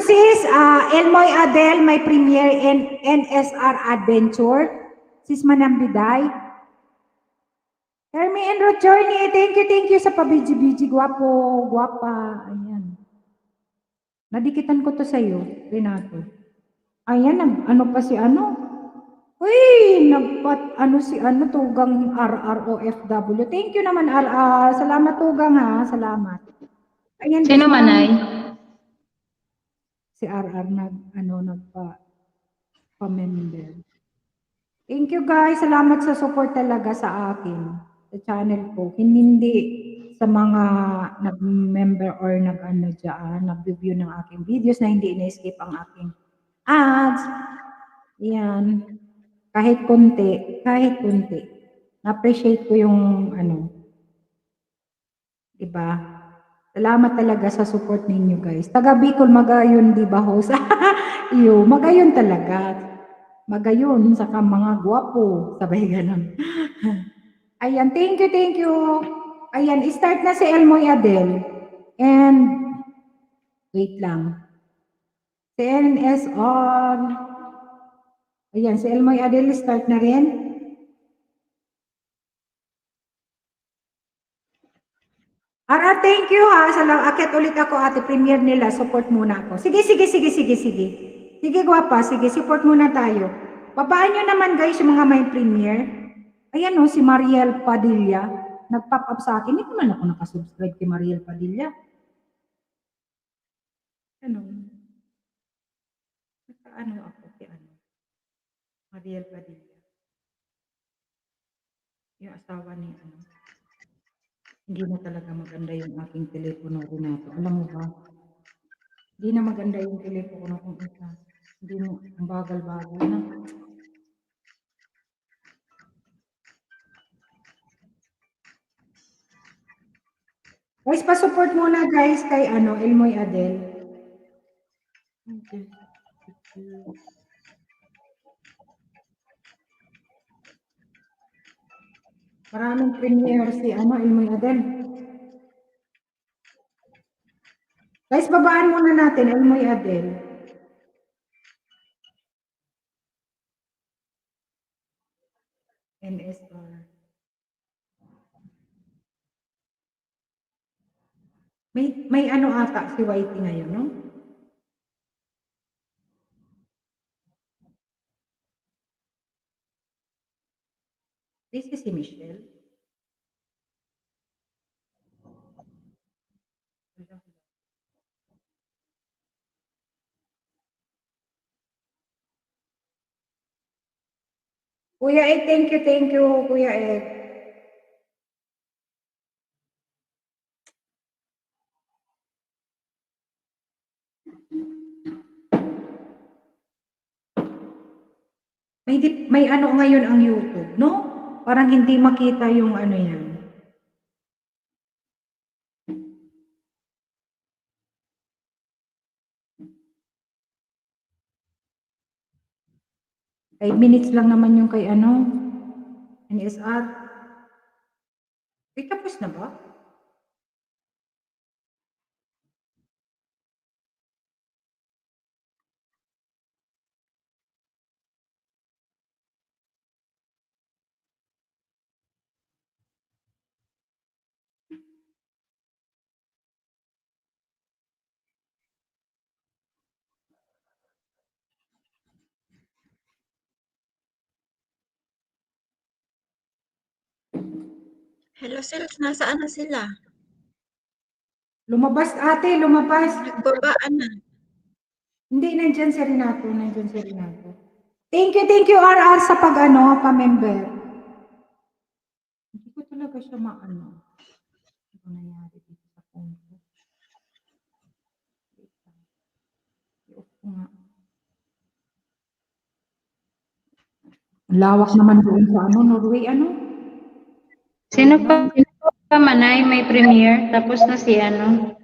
Sis? Elmoy Adel, may premiere in NSR Adventure. Sis Manambiday. Hermie and Ruth Journey, thank you sa pabiji-biji. Guwapa. Ayan. Nadikitan ko to sa'yo, Renato. Ayan, pa si Uy, tugang RROFW. Thank you naman, RR. Salamat, tugang ha. Salamat. Ayan, Sino manay? Si RR nagpa-member. Thank you guys. Salamat sa support talaga sa akin. Sa channel ko. Hindi sa mga nag-member or nag-view ng aking videos na hindi na-escape ang aking ads. Yan. Kahit konti. Na-appreciate ko yung diba? Salamat talaga sa support ninyo guys. Taga Bicol, magayon, di ba host? Magayon talaga. Magayon, saka mga guwapo. Sabay ganun. Ayan, thank you. Ayan, start na si Elmoy Adel. And, wait lang. Si NSR. Ayan, si Elmoy Adel, start na rin. Thank you ha. Akit ulit ako ate, premiere nila. Support muna ako. Sige. Sige, guwapa. Sige, support muna tayo. Babaan nyo naman guys yung mga may premiere. Ayan si Mariel Padilla. Nag-pop up sa akin. Hindi naman ako nakasubscribe kay Mariel Padilla. Ako kay Mariel Padilla. Yung asawa ni Hindi na talaga maganda yung aking telepono, Renato. Alam mo ba? Hindi na maganda yung telepono kung isa. Hindi mo, ang bagal-bagal na. Guys, pa-support muna guys kay Elmoy Adel. Okay. Maraming premiere si Elmoy Adel. Guys, babaan muna natin Elmoy Adel. NSR. May ano ata si Whitey ngayon, no? This is si Michelle. Kuya Ed, thank you, Kuya Ed. May ano ngayon ang YouTube, no? Parang hindi makita yung ano yan. Ay, minutes lang naman yung kay ano, NSR. Ay, tapos na ba? Hello, Sils. Nasaan na sila? Lumabas ate, lumabas. Nagbabaan na. Hindi, nandyan si Renato, nandyan si Renato. Thank you, RR, sa pag-ano, pa-member. Hindi ko talaga siya maano. Ano nangyari dito sa phone ko? I-off ko nga. Lawak naman doon sa ano, Norway, ano? Sino pa Manay may premiere tapos na si ano?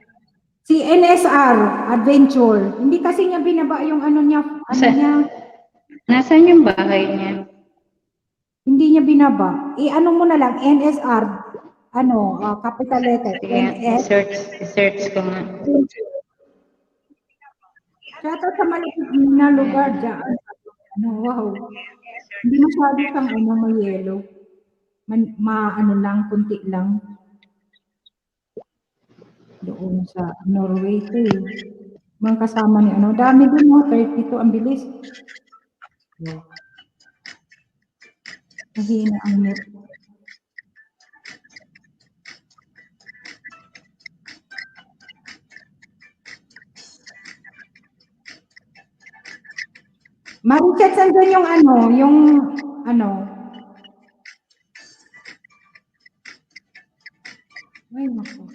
Si NSR Adventure. Hindi kasi niya binaba yung ano niya, Nasaan yung bahay niya? hindi niya binaba. I-ano mo na lang, NSR, capital letter, NS. Search ko nga. Tsaka sa malapit na lugar dyan. Wow. Hindi masyado siyang may yellow. Ano lang, kunti lang. Doon sa Norway to eh. Mga kasama ni dami din mo, 32, ang bilis. Mahina ang net. Marichat, sandyan yung ay, naku.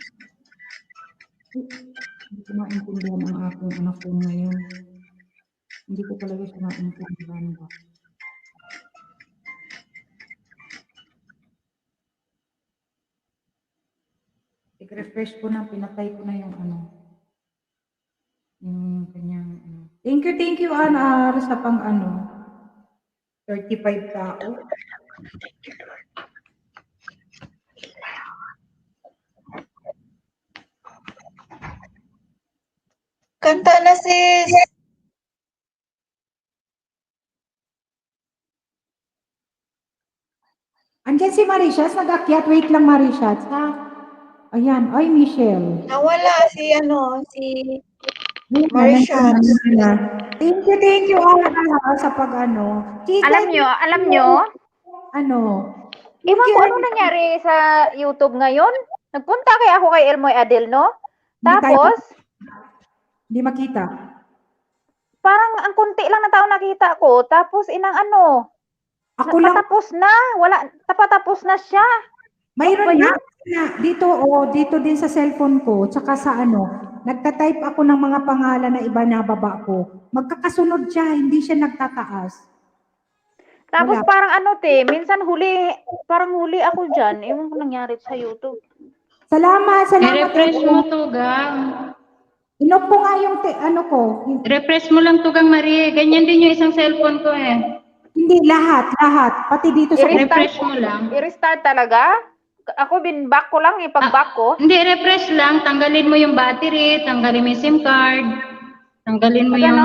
Hindi ko maintindihan ang aking anak ko ngayon. Hindi ko talaga siya maintindihan ba. I-refresh ko na, pinatay ko na yung yung kanyang Thank you, Anar, sa pang 35 tao. Kanta na, sis. Andyan si Maricias, nag-akyat. Wait lang, Maricias, ha? Ayan, ay, Michelle. Nawala si Wait, Maricias. Thank you, Ana, sa Alam nyo, Ano? ewan ko ano nangyari sa YouTube ngayon. Nagpunta ako kay Elmoy Adel, no? Tapos, Hindi makita. parang ang kunti lang na tao nakita ko. Tapos, Ako lang, tapatapos na siya. mayroon na. Dito din sa cellphone ko, tsaka sa nagtatype ako ng mga pangalan na iba na baba ko. Magkakasunod siya, hindi siya nagtataas. Tapos Wala. parang minsan parang huli ako dyan. Ewan ko nangyari sa YouTube. Salamat. I-refresh mo to, gang. Inop ko nga yung ko. Refresh mo lang to, gang Marie. Ganyan din yung isang cellphone ko eh. Hindi, lahat. Pati dito sa I-refresh mo lang. I-restart talaga? Ako back ko lang pag-back ko. Hindi, refresh lang. Tanggalin mo yung battery, tanggalin mo yung SIM card, tanggalin mo yung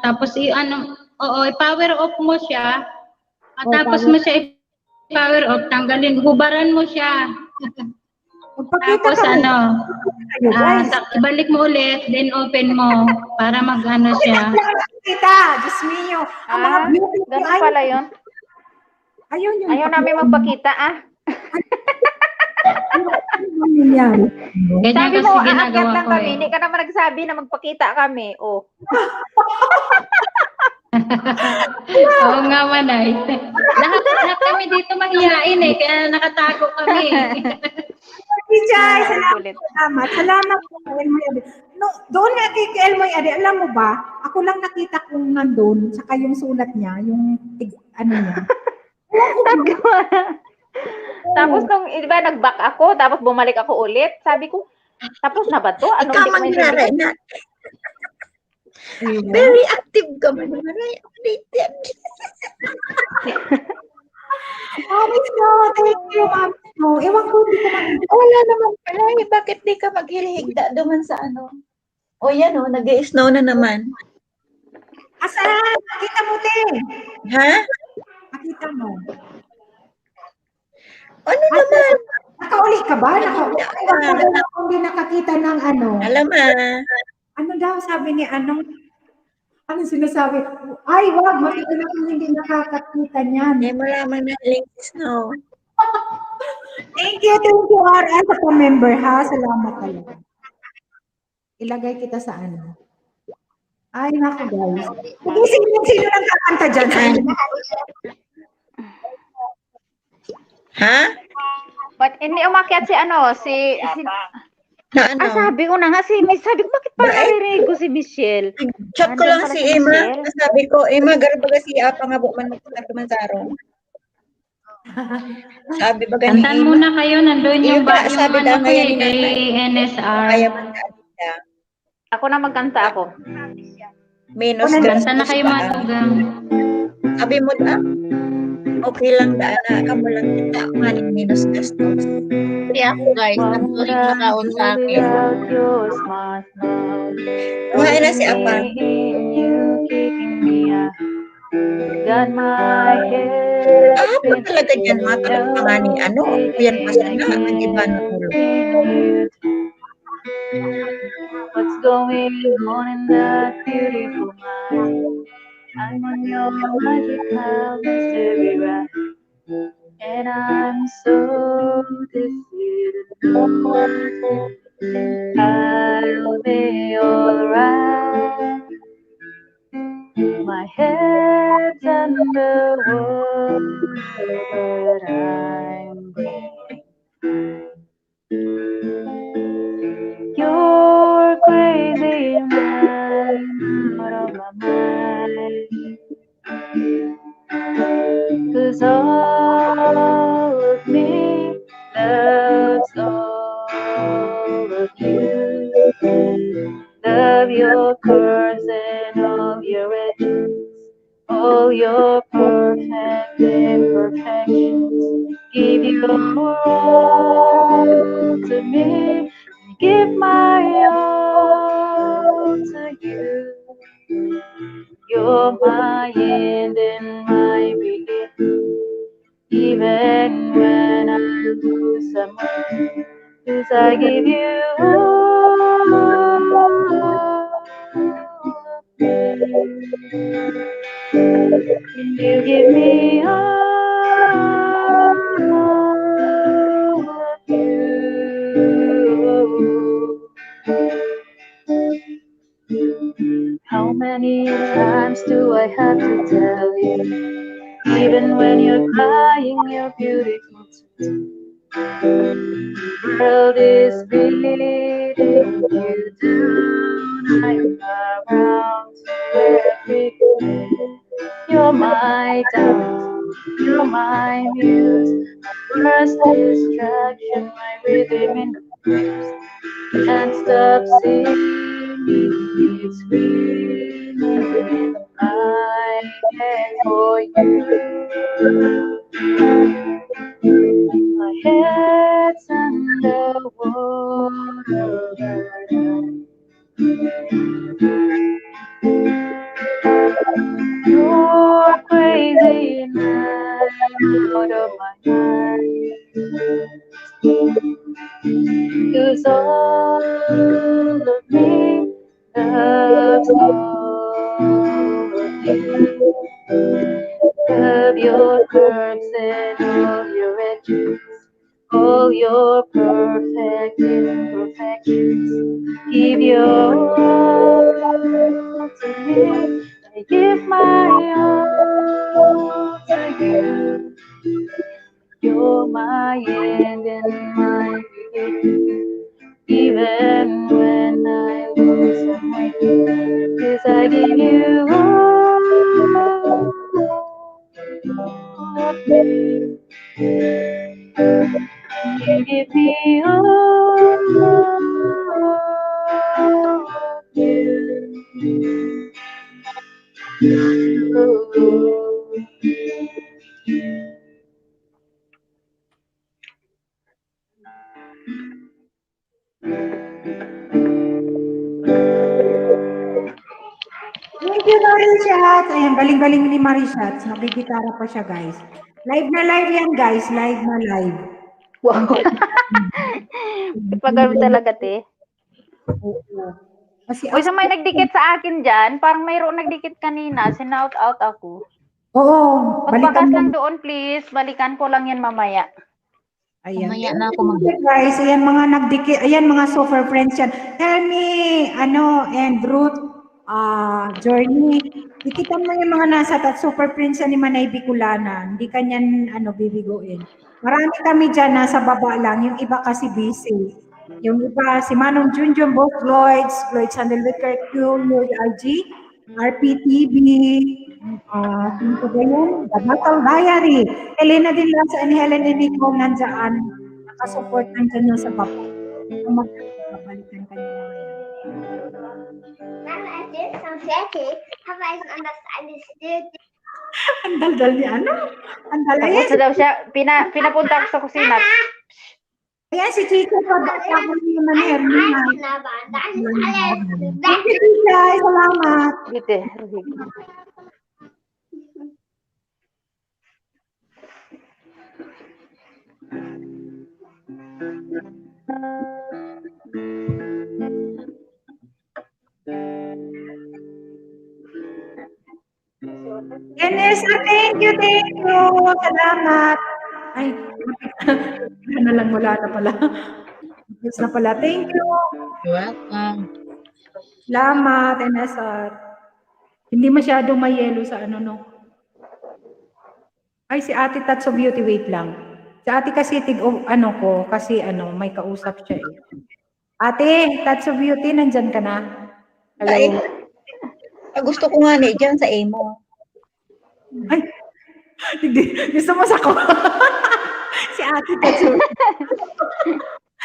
tapos i-power off mo siya. At tapos mo siya i-power off, hubaran mo siya. Magpakita Tapos ka. kayo, guys. Ibalik mo ulit, then open mo para mag-ano siya. Kita, Diyos mio. Ang mga Ah, beauty ganun pala yun. Ayun yung Ayaw namin magpakita Ano nangyari? Ganyan Sabi kasi mo, aakyat ginagawa lang ko kami. eh. Hindi ka naman nagsabi na magpakita kami. Oh. Oo nga manay. Lahat kami dito mahihain eh, kaya nakatago kami. Jai, Kulit. Salamat po kay Elmoy Ade. No, doon nga kay Elmoy Ade, alam mo ba, ako lang nakita kong nandun, saka yung sulat niya, yung ano niya. Tapos nung, di ba, nag-back ako, tapos bumalik ako ulit. Sabi ko, tapos na ba to? Anong Ikaw hindi ko mangyari maintindihan? na. Very active ka mangyari. Updated. Amis no, thank you, ma'am. No, ewan ko, hindi ko Wala naman pala eh. Bakit di ka maghilihigda duman sa ano? O yan o, nag-i-snow na naman. Asan? Makita mo, te. Ha? Makita mo. Ano naman? Nakauli ka ba? Nakauli ako hindi nakakita ng ano. Alam Ano daw sabi ni ano? Ano sinasabi? Ay, wag, matagal akong hindi nakakakita niyan. eh mo lamang na link snow. Thank you, RS sa pa-member ha. Salamat talaga. Ilagay kita sa ano. Ay, naku guys. Sige, sino nang kakanta dyan? Ha? But hindi umakyat si ano, si Na ano? sabi ko na nga si Miss, sabi ko, bakit parang naririnig ko si Michelle? Chat ko Nandun lang pala si si Emma. Michelle. Sabi ko, Emma, garabaga si Apa nga bukman magpapag sarong. Sabi ba gani Kantan muna kayo, nandun yung, Iyo ba, yung sabi ano daw ko ngayon eh, ni kay Nanay. NSR. Kaya man ka. Ako na magkanta ako. Minus Kanta na gastos kayo ba? manugang. Sabi mo da, okay lang da na, kamo lang kita, maning minus gastos. Without your smart mouth. Kuhain na si Apa. You kicking me out. Got my head Ah, pa talaga dyan, matanong pa nga ni ano, yan pa sana, ang iba na ulo. What's going on in that beautiful mind? I'm on your magical mystery ride, and I'm so deceived. I'll be alright. My head's under water, but I'm breathing. You're crazy mind, out of my mind. 'Cause all of me loves all of you. Love your curves and all your edges, all your perfect imperfections. Give your all to me, give my all to you. You're my end and my beginning. Even when I lose someone, 'cause I give you all of me. And you give me all of you. How many times do I have to tell you? Even when you're crying, you're beautiful too. The world is beating you down. I'm around everywhere. You're my doubt, you're my muse, my worst distraction, my rhythm in the blues. Can't stop singing, it's screaming in my head for you. My head's under water, you're crazy and I'm out of my mind. 'Cause all of me loves all of you. Love your curves and all your edges, all your perfect imperfections. Give your all to me. I give my all to you. You're my end and my beginning. Even when I lose some weight, 'cause I give you all of me. You give me all of you. Thank you, Marichat. Ayan, galing-galing ni Marichat. Nagigitara pa siya, guys. Live na live yan, guys. Live na live. Wow. Pagano talaga, te. Kasi Uy, sa may nagdikit sa akin dyan, parang mayroon nagdikit kanina, sinout-out ako. Oo, Magbakas balikan mo. lang doon, please. Balikan ko lang yan mamaya. Ayan. Mamaya na ako Guys, ayan mga nagdikit, ayan mga super friends yan. Tell me, and Ruth, Journey, ikitan mo yung mga nasa super friends yan ni Manay Bicolana. Hindi kanyan, bibiguin. Marami kami dyan, nasa baba lang. Yung iba kasi busy. Yung iba, si Manong Junjun, both Lloyd Sandelwicker, Q, Lloyd RG, RPTV, sino pa ba yun? The Battle Diary. Elena Din Lasa and Helen and Nicole nandyan. Nakasupport nandyan yung sa baba. Kung magbalikan ka nila ngayon. Mama, I did some setting. Have I understood? Ang daldal ni Ang Tapos daldal. na daw siya, pinapunta ko sa kusina. Ayan, si Chico pa. Ako naman ni Hermina. Thank you, Chico. Salamat. Dito. Vanessa, thank you. Salamat. Ay, na lang, wala na pala. Yes na pala. Thank you. Welcome. Salamat, Vanessa. Hindi masyadong may yelo sa no. Ay, si Ate Tatso Beauty, wait lang. Si Ate kasi kasi may kausap siya eh. Ate, Tatso Beauty, nandyan ka na? Hello? Gusto ko nga dyan sa emo. Ay, hindi. Gusto mo sa ko? Si Ate Tatso.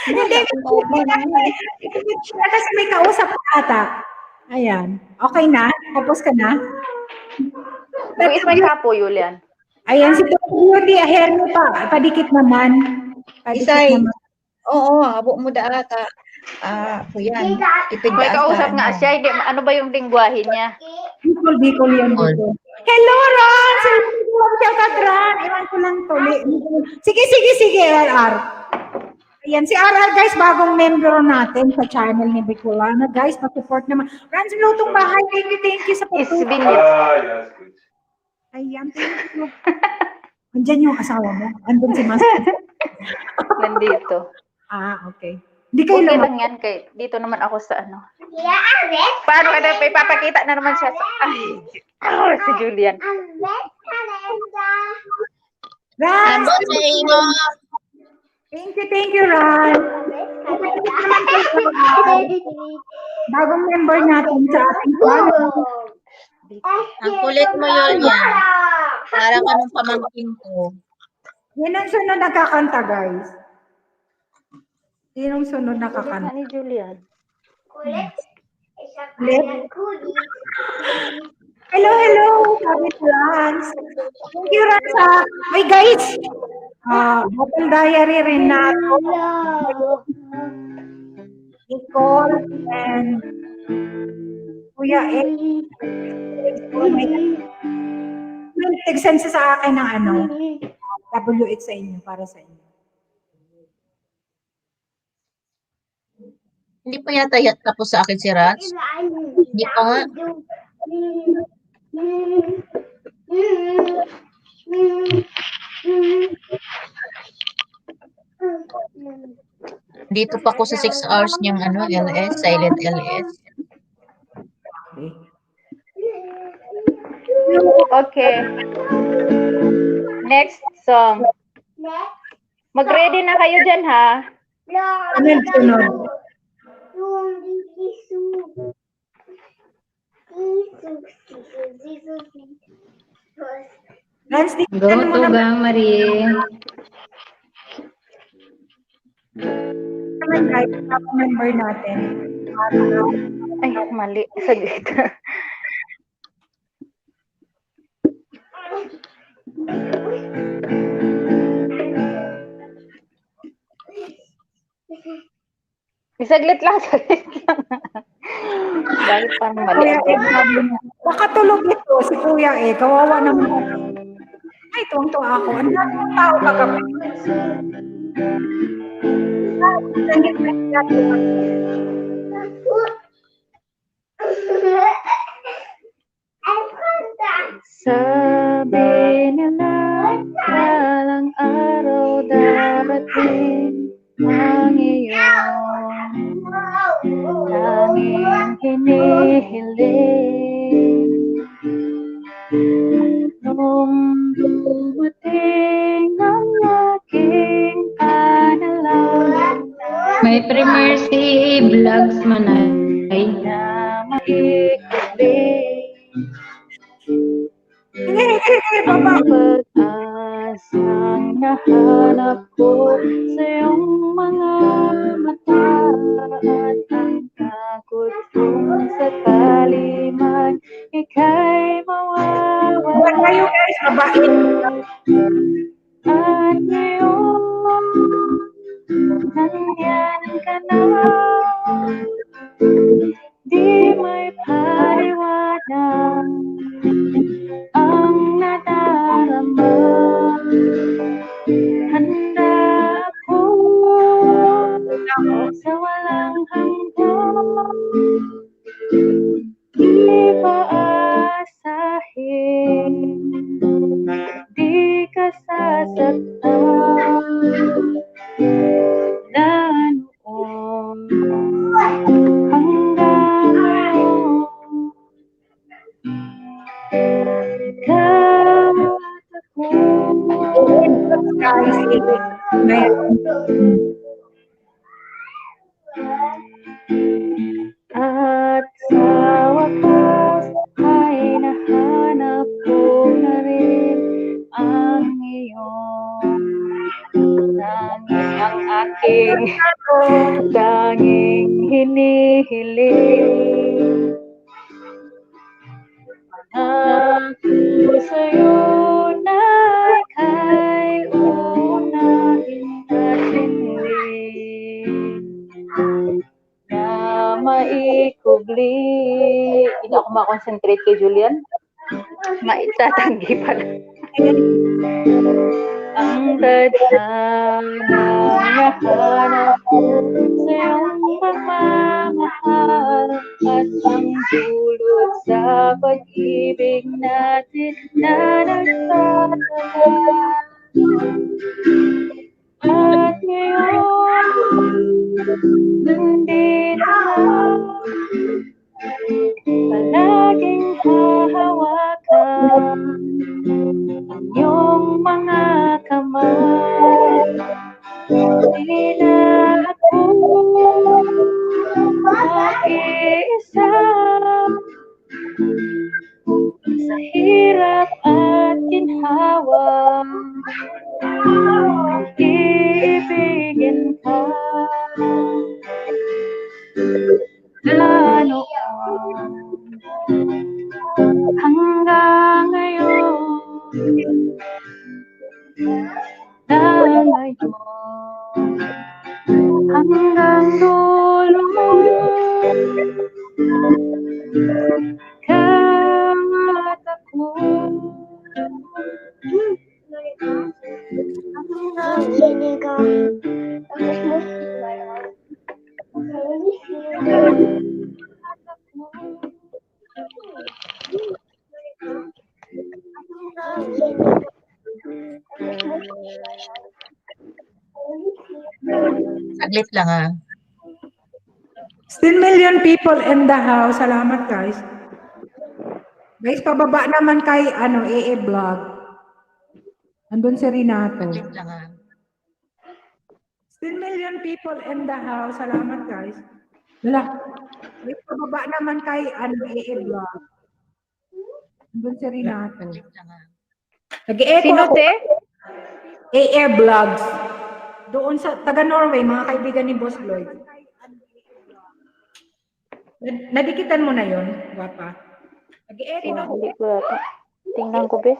Hindi, kasi may kausap ka ata. Ayan. Okay na? Tapos ka na? Who is my kapo, Julian? Ayan, si Tatso Beauty, hair mo pa. Padikit naman. Isay. Oo, habo mo da ata. Yan. Ipid May da kausap ata, nga siya. Hindi, ano ba yung lingwahe niya? Bicol yan dito. Hello, Ron! Salamat siya ka, Ron. Iwan ko lang to. Sige, RR. Ayan, si RR, guys, bagong member natin sa channel ni Bicolana. Guys, pa-support naman. Rans, lutong bahay. Thank you sa Is pag-support. Binyas. Ayan, thank you. Andyan yung asawa mo. Andun si Master. Nandito. Okay. Hindi kayo Okay lang. lang yan. Dito naman ako sa Paano ka na? Ipapakita na naman siya sa... Ay, si Julian. Ran! Thank you, Ran. Bagong member natin sa ating channel. Ang kulit mo yun yan. Parang anong pamangkin ko. Yan ang sunod nakakanta, guys. Yan ang sunod nakakanta. Ni Julian. Ulit? Hello, sabi ko, Rans. Thank you, Rans. Ay, guys. Battle Diary, Renato, Nicole, and Kuya Ed. May nag-send sa akin ng WH sa inyo, para sa inyo. Hindi pa yata tapos sa akin si Rats. Hindi pa nga. Dito pa ako sa 6 hours niyang LS, silent LS. Okay. Next song. Mag-ready na kayo dyan, ha? Ano yung sunod? Lance, Go tingnan mo to naman ba, Marie? guys, member natin. Ay, mali. Saglit. Saglit lang, saglit lang. Bakit parang mali? Kuya E, sabi niya, baka tulog ito si Kuya E. Kawawa naman. Ay, tuwang-tuwa ako. Ang dami ng tao kagabi. Sabi nila, walang araw darating ang iyong tanging hinihiling. Nung dumating ang aking panalangin, May premiere si Vlogs Manay. na maikabing Baba. ang pag-asang nahanap ko sa iyong mga mata at ang takot kung sakali man ika'y Huwag mawawala. kayo guys, babae. At ngayon, nandyan ka na, di may paliwanag ang nadarama. Handa ako sa walang hanggan, di paasahin, di ka sasaktan na noon hanggang ngayon. Kahit ako Guys, ngayon. at sa wakas ay nahanap ko na rin ang iyong ang aking tanging hinihiling. Ako sa'yo na ika'y unahin at hinling na maikubli. Hindi ako makonsentrate kay Julian. Maitatanggi pala. Ang tadhanang nahanap ko sa iyong pagmamahal at ang dulot sa pag-ibig natin na nagtatagal. At ngayon, nandito na, palaging hahawakan ang iyong mga kamay. Di na ako mag-iisa sa hirap at ginhawa. Iibigin ka na noon hanggang ngayon. Na ngayon hanggang dulo. Kahit ako Vinegar. Das muss ich mal. Okay, wie viel? Saglit lang ah. 10 million people in the house. Salamat, guys. Guys, pababa naman kay AA Vlog. Andun si Renato. Saglit lang ah. 10 million people in the house. Salamat, guys. Wala. Guys, pababa naman kay AA Vlog. Andun si Renato. Saglit lang ah. Nag-e-echo Sino, ako. te? AA Vlogs. Doon sa taga-Norway, mga kaibigan ni Boss Lloyd. Nadikitan mo na yon, Wapa. Nag-e-echo Sino? ako. Hindi ko yata. Tingnan ko, be.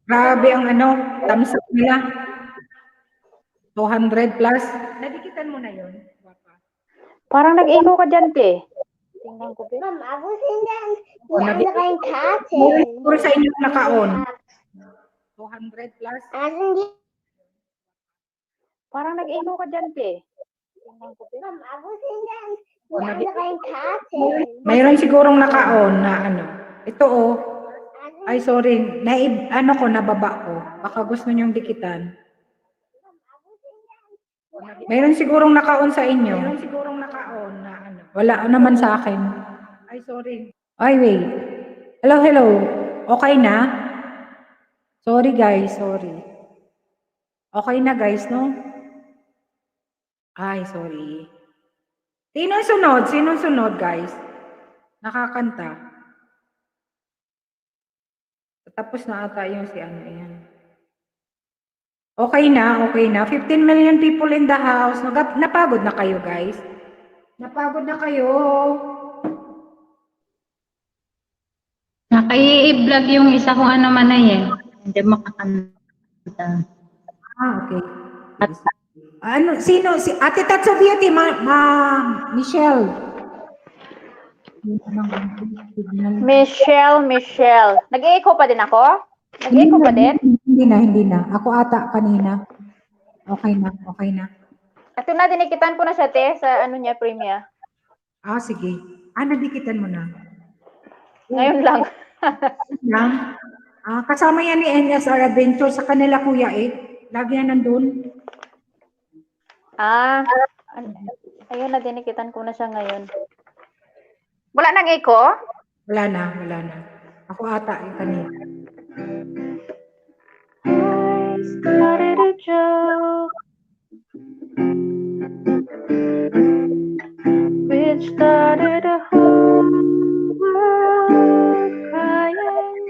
Grabe ang thumbs up nila. 200 plus. Nadikitan mo na yon, Wapa. Parang nag-echo ka dyan, te. Tingnan ko, be. Mama, wo sind denn Oh, die nag- anderen Meron Karten? siguro sa inyo naka-on. 200 plus. Also die Parang nag-echo ka dyan, te. Tingnan ko, be. Mama, wo sind denn Oh, die nag- anderen Karten? Mayroon sigurong naka-on na Ito Also Ay, sorry. Ko, nababa ko. Baka gusto nyong dikitan. Mayroon sigurong naka-on sa inyo. Mayroon sigurong naka-on na Wala naman sa akin. Ay, sorry. Ay, wait. Hello, hello. Okay na? Sorry, guys. Sorry. Okay na, guys, no? Ay, sorry. Sinong sunod? Sinong sunod, guys? Nakakanta. Tapos na ata yung si yan. Okay na, okay na. 15 million people in the house. Napagod na kayo, guys? Napagod na kayo. Naka-i-vlog yung isa kong manay eh. Hindi makakanta. Okay. Sino? Si Ate Tatsa Beauty, Michelle. Michelle. Nag-echo pa din ako? Nag-echo pa din? Hindi na. Ako ata kanina. Okay na. Ito na, dinikitan ko na siya, te, sa niya, Premia. Sige. Nadikitan mo na. Ngayon lang. Lang. Kasama yan ni NSR Adventure sa kanila, kuya Lagi yan nandun. Ayun na, dinikitan ko na siya ngayon. Wala nang echo? Wala na. Ako ata kanina. I started a joke which started a whole world crying.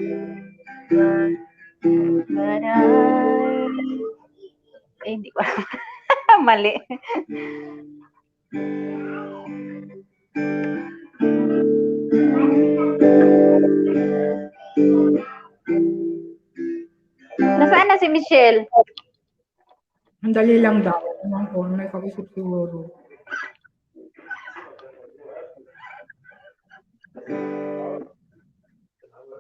But hindi ko alam. Mali. Nasaan na si Michelle? Ang dali lang daw. May kausap siguro.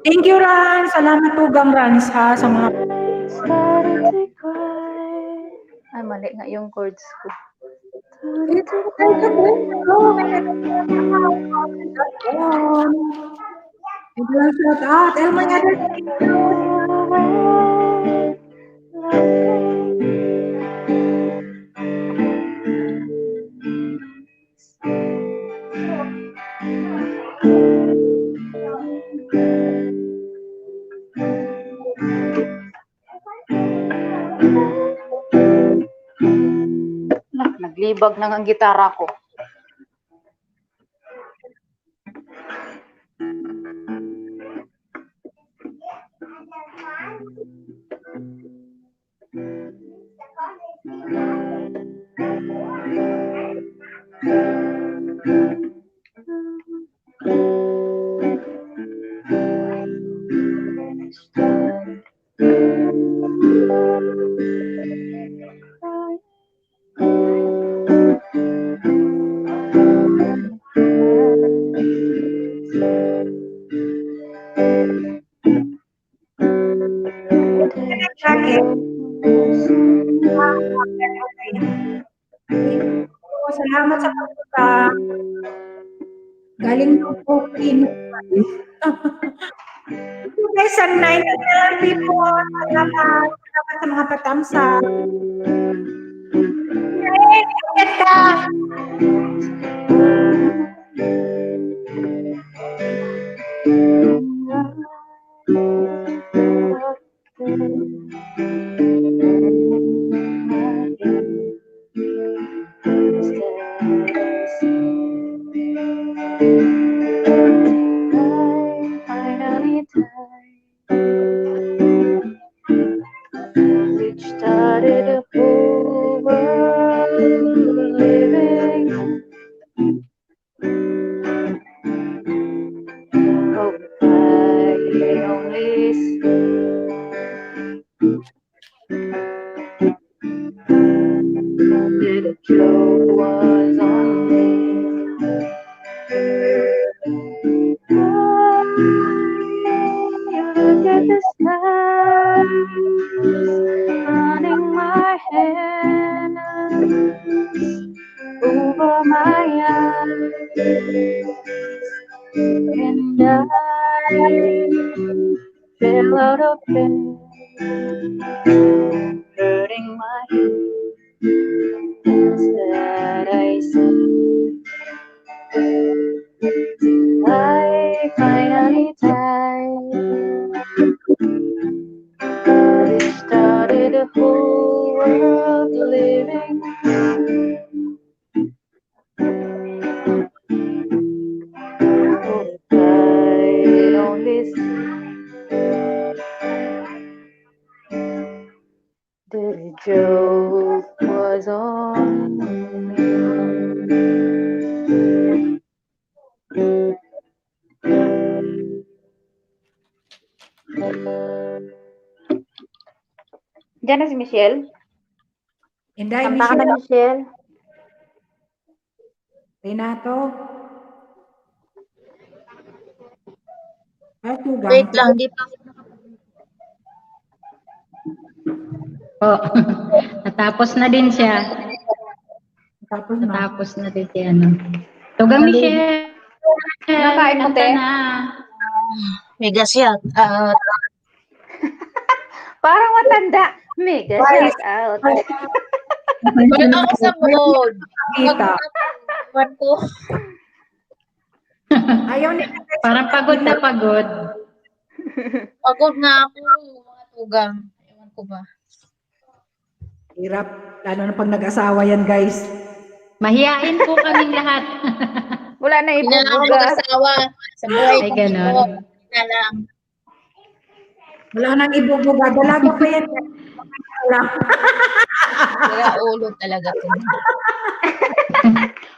Thank you, Ran. Salamat po, Rans, ha, sa mga... Ay, mali nga yung chords ko. Shout out. Elmo Naglibag na ang gitara ko. Salamat sa pagpunta. Galing ng Philippines. Guys, ang 9 people. Salamat sa mga patamsa. Ingat ka. Which started the whole world living. Hope I only did a joke was on me. You look at the stars running my hands over my eyes, and I fell out of bed, hurting my head. Instead I see I finally died. It started the whole world living. Hope I only see the joke was on me. Diyan na si Michelle. Inday, Kanta ka na, Michelle. Renato. Ay, tugang. Wait lang, di pa. Oh, natapos na din siya. Tapos na. Natapos na din siya. Ano. Tugang Michelle. Nakain mo, kanta te? na. Mega shout out. Parang matanda. Mega shout out. Wala ako sa mood. Kita. Pag ko. Ayaw ni Parang pagod na pagod. Pagod na ako. Mga tugang. Ewan ko ba. Hirap. Lalo na pag nag-asawa yan, guys. Mahiyain po kaming lahat. Wala na Hindi na lang ako ibubugas. mag-asawa. Sa buhay Ay, ko. ganon. Hindi na lang. Wala nang ibubuga. Dalaga pa yan. Wala. Kaya ulo talaga to.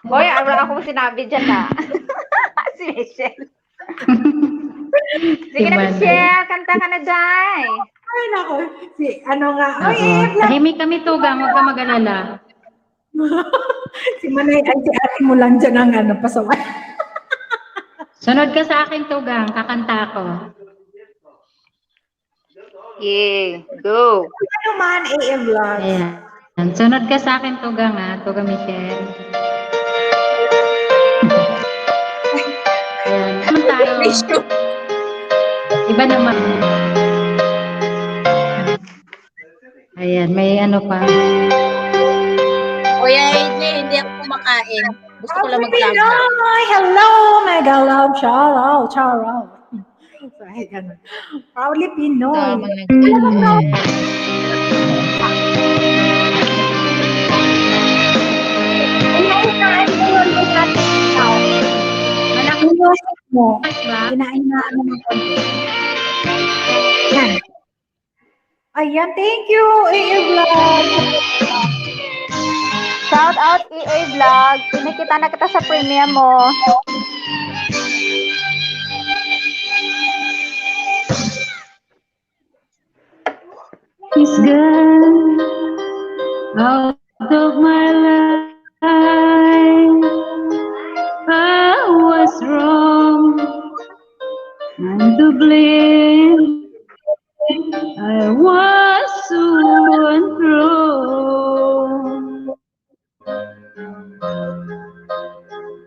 Hoy, wala akong sinabi dyan ha. Si Michelle. Sige na, Manday. Michelle. Kanta ka na, Day. Ay, nako. Si, ano nga. Ay, Oo. Tahimik kami tugang, huwag ka mag-alala. si Manay, ay, si ate mo lang dyan ang ano, pasaway. Sunod ka sa akin tugang, kakanta ako. Yeah, go. Ano man, AM Vlog. Ayan. Sunod ka sa akin tugang ha, tugang Michelle. Ayan. Naman tayo. Iba naman. Ayan, may ano pa. Kuya AJ, hindi ako kumakain. Gusto ko lang mag-vlog. Pinoy! Hello, mega love, shout out, shout out. So, ay, ganun. Proudly Pinoy. Habang nag- Kinain mo yun yung ating tao. Malaking yosef mo. Kinain na ano ng konti. Yan. Ayan, thank you, AA Vlog. Shout out EA Vlog. Pinikita na kita sa premium mo. He's gone out of my life. I was wrong. I'm to blame. I was so untrue.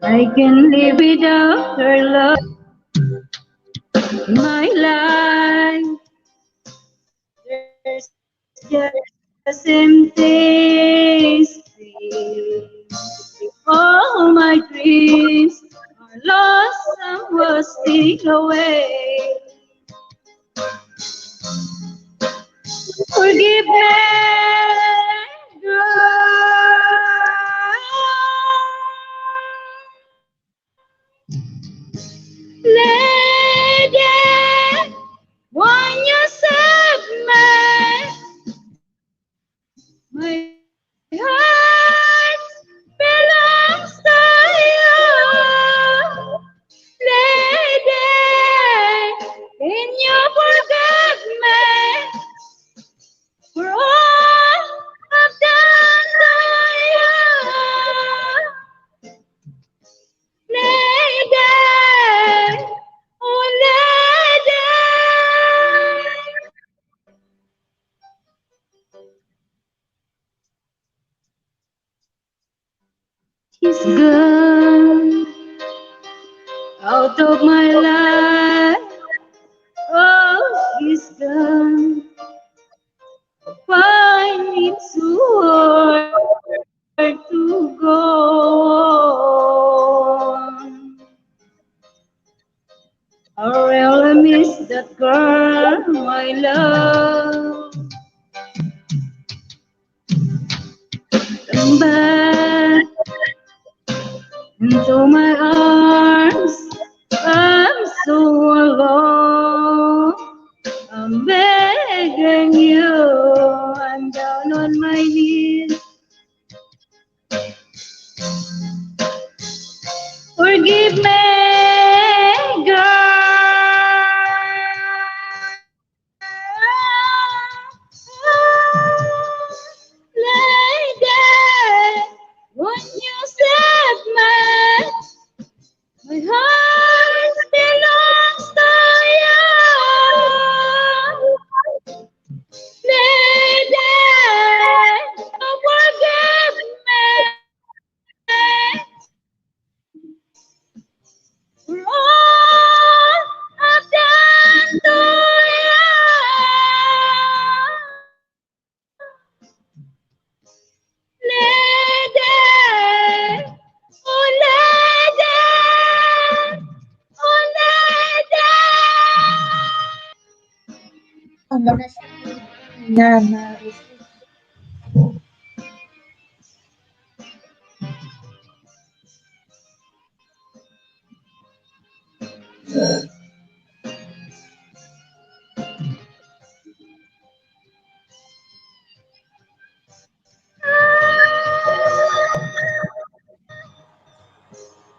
I can live without her love in my life. Just as empty space. All my dreams are lost somewhere still away. Forgive me, lady, when you set my heart belongs to you, lady, and you forgive me for all I've done to you, lady, oh lady. He's gone out of my life. Oh, he's gone. Find it so hard to go on. I really miss that girl, my love. Come back into my arms. I'm so alone. I'm begging you. I'm down on my knees. Forgive me, girl. Lady, when you said my heart belongs to you. Lady, forgive me for all I've done to you. Lady, oh lady, oh lady. Tama na siya. Na.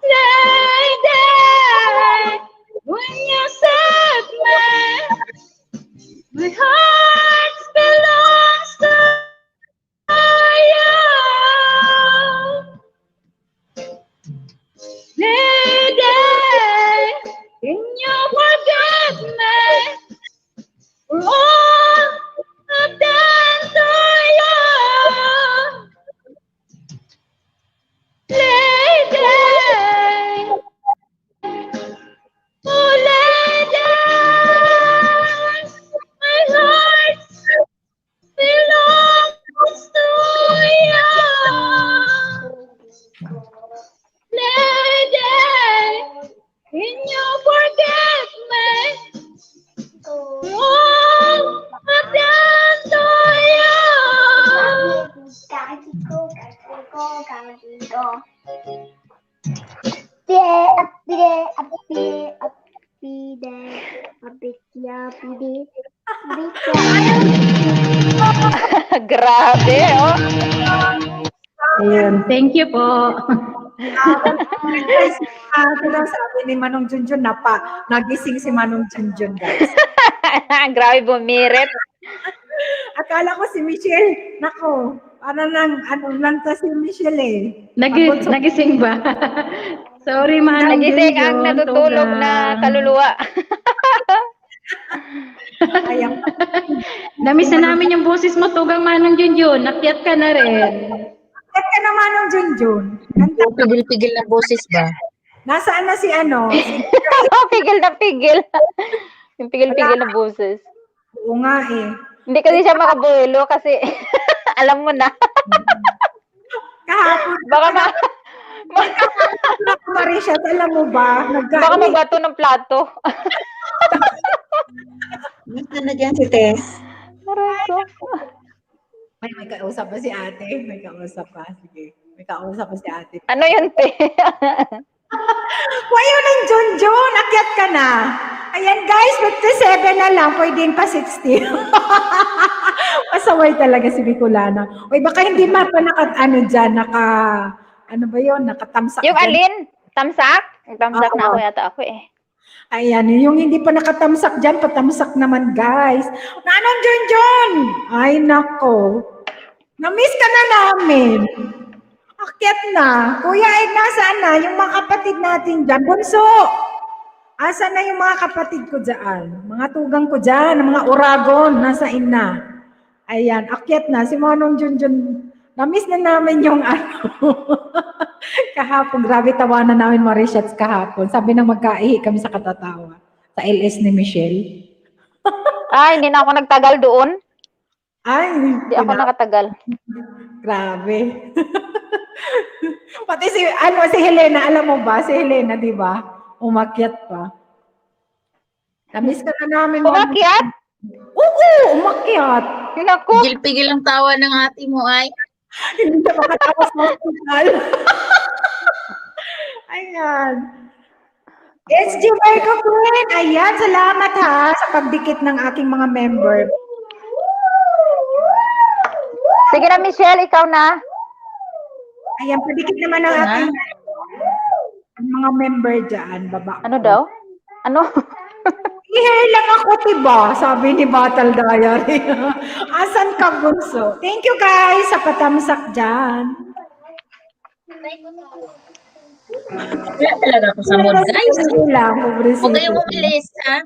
Lady, when you said my heart belongs to you. Lady, can you forgive me for all I've done to you? Lady, oh lady, my heart belongs to you. Lady, can you forgive me for all I've done to you? Grabe, oh. Ayun. Thank you po. Guys, ito daw sabi ni Manong Junjun nagising si Manong Junjun, guys. Grabe bumirit. Akala ko si Michelle, nako, ano lang to si Michelle eh. Nagising ba? Sorry, Manong Nagising ang Junjun, natutulog na tugang. kaluluwa. Ayan. Namiss na namin yung boses mo, tugang Manong Junjun. Nakyat ka na rin. Bakit ka na Manong Junjun? Kanta. Pigil-pigil na boses ba? Nasaan na si ano? Pigil na pigil. Yung pigil-pigil na boses. Oo nga eh. Hindi kasi siya makabulo kasi Alam mo na. Kahapon, Baka ma Maricias, alam mo ba? baka mabato ng plato. Basta na dyan si Tess. Aray ko. May kausap pa si ate. May kausap pa. Sige. May kausap pa si ate. Ano yun, te? Why yun ang Junjun? Akyat ka na. Ayan guys, 57 na lang. Pwedeng pa 60. Masaway talaga si Bicolana. Uy, baka hindi ano ba yun? Nakatamsak. Yung dyan. alin? Tamsak? Tamsak na Oo. ako yata ako eh. Ayan, yung hindi pa nakatamsak dyan, patamsak naman guys. Nanong Junjun? Ay, nako. Na-miss ka na namin. Akyat na. Kuya Ed, nasaan na? Yung mga kapatid natin dyan. Bunso! Asa na yung mga kapatid ko dyan? Mga tugang ko dyan, mga uragon, nasaan na? Ayan, akyat na. Si Manong Junjun, na-miss na namin yung ano. Kahapon, grabe tawanan namin Maricias kahapon. Sabi na magkaihi kami sa katatawa. Sa LS ni Michelle. Ay, hindi na ako nagtagal doon. Ay, Hindi ako nakatagal. grabe. Pati si Helena, alam mo ba? Si Helena, di ba? Umakyat pa. Na-miss ka na namin. Umakyat? Oo, umakyat. Naku. Pigil-pigil ang tawa ng ate mo ay. Hindi ka makatapos ng hospital. Ayan. SG Marco Queen. Ayan, salamat ha sa pagdikit ng aking mga member. Sige na, Michelle, ikaw na. Ayan, padikit naman ng ating mga member dyan, baba. Ano daw? Ano? I-hair lang ako, diba? Sabi ni Battle Diary. Asan ka, Bunso? Thank you guys sa patamsak dyan. Wala talaga ako sa mood, guys. Hindi lang, pobrecito. Huwag kayong umilis, ha?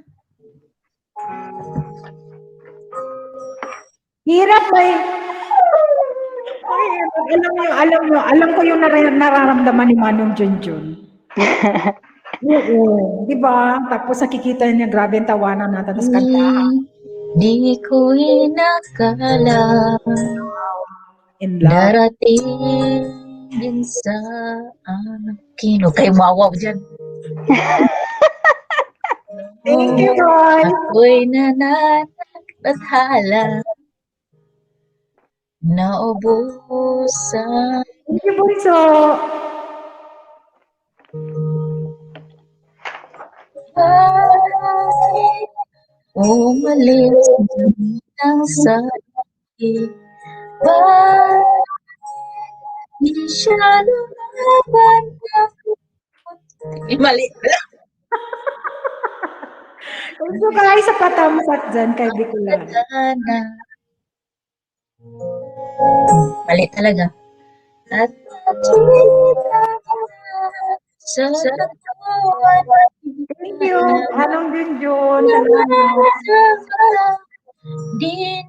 Hirap ba eh? Ay, alam ko yung nararamdaman ni Manong Junjun. Oo, di ba? Tapos nakikita niya, grabe ang tawanan natin. Tapos kantahan. Di ko inakala In love. darating din sa akin. Huwag kayong mawaw dyan. Thank you, Ron. Ako'y nananagbathala naubusan. Thank you, Bunso. Bakit umalis ng sakit? Bakit di siya lumaban ako? Mali. Thank you guys sa patamsak dyan kay Bicolana. Sana. Mali talaga. At nakita sa katawan. Thank you. Anong Junjun? Salamat. Di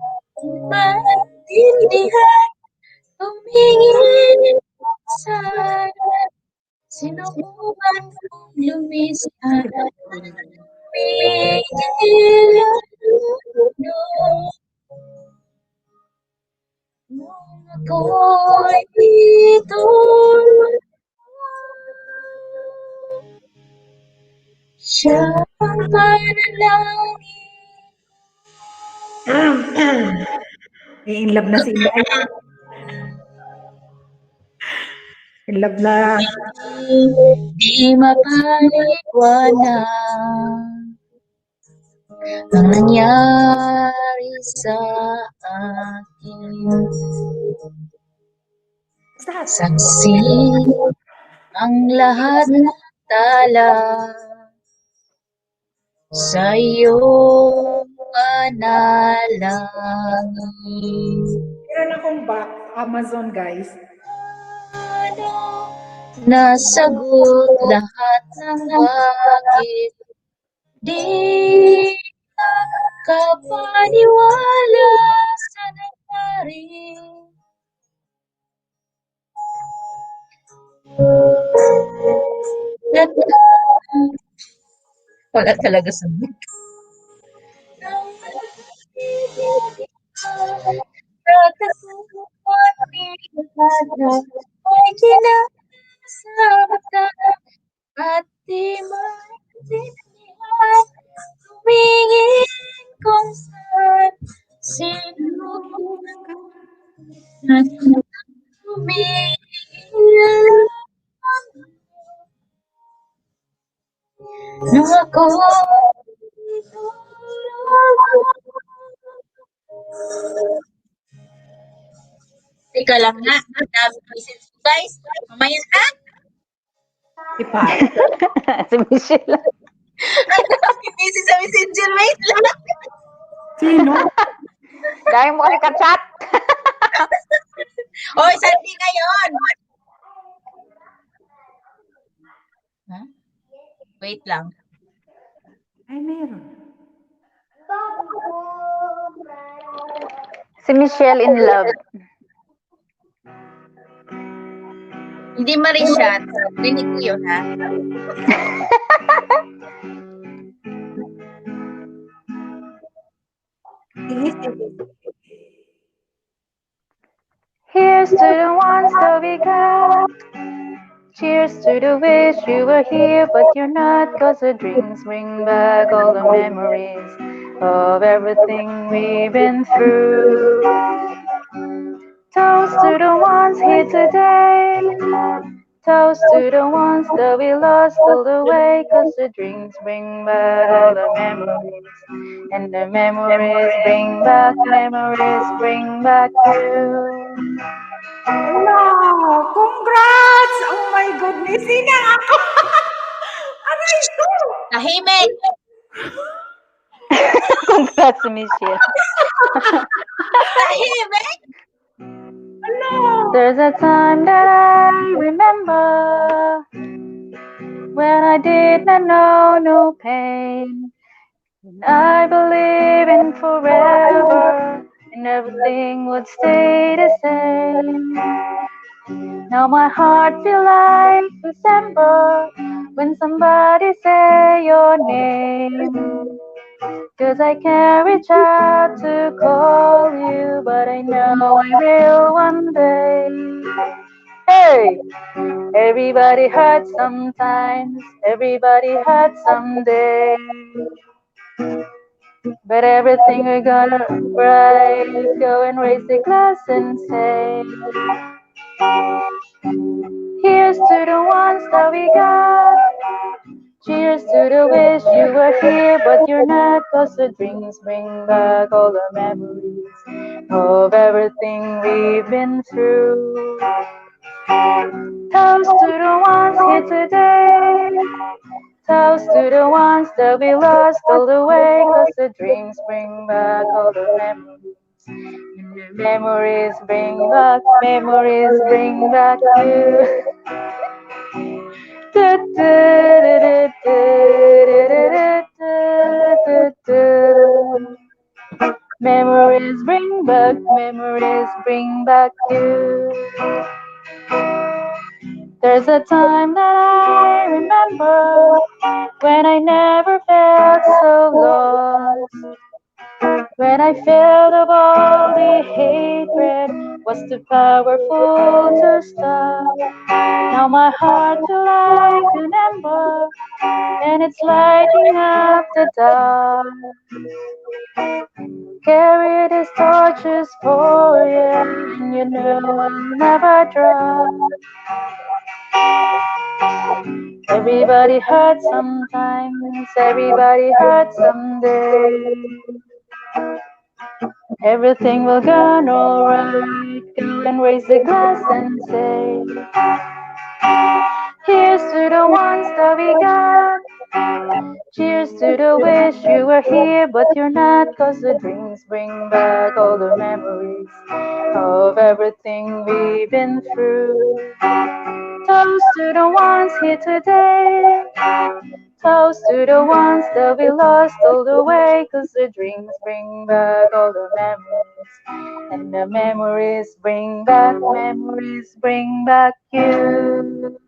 maintindihan, tumingin sana. Sinubukan kong lumisan, tumigil ang mundo. Nung ako'y dito, siya ang panalangin. In love na si Inay. In love na. Di mapaliwanag ang nangyari sa akin. Saksi ang lahat ng tala sa iyong panalangin. Meron akong back. Amazon, guys. Nasagot lahat ng bakit di kapaniwala sa nangyari. Wala talaga sa Ay kinasama ka at di maintindihan. Tumingin kung saan sino at tumingin nung ako Teka lang nga, madami message ko, guys. Mamaya na. Ipa. Si Michelle. Busy sa messenger, wait lang. Sino? Dahil mo kasi ka-chat. Oy, Sunday ngayon. Ha? Wait lang. Ay, meron. Si Michelle in love. Hindi Marishat. Rinig ko yun, ha? Sige, sige. Here's to the ones that we got. Cheers to the wish you were here, but you're not. 'Cause the drinks bring back all the memories of everything we've been through. Toast to the ones here today. Toast to the ones that we lost all the way. 'Cause the drinks bring back all the memories. And the memories bring back you. Wow! Congrats! Oh my goodness! Sinang ako! Aray ko! Tahimik! Congrats, Michelle. Tahimik! Ano? There's a time that I remember when I did not know no pain. And I believe in forever and everything would stay the same. Now my heart feels like December when somebody say your name. 'Cause I can't reach out to call you, but I know I will one day. Hey! Everybody hurts sometimes, everybody hurts someday. But everything we're gonna write, go and raise the glass and say, here's to the ones that we got. Cheers to the wish you were here, but you're not. 'Cause the drinks bring back all the memories of everything we've been through. Toast to the ones here today. Toast to the ones that we lost all the way. 'Cause the drinks bring back all the memories. And the memories bring back you. Memories bring back you. There's a time that I remember when I never felt so lost. When I felt of all the hatred was too powerful to stop. Now my heart feels like an ember, and it's lighting up the dark. Carry these torches for you, and you know I'll never drop. Everybody hurts sometimes, everybody hurts someday. Everything will go alright. Go and raise the glass and say, here's to the ones that we got. Cheers to the wish you were here, but you're not. 'Cause the drinks bring back all the memories of everything we've been through. Toast to the ones here today. Toast to the ones that we lost all the way. 'Cause the drinks bring back all the memories. And the memories bring back you.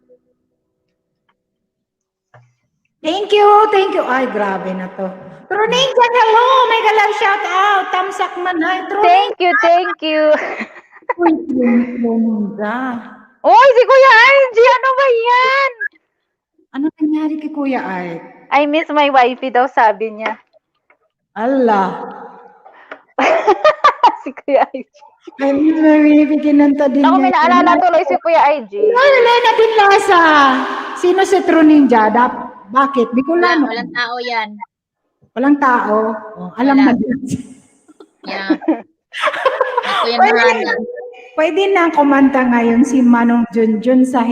Thank you, thank you. Ay, grabe na to. Truning, hello! May galaw shout out. Tamsak man. Ay, Truning. Thank you. Uy, Ninja. Uy, si Kuya RG, ano ba yan? Ano nangyari kay Kuya Art? I miss my wifey daw, sabi niya. Allah. Si Kuya RG. Ay, may kinanta din Ako, may niya. naalala tuloy si Kuya RG. Ay, Lena din Lasa. Sino si True Ninja? Bakit? Bicolano. Walang tao yan. Walang tao. Oh, alam Wala. na din. Yeah. Ako yan nahanap. Pwede na kumanta ngayon si Manong Junjun na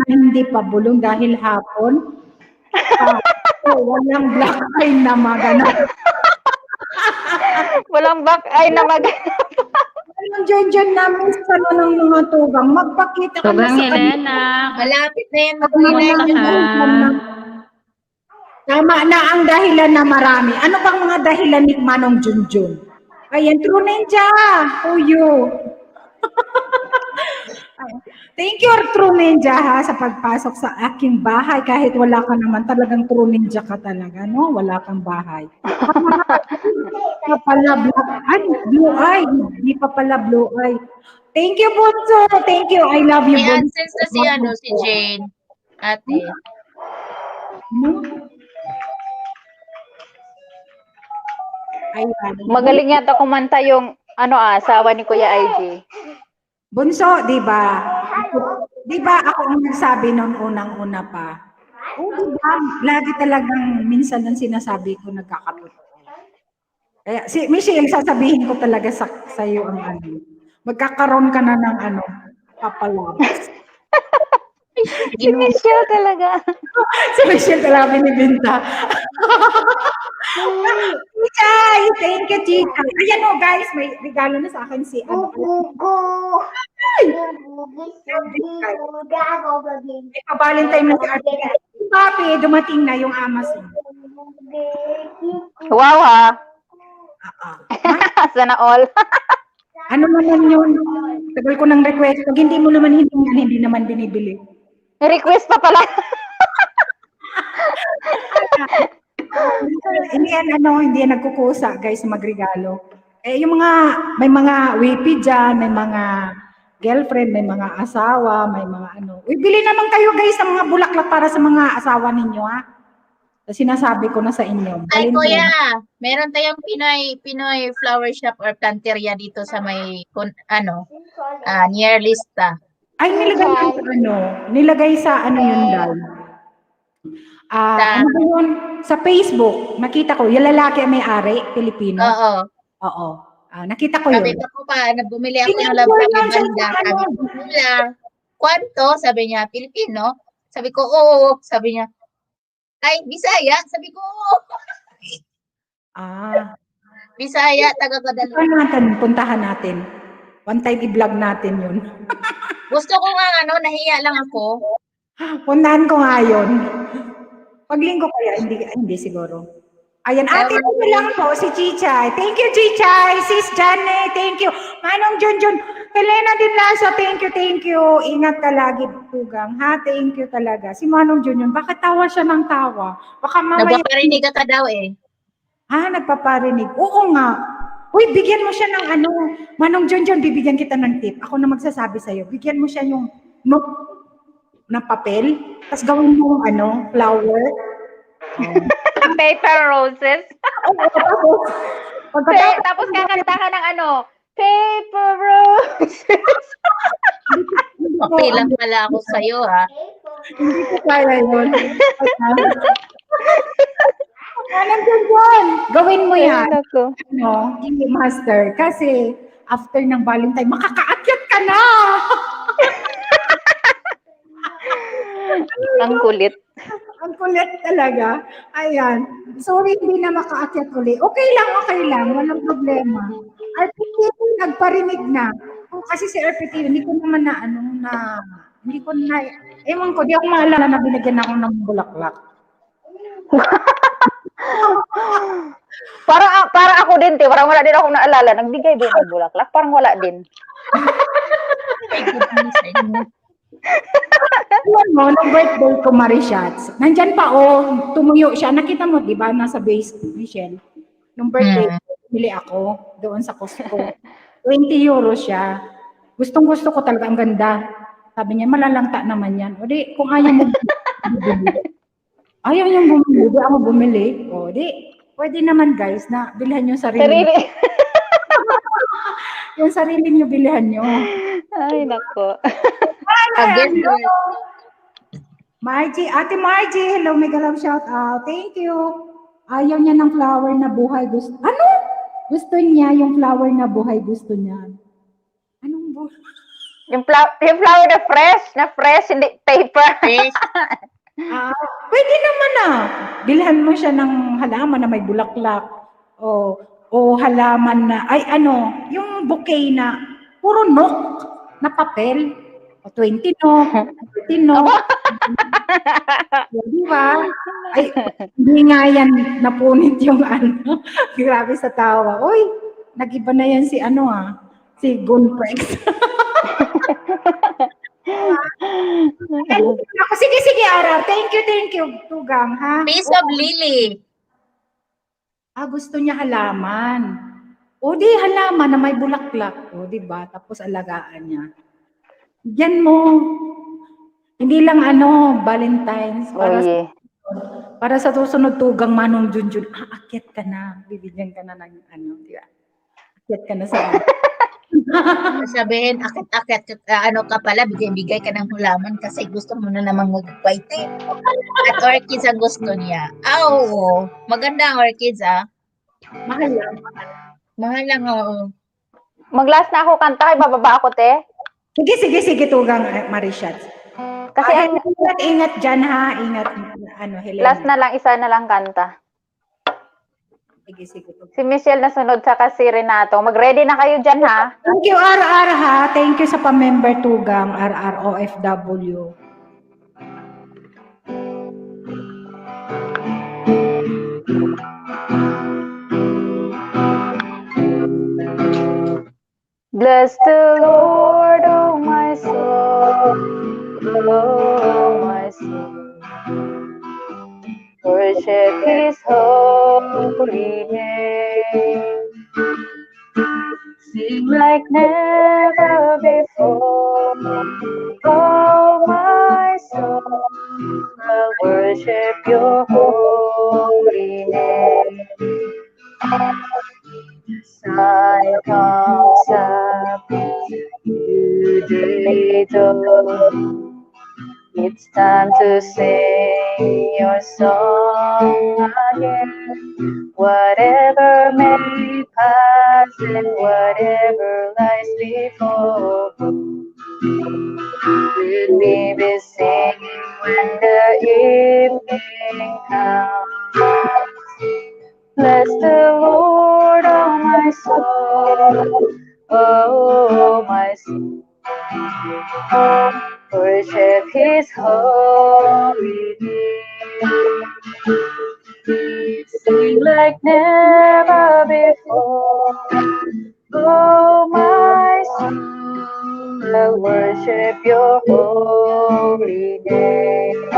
hindi pa bulong dahil hapon. Walang black eye na maganap. Walang back ay na mag... Manong Junjun namin sa ng mga tugang. Magpakita ka na Tugang sa Helena. Malapit na yan. Tama na ang dahilan na marami. Ano bang mga dahilan ni Manong Junjun? Ayan, True Ninja. Uyo. Thank you, True Ninja, ha, sa pagpasok sa aking bahay. Kahit wala ka naman, talagang True Ninja ka talaga, no? Wala kang bahay. Pa pala blue eye. Hindi pa pala blue eye. Thank you, Bunso. Thank you. I love you, May Bunso. AdSense na si Jane. Ate. Ayan. Magaling yata kumanta yung asawa ni Kuya RG. Bunso, di ba? Di ba ako ang nagsabi noon unang-una pa? Oo, di ba? Lagi talagang minsan ang sinasabi ko nagkakatotoo. Kaya, si Michelle, sasabihin ko talaga sa iyo ang magkakaroon ka na ng papalabas. Si Michelle talaga. Si Michelle talaga binibinta. Chichay! Thank you, Chichay. Ayan o, guys, may regalo na sa akin si May pa-Valentine na si Ate. Papi, dumating na yung Amazon. Wow, ha? Sana all. Ano naman yun? Tagal ko ng request. Pag hindi mo naman hindi naman binibili. Request pa pala. Hindi yan nagkukusa, guys, magregalo. Yung may mga wipi dyan, may mga girlfriend, may mga asawa, may mga Uy, bili naman kayo, guys, ng mga bulaklak para sa mga asawa ninyo, ha? Sinasabi ko na sa inyo. Ay, kuya, meron tayong Pinoy flower shop or planteria dito sa may, near Lista. Ay, nilagay sa yun, Dal. Ano ba yun? Sa Facebook, nakita ko, yung lalaki ang may-ari, Pilipino. Oo. Nakita ko yun. Sabi ko pa, bumili ako ng labanda. Sabi ko, kwanto? Sabi niya, Pilipino? Sabi ko, oo. Sabi niya, ay, Bisaya? Sabi ko, oo. Bisaya, taga-Guadalupe. Puntahan natin. One time i-vlog natin yun. Gusto ko nga, nahiya lang ako. Puntahan ko nga yun. Paglinggo kaya, hindi siguro. Ayan, ate ko lang po, si Chichay. Thank you, Chichay. Sis Jane, thank you. Manong Junjun, Helena din Laso, thank you. Ingat ka lagi, Tugang. Ha, thank you talaga. Si Manong Junjun, bakit tawa siya ng tawa? Baka mamaya... Nagpaparinig ka daw eh. Nagpaparinig. Oo nga. Uy, bigyan mo siya ng Manong Junjun, bibigyan kita ng tip. Ako na magsasabi sa'yo. Bigyan mo siya yung note na papel, tapos gawin mo flower. Paper roses. Tapos kakanta ka ng paper roses. Okay lang pala ako sa'yo, ha? Hindi ko kaya yun. Manong Junjun, gawin mo yan. Master. Kasi after ng Valentine, makakaakyat ka na. Ang kulit. Ang kulit talaga. Ayan. Sorry, hindi na makaakyat uli. Okay lang. Walang problema. RPT, nagparinig na. Kasi si RPT, hindi ko naman ewan ko, di ako maalala na binigyan ako ng bulaklak. Para ako din, parang wala din ako naalala. Nagbigay din ng bulaklak, parang wala din. Alam mo, nung birthday ko, Marishats, nandyan pa, tumuyo siya. Nakita mo, di ba, nasa base, Michelle? Nung birthday, bili ako doon sa Costco. 20 euros siya. Gustong-gusto ko talaga, ang ganda. Sabi niya, malalangta naman yan. O di, kung ayaw mo bumili, ayaw niyong bumili, di ako bumili. O di, pwede naman guys na bilhan yung sarili. Sarili. Yung sarili niyo, bilhan niyo. Ay, nako. Again, Margie, Ate Margie, hello, mega love shout out. Thank you. Ayaw niya ng flower na buhay. Ano? Gusto niya yung flower na buhay. Gusto niya. Anong buhay? Yung flower na fresh, hindi paper. fresh. Pwede naman bilhan mo siya ng halaman na may bulaklak. O halaman na, yung bouquet na puro nok na papel. O 20 nok, 30 nok. Di ba? Ay, hindi nga yan napunit yung Grabe sa tawa. Uy, nag-iba na yan si si Gunprex. Sige, Ara. Thank you, Tugang, ha? Piece of lily. Gusto niya halaman. O di halaman na may bulaklak. O di ba? Tapos alagaan niya. Diyan mo. Hindi lang Valentine's. Para sa susunod Tugang, Manong Junjun. Akyat ka na. Bibigyan ka na ng di ba? Akyat ka na sa Sabihin, akit-akit, ka pala, bigay ka ng hulaman kasi gusto mo na namang mag-white. At orchids ang gusto niya. Oo, maganda ang orchids, Mahal lang. Mahal lang, oo. Mag-last na ako kanta, kay bababa ako, te. Sige, Tugang, Marichat. Kasi ingat dyan, ha? Ingat, Helena. last na lang, isa na lang kanta. Sige. Si Michelle na sunod, saka si Renato. Mag-ready na kayo dyan, ha? Thank you, RR, ha? Thank you sa pa-member Tugang, RROFW. Bless the Lord, oh my soul, oh my soul. Worship His holy name. Sing like never before, oh my soul. I'll worship Your holy name. Sun comes up, new day dawns. It's time to sing your song again. Whatever may pass and whatever lies before, will we be singing when the evening comes? Bless the Lord, oh my soul, oh my soul. Worship His holy name. Sing like never before, oh my soul. I'll worship Your holy name.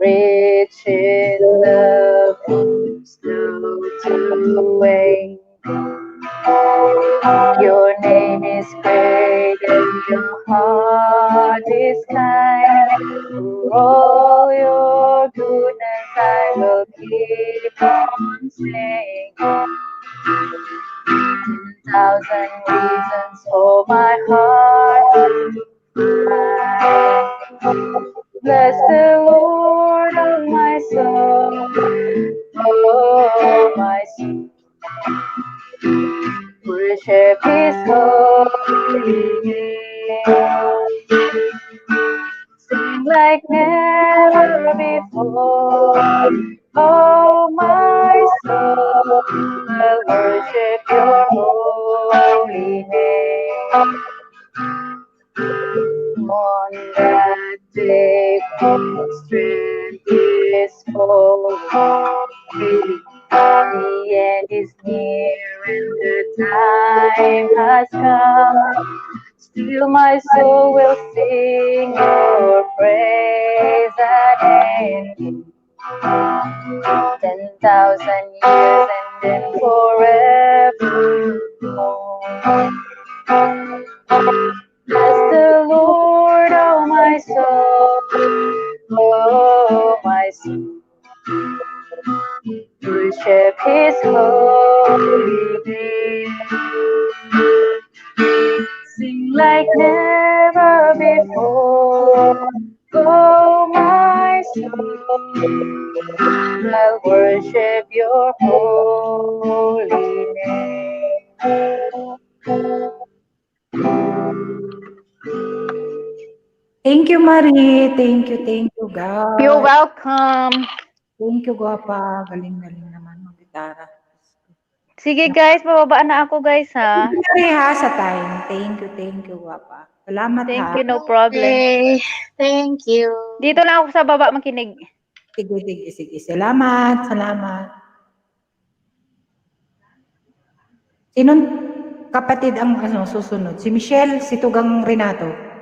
Rich in love, slow to anger. Your name is great and Your heart is kind. For all Your goodness I will keep on singing. 10,000 reasons for my heart to find. Bless the Lord, oh my soul, oh my soul. Worship His holy name. Sing like never before, oh my soul. I'll worship Your holy name. On that day when strength is full, the end is near and the time has come. Still my soul will sing Your praise unending. 10,000 years and then forevermore. Bless the Lord, oh my soul, oh my soul. Worship His holy name. Sing like never before, oh my soul. I'll worship your holy name. Thank you, Marie. Thank you, God. You're welcome. Thank you, Guapa. Galing-galing naman mag-gitara. Sige guys, bababa na ako guys ha. Marie ha, sa time. Thank you, Guapa. Salamat Thank ha. you, no problem. Okay. Thank you. Dito lang ako sa baba makinig. Sige. Salamat. Sinong kapatid ang susunod? Si Michelle, si Tugang Renato.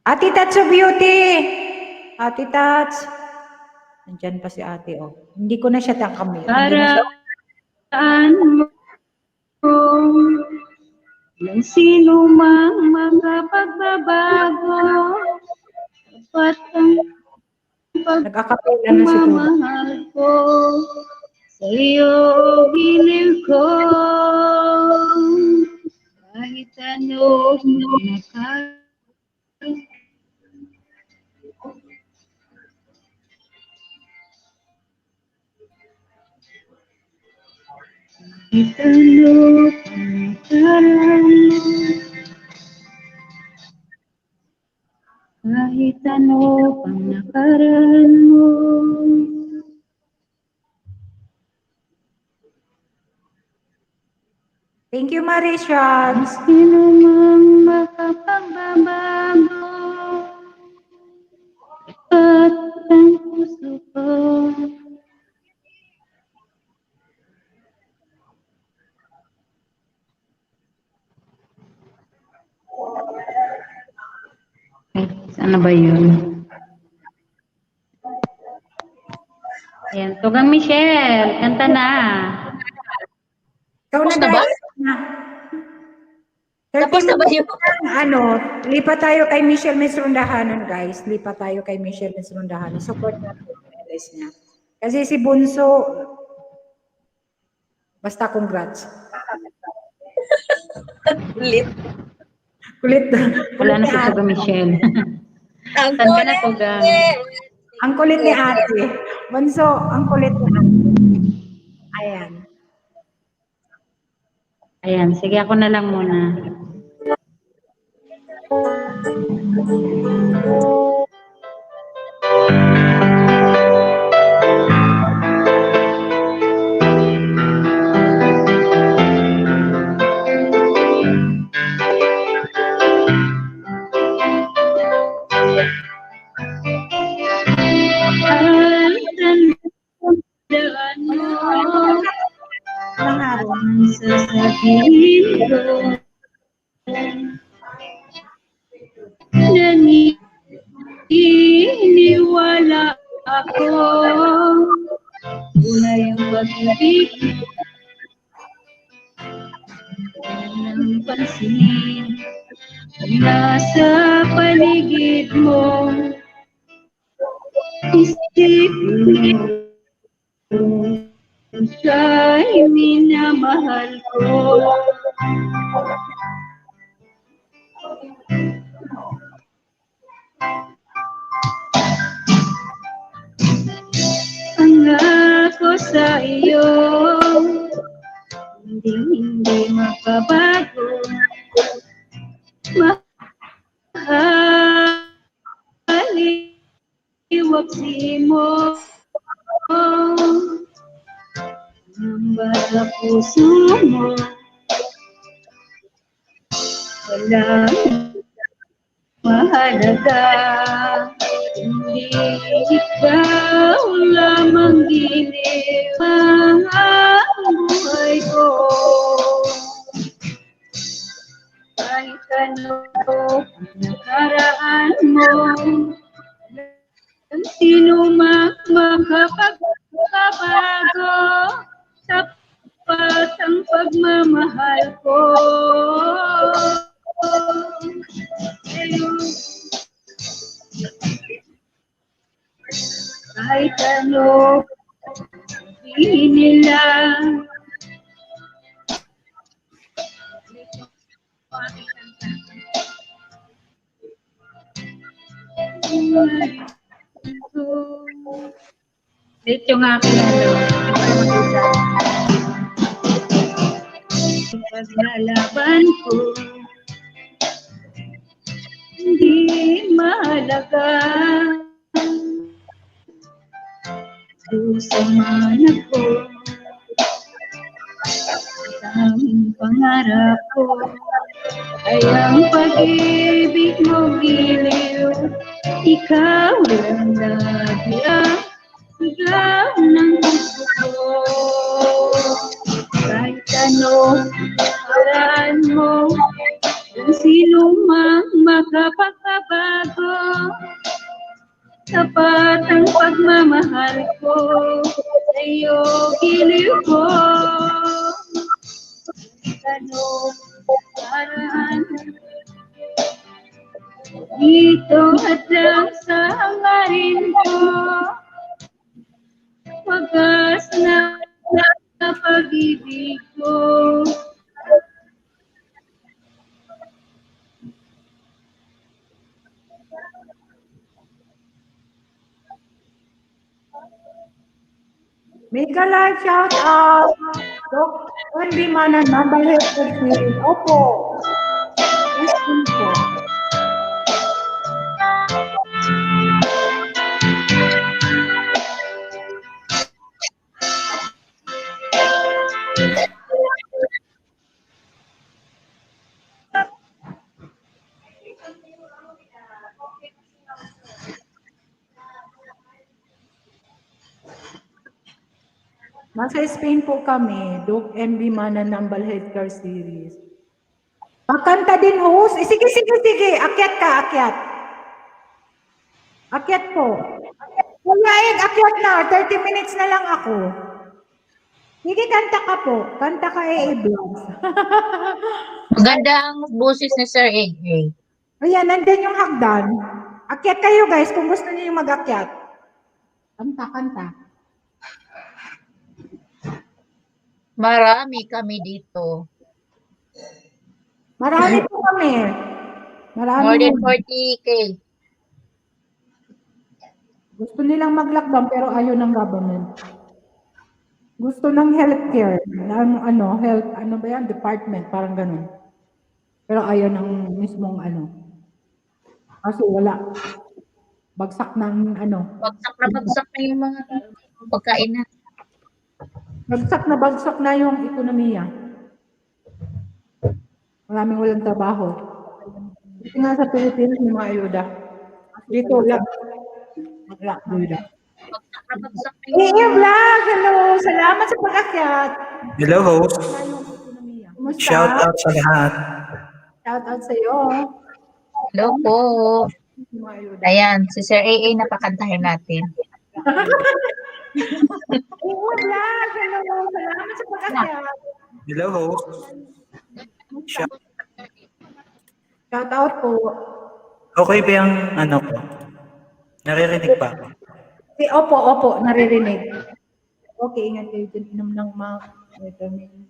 Ate Tats of Beauty! Ate Tats! Nandyan pa si ate, oh. Hindi ko na siya takamit. Paraan mo ng sino mang makapagbabago. Dapat ang Nagkakapila na si Tugang. pagmamahal ko sa iyo giliw ko. Kahit ano nakakita. Kahit ano panikaran mo, kahit ano pang nakaraan mo, Thank you, Marie Shabs. sino mang makapagbabago, at ang puso ko. Ano ba yun? Ayan, Tugang Michelle, kanta na. Ikaw Tapos na ba? Tapos na ba yun? Lipat tayo kay Michelle Mesrondahanon, guys. Lipat tayo kay Michelle Mesrondahanon. Support natin yung LS niya. Kasi si Bunso, basta congrats. Lit. Kulit. Wala na si Tugang Michelle. Ang Saan ka na, Tugang? Ang kulit ni ate. Bunso, ang kulit ni ate. Ayan. Ayan, sige ako na lang muna. Sasabihin ko naniniwala ako una yung pag-ibig ng pansin nasa paligid mo isipin mo siya'y minamahal ko. Pangako sa iyo, hindi makabago. Mahaliwagsi mo ang bata puso mo. Walang mahalaga, hindi ikaw lamang giliw ang buhay ko. Kahit ano ang nakaraan mo, sino mang makapagbabago, Tapat ang pagmamahal ko sa'yo. Kahit ano sabihin nila, Dito yung aking paglalaban ko, hindi mahalaga. Susaman ako, ang pangarap ko ay ang pag-ibig mo giliw. Ikaw lang lagi ang sigaw ng gusto ko. Kahit ano paraan mo, kung sino mang makapakabago, tapat ang pagmamahal ko sa'yo, giliw ko. Ano paraan dito at lang sa hangarin ko, wagas na pag-ibig ko. Mega live shout out. Dok, hindi man ang number head. Opo. Yes, po. Nasa Spain po kami, Doc MB Manan ng Balhead Car Series. Makanta din host. Sige. Akyat ka, akyat. Akyat po. Kuya Ed, akyat na. 30 minutes na lang ako. Sige, kanta ka po. Kanta ka Vlogs. Maganda ang boses ni Sir AA. Ayan, nandun yung hagdan. Akyat kayo guys kung gusto niyo yung mag-akyat. Kanta. Marami kami dito. Marami po kami. More than 40K. Gusto nilang mag-lockdown pero ayaw ng government. Gusto ng healthcare, ng health, department, parang ganun. Pero ayaw ng mismong Kasi wala. Bagsak ng Bagsak na yung mga pagkain na. Bagsak na yung ekonomiya. Maraming walang trabaho. Dito nga sa Pilipinas, may mga ayuda. Dito lang. Mag-lockdown. Bagsak na yung Vlog! Hello! Salamat sa pag-akyat. Hello, host. Kumusta? Shout out sa lahat. Shout out sa iyo. Hello po. Mga ayuda. Ayan, si Sir AA napakantahin natin. Vlog! Hello! Salamat sa pag-akyat. Hello, host. Shout Shout out po. Okay ba yung ko? Naririnig pa ako. Opo, naririnig. Okay, ingat kayo dyan. Inom ng mga vitamin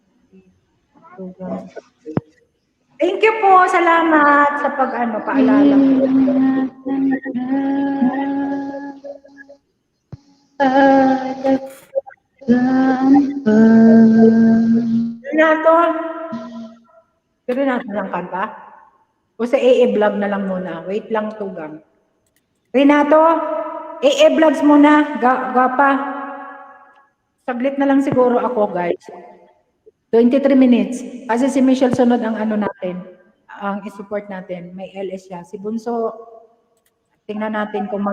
program. Thank you po. Salamat sa paalala. Renato lang kanta? O sa AA Vlog na lang muna. Wait lang, Tugang. Renato, AA Vlogs muna. Gapa. Saglit na lang siguro ako, guys. 23 minutes. Kasi si Michelle sunod ang natin. Ang isupport natin. May LS siya. Si Bunso, tingnan natin kung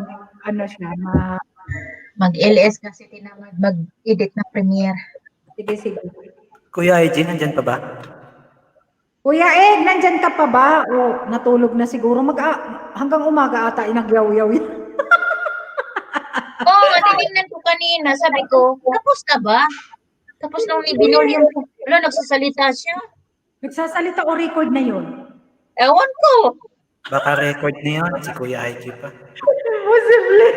Mag-LS kasi tinamad mag-edit ng Premiere. Sige. Kuya IG, nandyan pa ba? Kuya Ed, nandyan ka pa ba? O, natulog na siguro. Hanggang umaga ata, inagyaw-yaw yan. Oo, tinignan ko kanina. Sabi ko, tapos na ba? Tapos nung binol yung, wala, nagsasalita siya. Nagsasalita o record na yun? Ewan ko. Baka record na yun, si Kuya IG pa. Posible.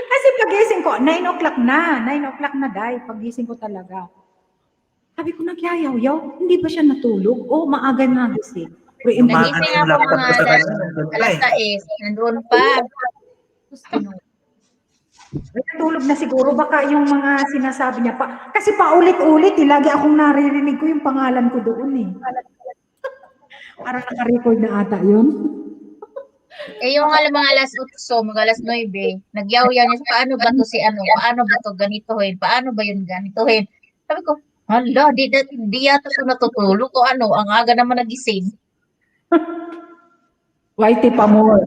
Kasi pagising ko, 9 o'clock na. 9 o'clock na, Day. Pagising ko talaga. Sabi ko, nagyayaw-yaw. Hindi ba siya natulog? O, maaga na gising. Umaga Nagising yung ako laptop mga ko sa kanya, nandun pa alas eh. 6. Nandun pa. Natulog na siguro. Baka yung mga sinasabi niya pa. Kasi paulit-ulit. Lagi akong naririnig ko yung pangalan ko doon eh. Parang naka-record na ata yun. Eh, yung mga alas 8, mga alas 9, nagyaw-yaw niya, paano ba to si ano? Paano ba to ganitohin? Paano ba yun ganitohin? Sabi ko, hala, di yata ito natutulog o ano, ang aga naman nagising. Whitey pa more.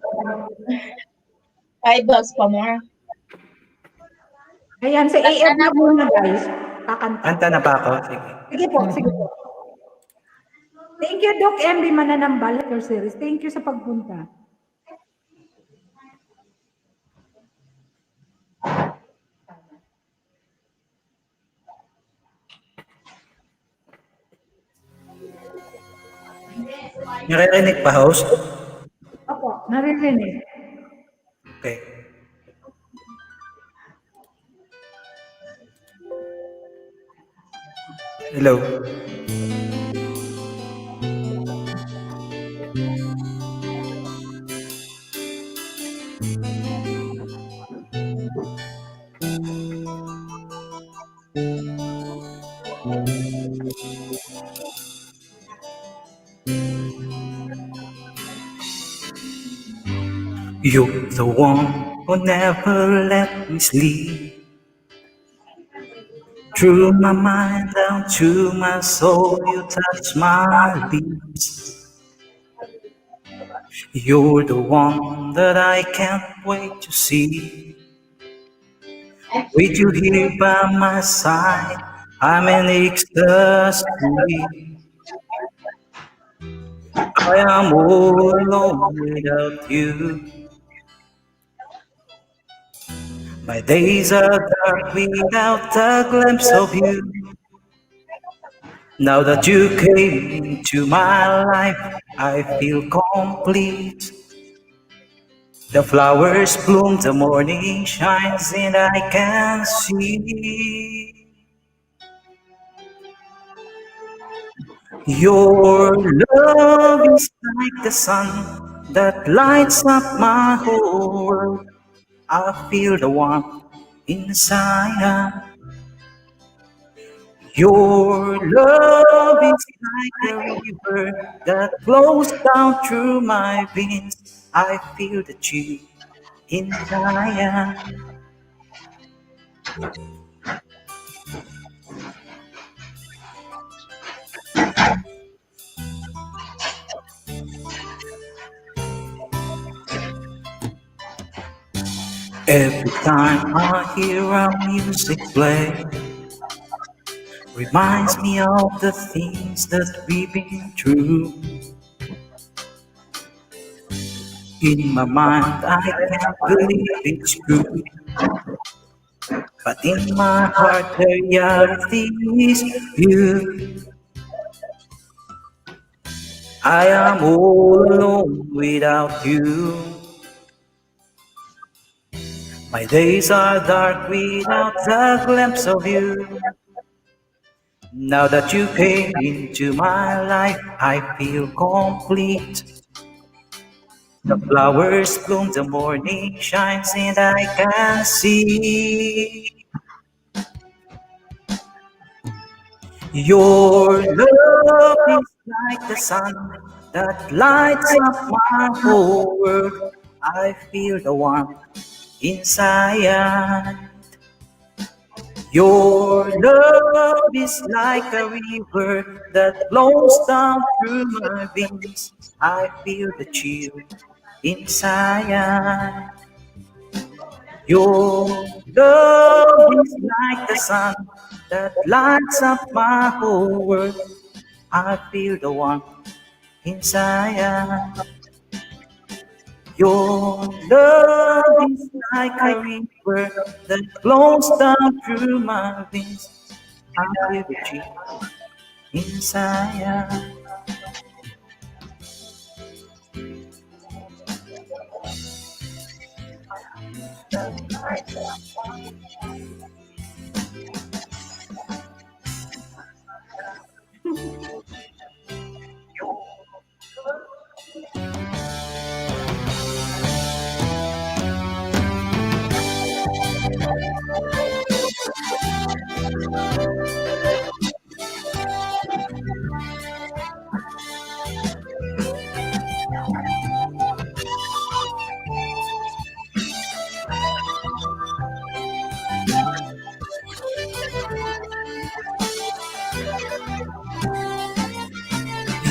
Ay, boss pa more. Ayan, sa AF na muna guys. Kakanta. Kanta na ba ako? Sige. Sige po, sige po. Thank you, Doc MB Mananambal, your series. Thank you sa pagpunta. Naririnig pa, host? Opo, naririnig. Okay. Hello. You're the one who never let me sleep. Through my mind down to my soul, you touch my lips. You're the one that I can't wait to see. With you here by my side, I'm in ecstasy. I am all alone without you. My days are dark without a glimpse of you. Now that you came into my life, I feel complete. The flowers bloom, the morning shines, and I can see your love is like the sun that lights up my whole world. I feel the warmth inside. Your love is like a river that flows down through my veins. I feel the chill inside. Every time I hear our music play, reminds me of the things that we've been through. In my mind, I can't believe it's true. But in my heart, the reality is you. I am all alone without you. My days are dark without a glimpse of you. Now that you came into my life, I feel complete. The flowers bloom, the morning shines, and I can see your love is like the sun that lights up my whole world. I feel the warmth inside. Your love is like a river that flows down through my veins. I feel the chill inside. Your love is like the sun that lights up my whole world. I feel the warmth inside. Your love is like a river that flows down through my veins. I feel the chill inside.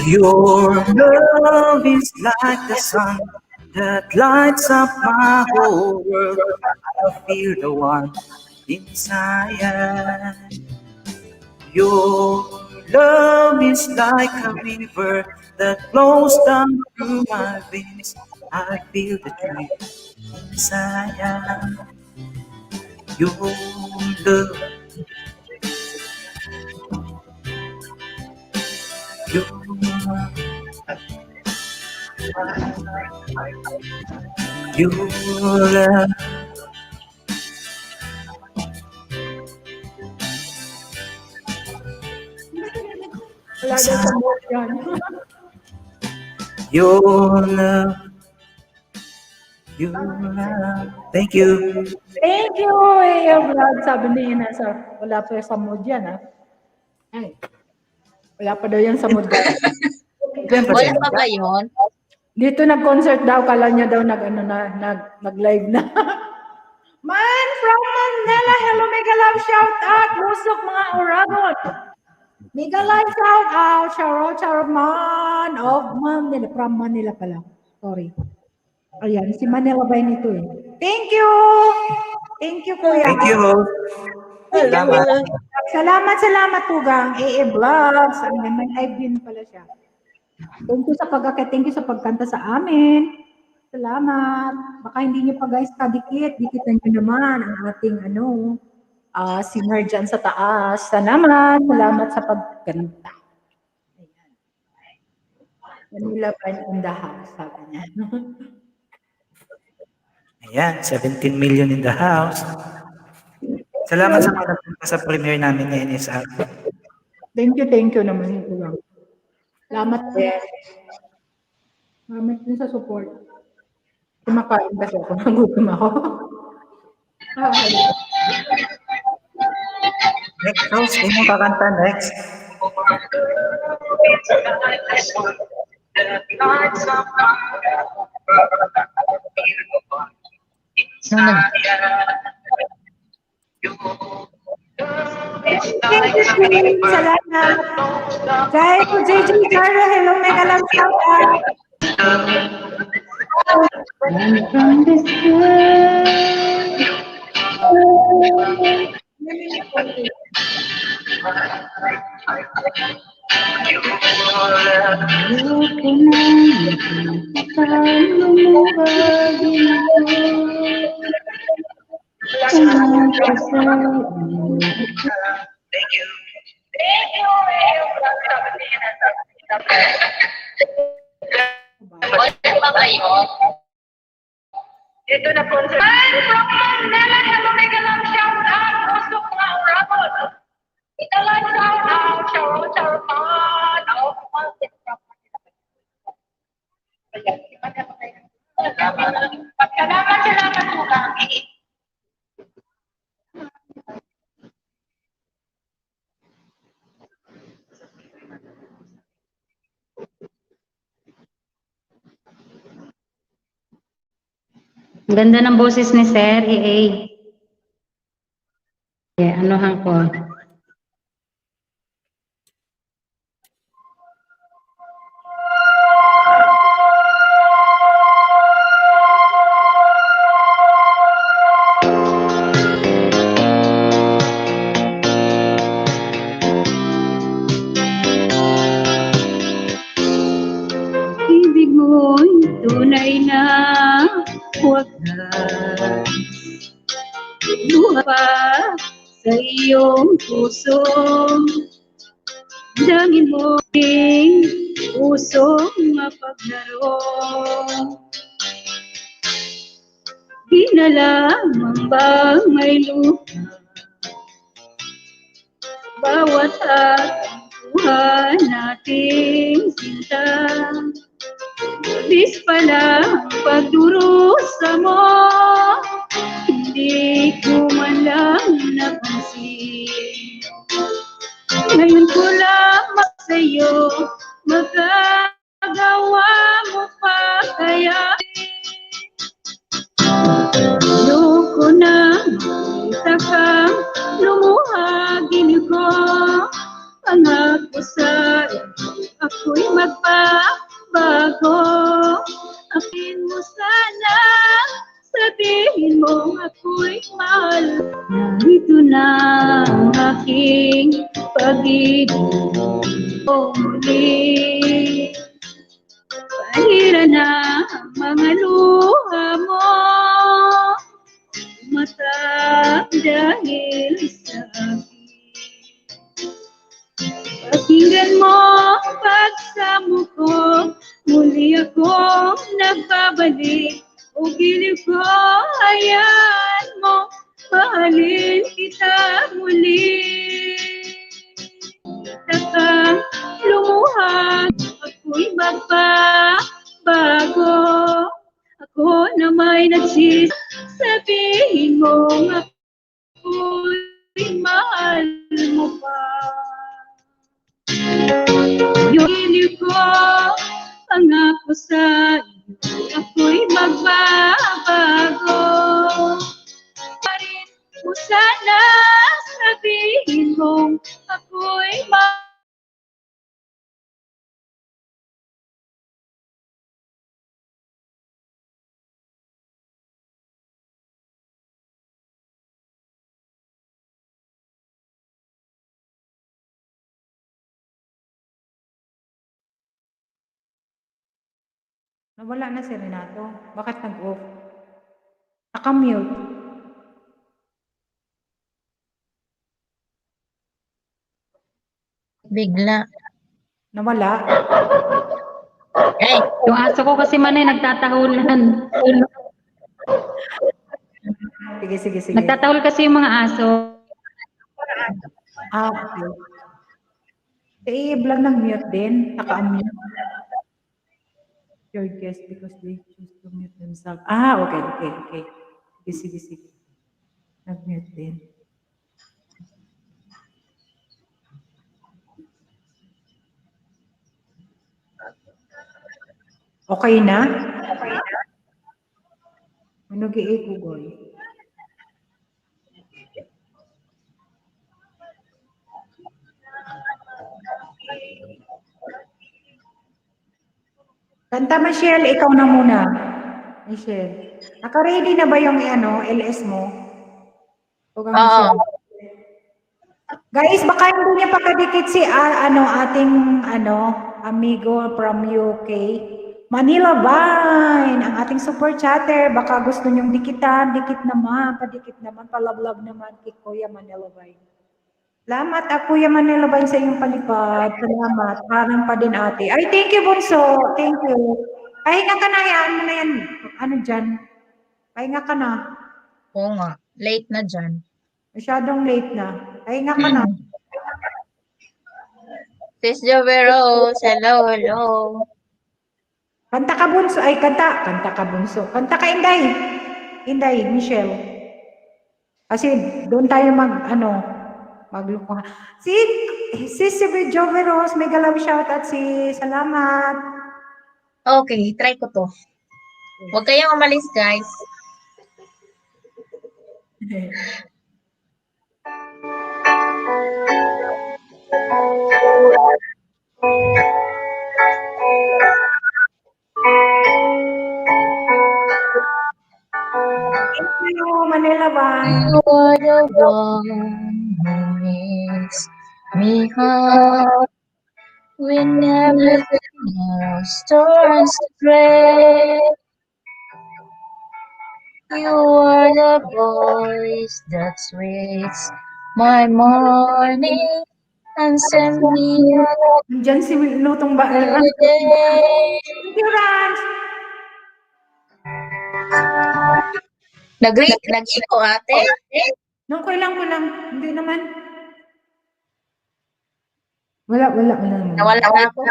Your love is like the sun that lights up my whole world. I feel the one inside. Your love is like a river that flows down through my veins. I feel the dream inside. Your love, your love, your love. Wala daw sa mood yan. Your love, your love. Thank you. Thank you, Aya Vlog. Sabi niya wala pa sa mood yan, ha? Ay, wala pa daw yan sa mood. Wala pa ba yun? Dito nag-concert daw, kala niya daw nag-live na. Man from Manila, hello, mega love shout out, Musok mga Oragon. Mega love shout out, Charo man of Manila, from Manila pala. Sorry. Ayan, si Manila ba nito eh. Thank you! Thank you, Kuya. Thank you. Salamat. Salamat Tugang. AA Vlogs. May live din pala siya. Thank you sa thank you sa pagkanta sa amin. Salamat. Baka hindi niyo pa guys kadikit. Dikitan niyo naman ang ating singer dyan sa taas. Salamat sa pagkanta. Ayan. Manila Band in the house, sabi niya. Ayan, 17 million in the house. Salamat sa mga nagpunta sa premiere namin ngayon, Isa. Thank you naman. Salamat din. Salamat din sa support. Kumakain kasi ako. Nagutom ako. Next, Rose, hindi mo kakanta next. Salamat. Kay JJ Carlo, hello, mega love shout out. From the Wala pa ba yun? Dito na po. Man from Manila, hello, mega love shout out. Musok mga Oragon. Ito lang shout out. Charo man of Manila. Salamat po kami. Ganda ng boses ni Sir AA. Anuhan ko. Ibig mo'y tunay na huwag na luha pa sa iyong puso. Damdamin mo aking pusong mapaglaro. Di na lamang bang may luha bawat kuha nating sinta. Bis pala ang pagdurusa mo, hindi ko man lang napansin. Ngayon ko lamang sa'yo magagawa mo pa kaya. Ayoko na makita kang lumuha, ginig ko. Pangako sa'yo, ako'y magbabago. Akin mo sana, sabihin mo ako'y mahal. Narito na ang aking pag-ibig o muli. Pahira na ang mga luha mo, umatap dahil sa akin. Pakinggan mo ang pagsamo ko, muli akong nagbabalik. O giliw ko, hayaan mo, mahalin kita muli. Takang lumuha, ako'y magbabago. Ako na may nagsis, sabihin mo ako'y mahal mo pa. Yung giliw ko, pangako sa iyo, ako'y magbabago. Parin mo sana, sabihin mo ako'y Nawala na si Renato. Bakit nag-off? Naka-mute. Bigla. Nawala. Eh, Yung aso ko kasi manay nagtatahulan. Sige, sige, sige. Nagtatahol kasi yung mga aso. Okay. Si Vlog nag-mute din. Naka-unmute. Your guest because they choose to mute themselves. Okay. Sige, sige. Nag-mute din. Okay na? Ano gi-echo, boy? Kanta, Michelle, ikaw na muna. Michelle. Naka-ready na ba yung LS mo? Huwag ang Michelle. Guys, baka hindi niya pakadikit si ating amigo from UK. Manila Vine, ang ating super chatter. Baka gusto niyong dikitan, dikit naman, palablab naman kay Kuya Manila Vine. Salamat, Kuya Manila Vine, sa iyong palipad. Salamat. Parang pa din ate. Ay, thank you, Bunso. Thank you. Pahinga ka na, hayaan mo na yan. Ano dyan? Pahinga ka na. oo nga. Late na dyan. Masyadong late na. Pahinga ka na. Sis Jovero, hello. Kanta ka, Bunso. Ay, kanta. Kanta ka, Bunso. Kanta ka, Inday. Inday, Michelle. Kasi doon tayo maglukuhan. Si Joveros, mega love shoutout salamat. Okay, try ko to. Huwag kayong umalis, guys. Thank you, Manila Vine. You are the one who makes me happy when everything else turns to gray. You are the voice that sweets my morning and send me out Diyan si Lutong ba? to the day. Thank you, Rans. Nag-iko ate? No, kailang ko lang. Hindi naman. Wala naman. Nawala na ako.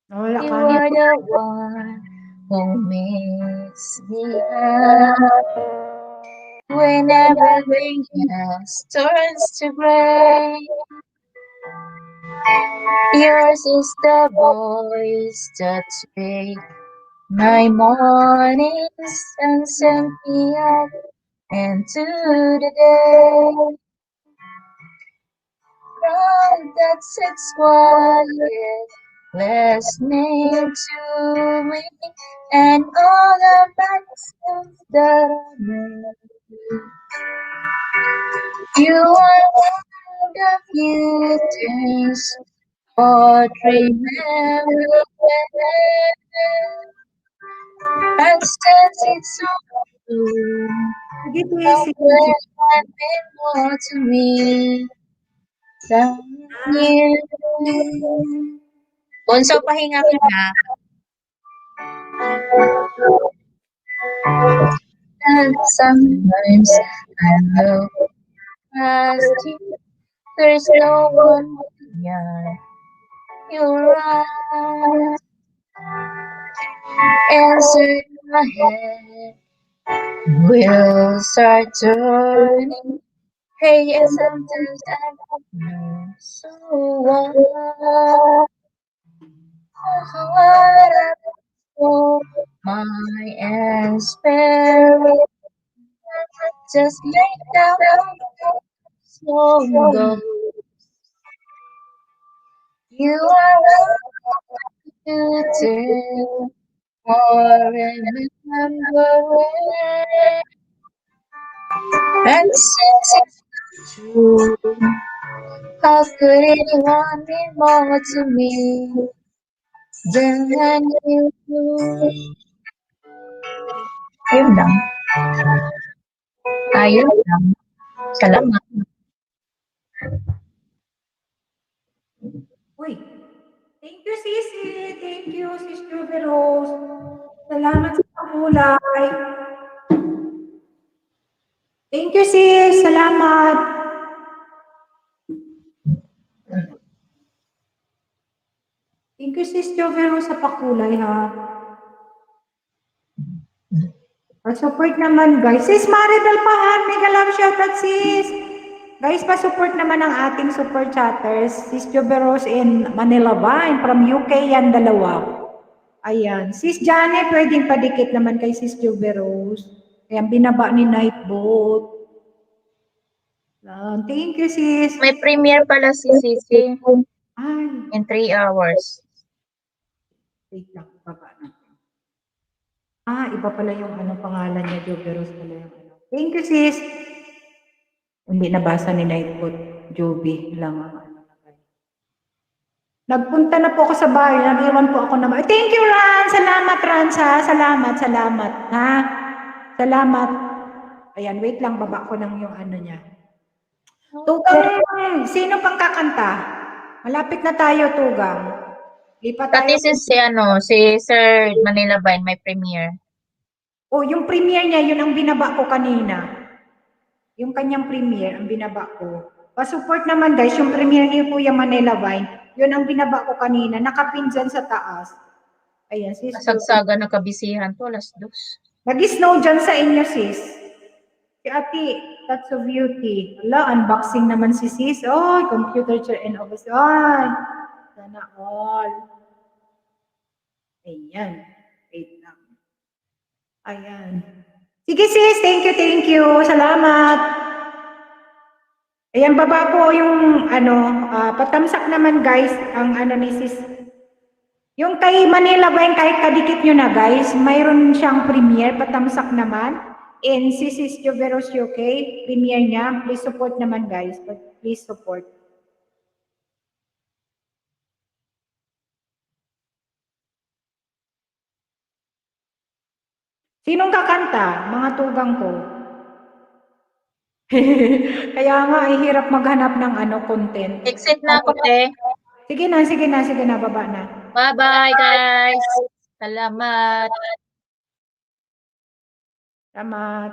Wala You ka. are the one who makes me happy when everything else turns to gray. Yours is the voice that makes my mornings and send me out into the day. From that sits quiet, listening to me and all the medicines that I made. You are one of the few things worth remembering, and since it's so true, Sige, the sige. world meant more to me than you. Bunso, pahinga ka na. And sometimes I look past you. There's no one beyond your eyes. Answer my head will start turning. Hey, and sometimes I don't know. So what? What I for my and spirit just lay down long ago. You are to tell or remembering, and since it's true, how could anyone be more to me than you? Yun lang. Ayun lang. Salamat. Uy. Thank you, Sisi. Thank you, Sis Juve Rose. Salamat sa pagkulay. Thank you, sis. Salamat. Thank you, Sis Juve Rose, sa pakulay, ha. Pa-support naman, guys. Sis Maribel Pahan, mega love shoutout, sis. Guys, pa-support naman ang ating super chatters. Sis Juve Rose in Manila Vine. From UK yan, dalawa. Ayan. Sis Jane, pwedeng padikit naman kay Sis Juve Rose. Ayan, binaba ni Nightboat. Thank you, sis. May premiere pala si Sisi Ay, in 3 hours. wait lang. Baba natin. Iba pala yung pangalan niya. Juve Rose pala yung ano. Thank you, sis. Hindi nabasa ni Nightboat. Joby lang ang ano. Nagpunta na po ako sa bahay. Nag-iwan po ako naman. Thank you, Ran. Salamat, Ran. Salamat. Ha? Salamat. Ayan, wait lang. Baba ko lang yung ano niya. Tugang, sino pang kakanta? Malapit na tayo, Tugang. Lipat tayo. Pati si Sir Manila Vine may premiere. Yung premiere niya, yun ang binaba ko kanina. Yung kanyang premiere, ang binaba ko. Pa-support naman, guys, yung premiere ni Kuya Manila Vine, yun ang binaba ko kanina. Nakapin dyan sa taas. Ayan, sis. Kasagsaga na kabisihan to, alas 2. Nag-snow dyan sa inyo, sis. Si Ate, that's of beauty. Ala, unboxing naman si sis. Computer chair and office. Sana all. Ayan. Wait lang. Ayan. Sige, sis. Thank you. Salamat. Ayan, baba ko yung patamsak naman, guys, ang ni sis. Yung kay Manila Vine, kahit kadikit nyo na, guys, mayroon siyang premiere, patamsak naman. And si Sis Juve Rose UK, premiere niya. Please support naman, guys. Please support. Sinong kakanta? Mga tugang ko. Kaya nga, ay hirap maghanap ng content. Exit na ako, te. Sige na, baba na. Bye-bye, guys. Salamat. Salamat.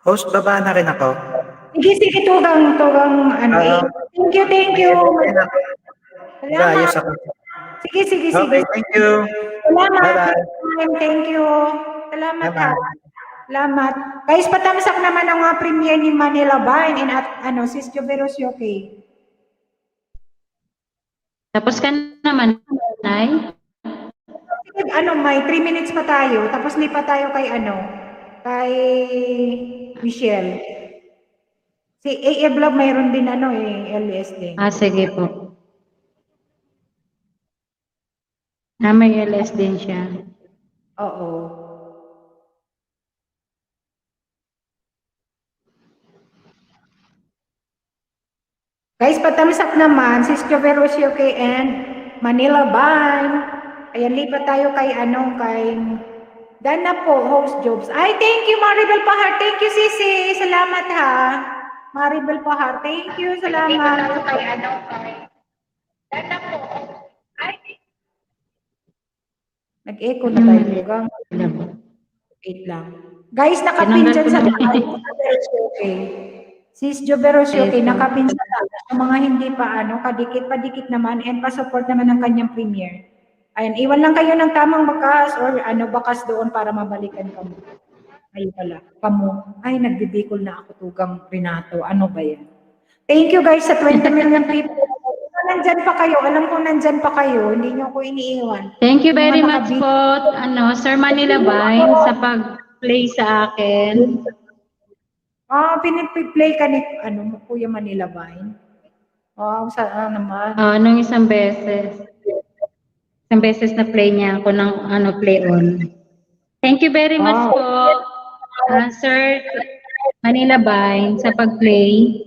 Host, baba na rin ako. Sige, tugang, Thank you. Ayos Salamat. ako. Sige. Okay, thank you. Salamat. Bye-bye. Thank you. Salamat ha. Bye-bye. Salamat. Guys, patamsak naman ang mga premiere ni Manila Vine and Sis Joveros okay. Tapos ka naman, Nay? May 3 minutes pa tayo. Tapos lipat tayo kay Michelle. Si AA Vlog mayroon din LS din. Sige po. May LS din siya. Oo. Guys, patamsak naman, Sis Joveros okay and Manila Vine. Ayan, lipat tayo kay Dana po, host jobs. Ay, thank you, Maribel Pahar. Thank you, Sisi. Salamat ha. Maribel Pahar, thank you. Salamat. Dana po. Nag-echo na tayo, Lugang. Wait lang. Guys, nakapin dyan sa okay. Sis Joveros okay, nakapin sa taas. Yung mga hindi pa padikit naman and pa-support naman ng kanyang premiere. Ayan, iwan lang kayo ng tamang bakas or bakas doon para mabalikan kamo. Ayun pala, kamo. Ay, nagbibikol na ako, tugang Renato. Ano ba yan? Thank you guys sa 20 million people. Nandyan pa kayo. Alam ko nandyan pa kayo. Hindi nyo ako iniiwan. Thank you very much po, Sir Manila Vine, sa pag-play sa akin. Piniplay ka ni, Kuya Manila Vine? Wow, saan naman? Nung isang beses. Isang beses na play niya ako ng play on. Thank you very much po, Sir Manila Vine, sa pag-play.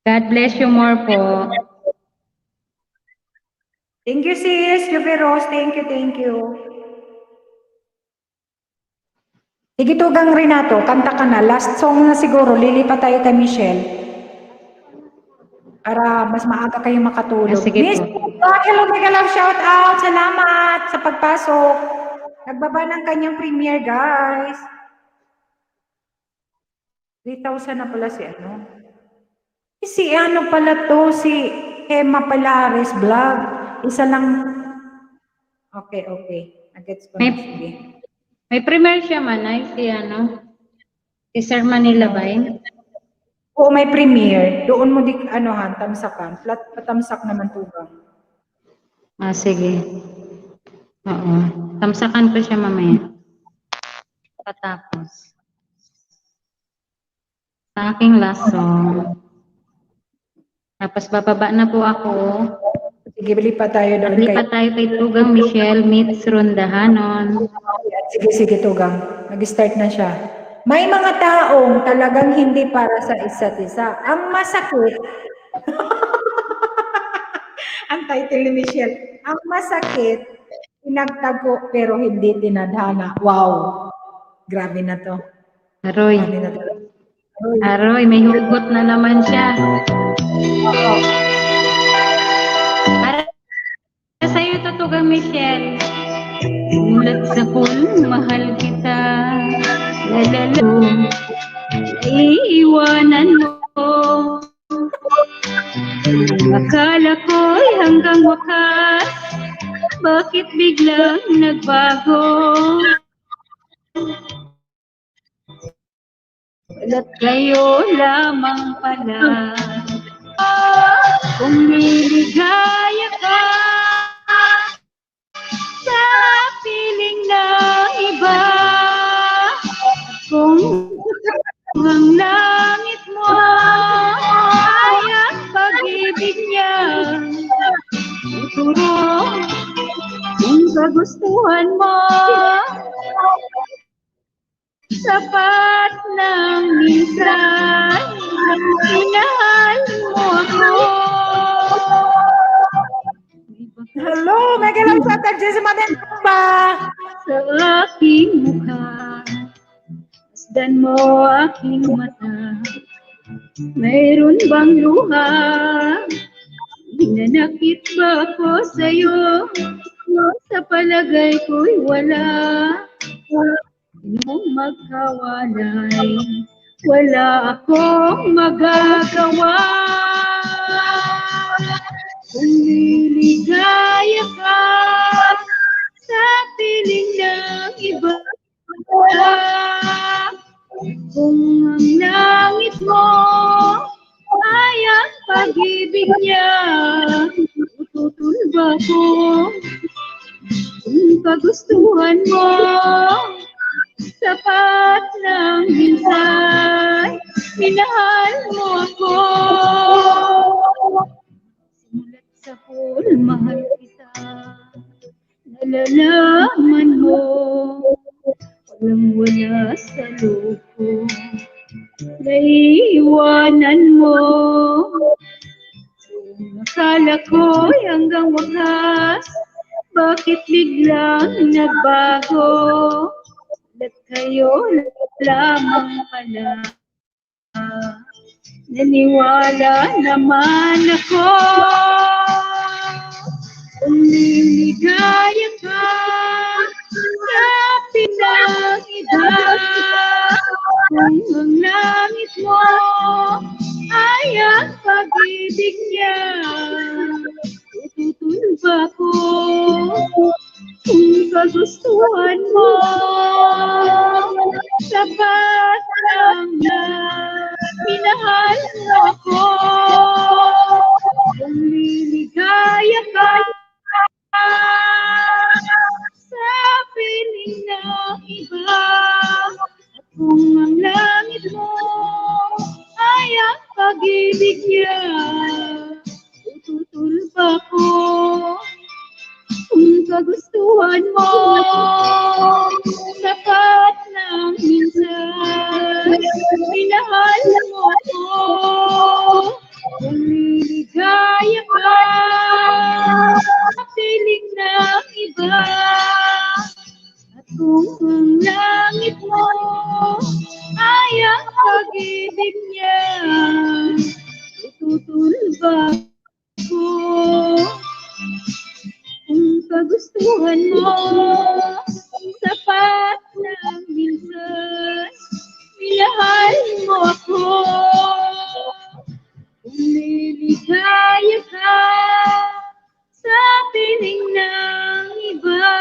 God bless you more po. Thank you, sis. Joveros. Thank you. Sige, tugang Renato, kanta ka na. Last song na siguro, lilipat tayo kay Michelle. Para mas maaga kayo makatulog. Sige Miss, po. hello, mega love, shout out. Salamat sa pagpasok. Nagbaba ng kanyang premiere, guys. 3,000 na pala si pala to, si Hema Palares Vlog. Isa lang. Okay. Nagets ko na. Sige. May premiere siya man, si Sir Manila Vine. Oo, may premiere. Doon mo tamsakan. Patamsak naman tugang. Sige. Oo. Tamsakan ko siya mamaya. Patapos. Sa aking last song. Tapos bababa na po ako. Sige, lipat tayo doon. Lipat tayo kay Tugang Michelle meets Rondahanon. Sige, tugang. Nag-start na siya. May mga taong talagang hindi para sa isa't isa. Ang masakit. Ang title ni Michelle. Ang masakit, pinagtago pero hindi tinadhana. Wow. Grabe na to. Aroy. Aroy, may hugot na naman siya. Para sa'yo to, Tugang Michelle. Mulat sa kung mahal kita, lalalo, iiwanan mo. Akala ko'y hanggang wakas, bakit biglang nagbago? At kayo lamang pala, kung niligaya ka sa piling ng iba, kung ang langit mo ay ang pag-ibig niya, ituro kung kagustuhan mo. Sapat ng minsan, minahal mo ako. Hello, may kailang sa Jesse Matin ba? Sa aking mukha, masdan mo aking mata. Mayroon bang luha? Hinanakit ba ako sa'yo? Sa palagay ko'y wala. Nung magkawalay, wala akong magagawa. Kung liligaya ka sa piling ng iba, kung ang langit mo ay ang pag-ibig niya, tutulog ba ko? Kung kagustuhan mo, sapat ng minsan, minahal mo ako. Simulat sa pool, mahal kita, nalalaman mo, walang-wala sa loob ko, naiiwanan mo. Kung akala ko'y hanggang wakas, bakit biglang nagbago? At kayo lamang pala, naniwala naman ako. Kung liligaya ka sa pinang iba, kung ang langit mo ay ang pag-ibig niya, tutulog ako. Kung kagustuhan mo, sapat lang na minahal mo ako. Kung liligaya ka sa piling ng iba, at kung ang langit mo ay ang pag-ibig niya, tutulog ako. Kung kagustuhan mo, sapat ng minsan, minahal mo ako. Kung liligaya ka sa piling ng iba, at kung ang langit mo ay ang pag-ibig niya, tutulog ako. Kung kagustuhan mo, sapat lang minsan, minahal mo ako. Kung liligaya ka sa piling ng iba.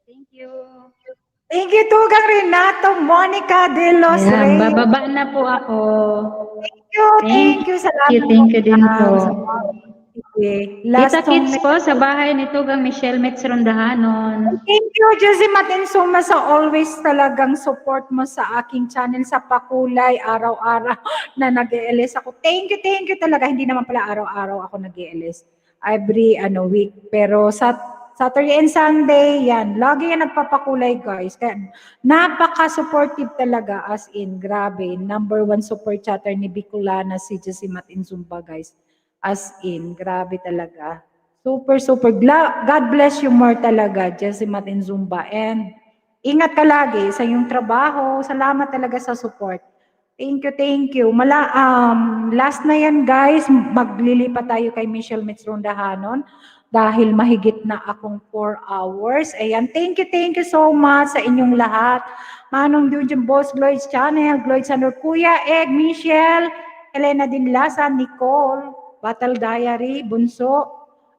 Thank you. Thank you, Tugang Renato, Monica de los Ayan, Reyes. bababa na po ako. Thank you. Salamat. Thank you din po. Okay. Last Kita Kids song. po sa bahay ni Tugang Michelle Metz Rondahanon. Thank you, Josie Matinsuma, sa always talagang support mo sa aking channel sa Pakulay, araw-araw na nag-ELS ako. Thank you talaga. Hindi naman pala araw-araw ako nag-ELS. Every week. Pero sa Saturday and Sunday, yan. Lagi yan nagpapakulay, guys. Kaya napaka-supportive talaga, as in, grabe. Number 1 super chatter ni Bicolana, si Josie Matinsumba, guys. As in, grabe talaga. Super. God bless you more talaga, Josie Matinsumba. And ingat ka lagi sa iyong trabaho. Salamat talaga sa support. Thank you. Last na yan, guys. Maglilipat tayo kay Michelle Metz Rondahanon dahil mahigit na akong 4 hours. Ayan, thank you so much sa inyong lahat. Manong Junjun Boss, Gloyd's Channel, Gloyd Sandor, Kuya Egg, Michelle, Elena Dinlasa, Nicole, Battle Diary, Bunso,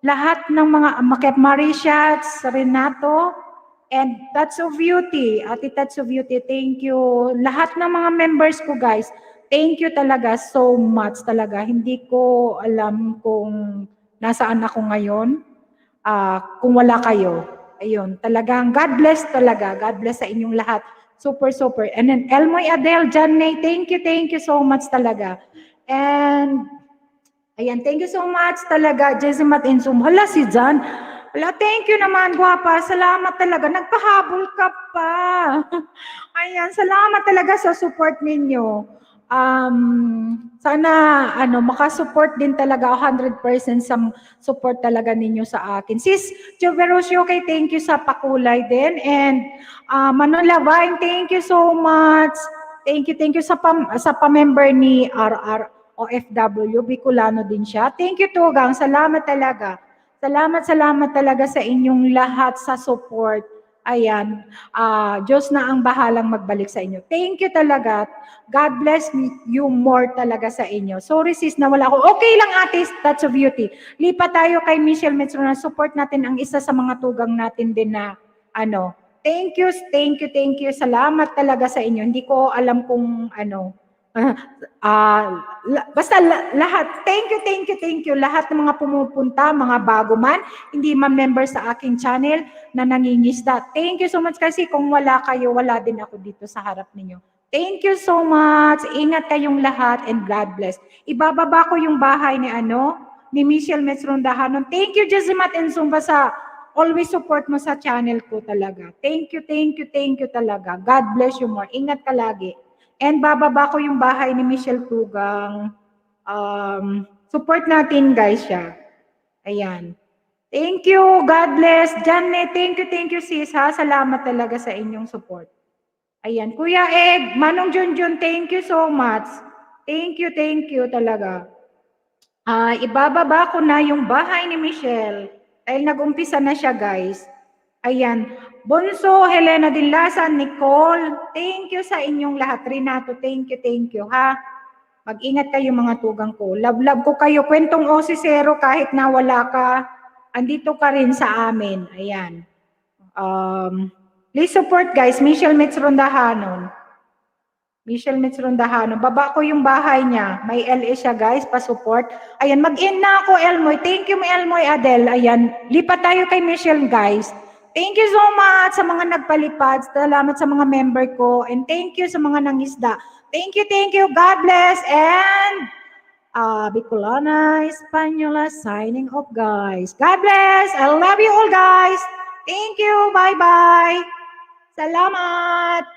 lahat ng mga Makep Marishats, Renato, and Touch of Beauty, Ate Touch of Beauty, thank you. Lahat ng mga members ko, guys, thank you talaga so much talaga. Hindi ko alam kung nasaan ako ngayon, kung wala kayo. Ayun, talagang God bless talaga. God bless sa inyong lahat. Super. And then Elmoy Adele, Janne, thank you so much talaga. And ayan, thank you so much talaga, Jessie Matinsum. Hala, si Jan. Hala, thank you naman, guwapa. Salamat talaga. Nagpahabol ka pa. Ayan, salamat talaga sa support ninyo. sana makasupport din talaga 100% sa support talaga ninyo sa akin. Sis Joverosio, okay, thank you sa pakulay din. And Manon Lavine, thank you so much. Thank you sa pa-member ni RR OFW, Bicolano din siya. Thank you Tugang, salamat talaga. Salamat talaga sa inyong lahat sa support. Ayan, Diyos na ang bahalang magbalik sa inyo. Thank you talaga. God bless you more talaga sa inyo. Sorry sis, nawala ako. Okay lang ate, Touch of Beauty. Lipat tayo kay Michelle Metrona. Support natin ang isa sa mga tugang natin din na Thank you. Salamat talaga sa inyo. Hindi ko alam kung basta lahat. Thank you. Lahat ng mga pumupunta, mga bago man, hindi man member sa aking channel na nangingisda. Thank you so much kasi kung wala kayo, wala din ako dito sa harap ninyo. Thank you so much. Ingat kayong lahat and God bless. Ibababa ko yung bahay ni Michelle Metzrondahanon. Thank you, Jesimat and Zumba, sa always support mo sa channel ko talaga. Thank you talaga. God bless you more. Ingat ka lagi. And bababa ko yung bahay ni Michelle Tugang. Support natin guys siya. Ayan. Thank you. God bless. Janet, thank you sis ha. Salamat talaga sa inyong support. Ayan. Kuya Ed, Manong Junjun, thank you so much. Thank you talaga. Ibababa ko na yung bahay ni Michelle. Dahil nag-umpisa na siya guys. Ayan. Bonso, Helena Dinlasan, Nicole, thank you sa inyong lahat. Renato, thank you ha. Mag-ingat kayo mga tugang ko. Love ko kayo. Kwentong Osisero, kahit na wala ka, andito ka rin sa amin. Ayan. Please support guys, Michelle Metzrondahanon. Baba ko yung bahay niya. May LA siya guys, pa-support. Ayan, mag-in na ako Elmoy. Thank you Elmoy Adel. Ayan, lipat tayo kay Michelle guys. Thank you so much sa mga nagpalipad. Salamat sa mga member ko. And thank you sa mga nangisda. Thank you. God bless. And Bicolana Española signing off guys. God bless. I love you all guys. Thank you. Bye-bye. Salamat.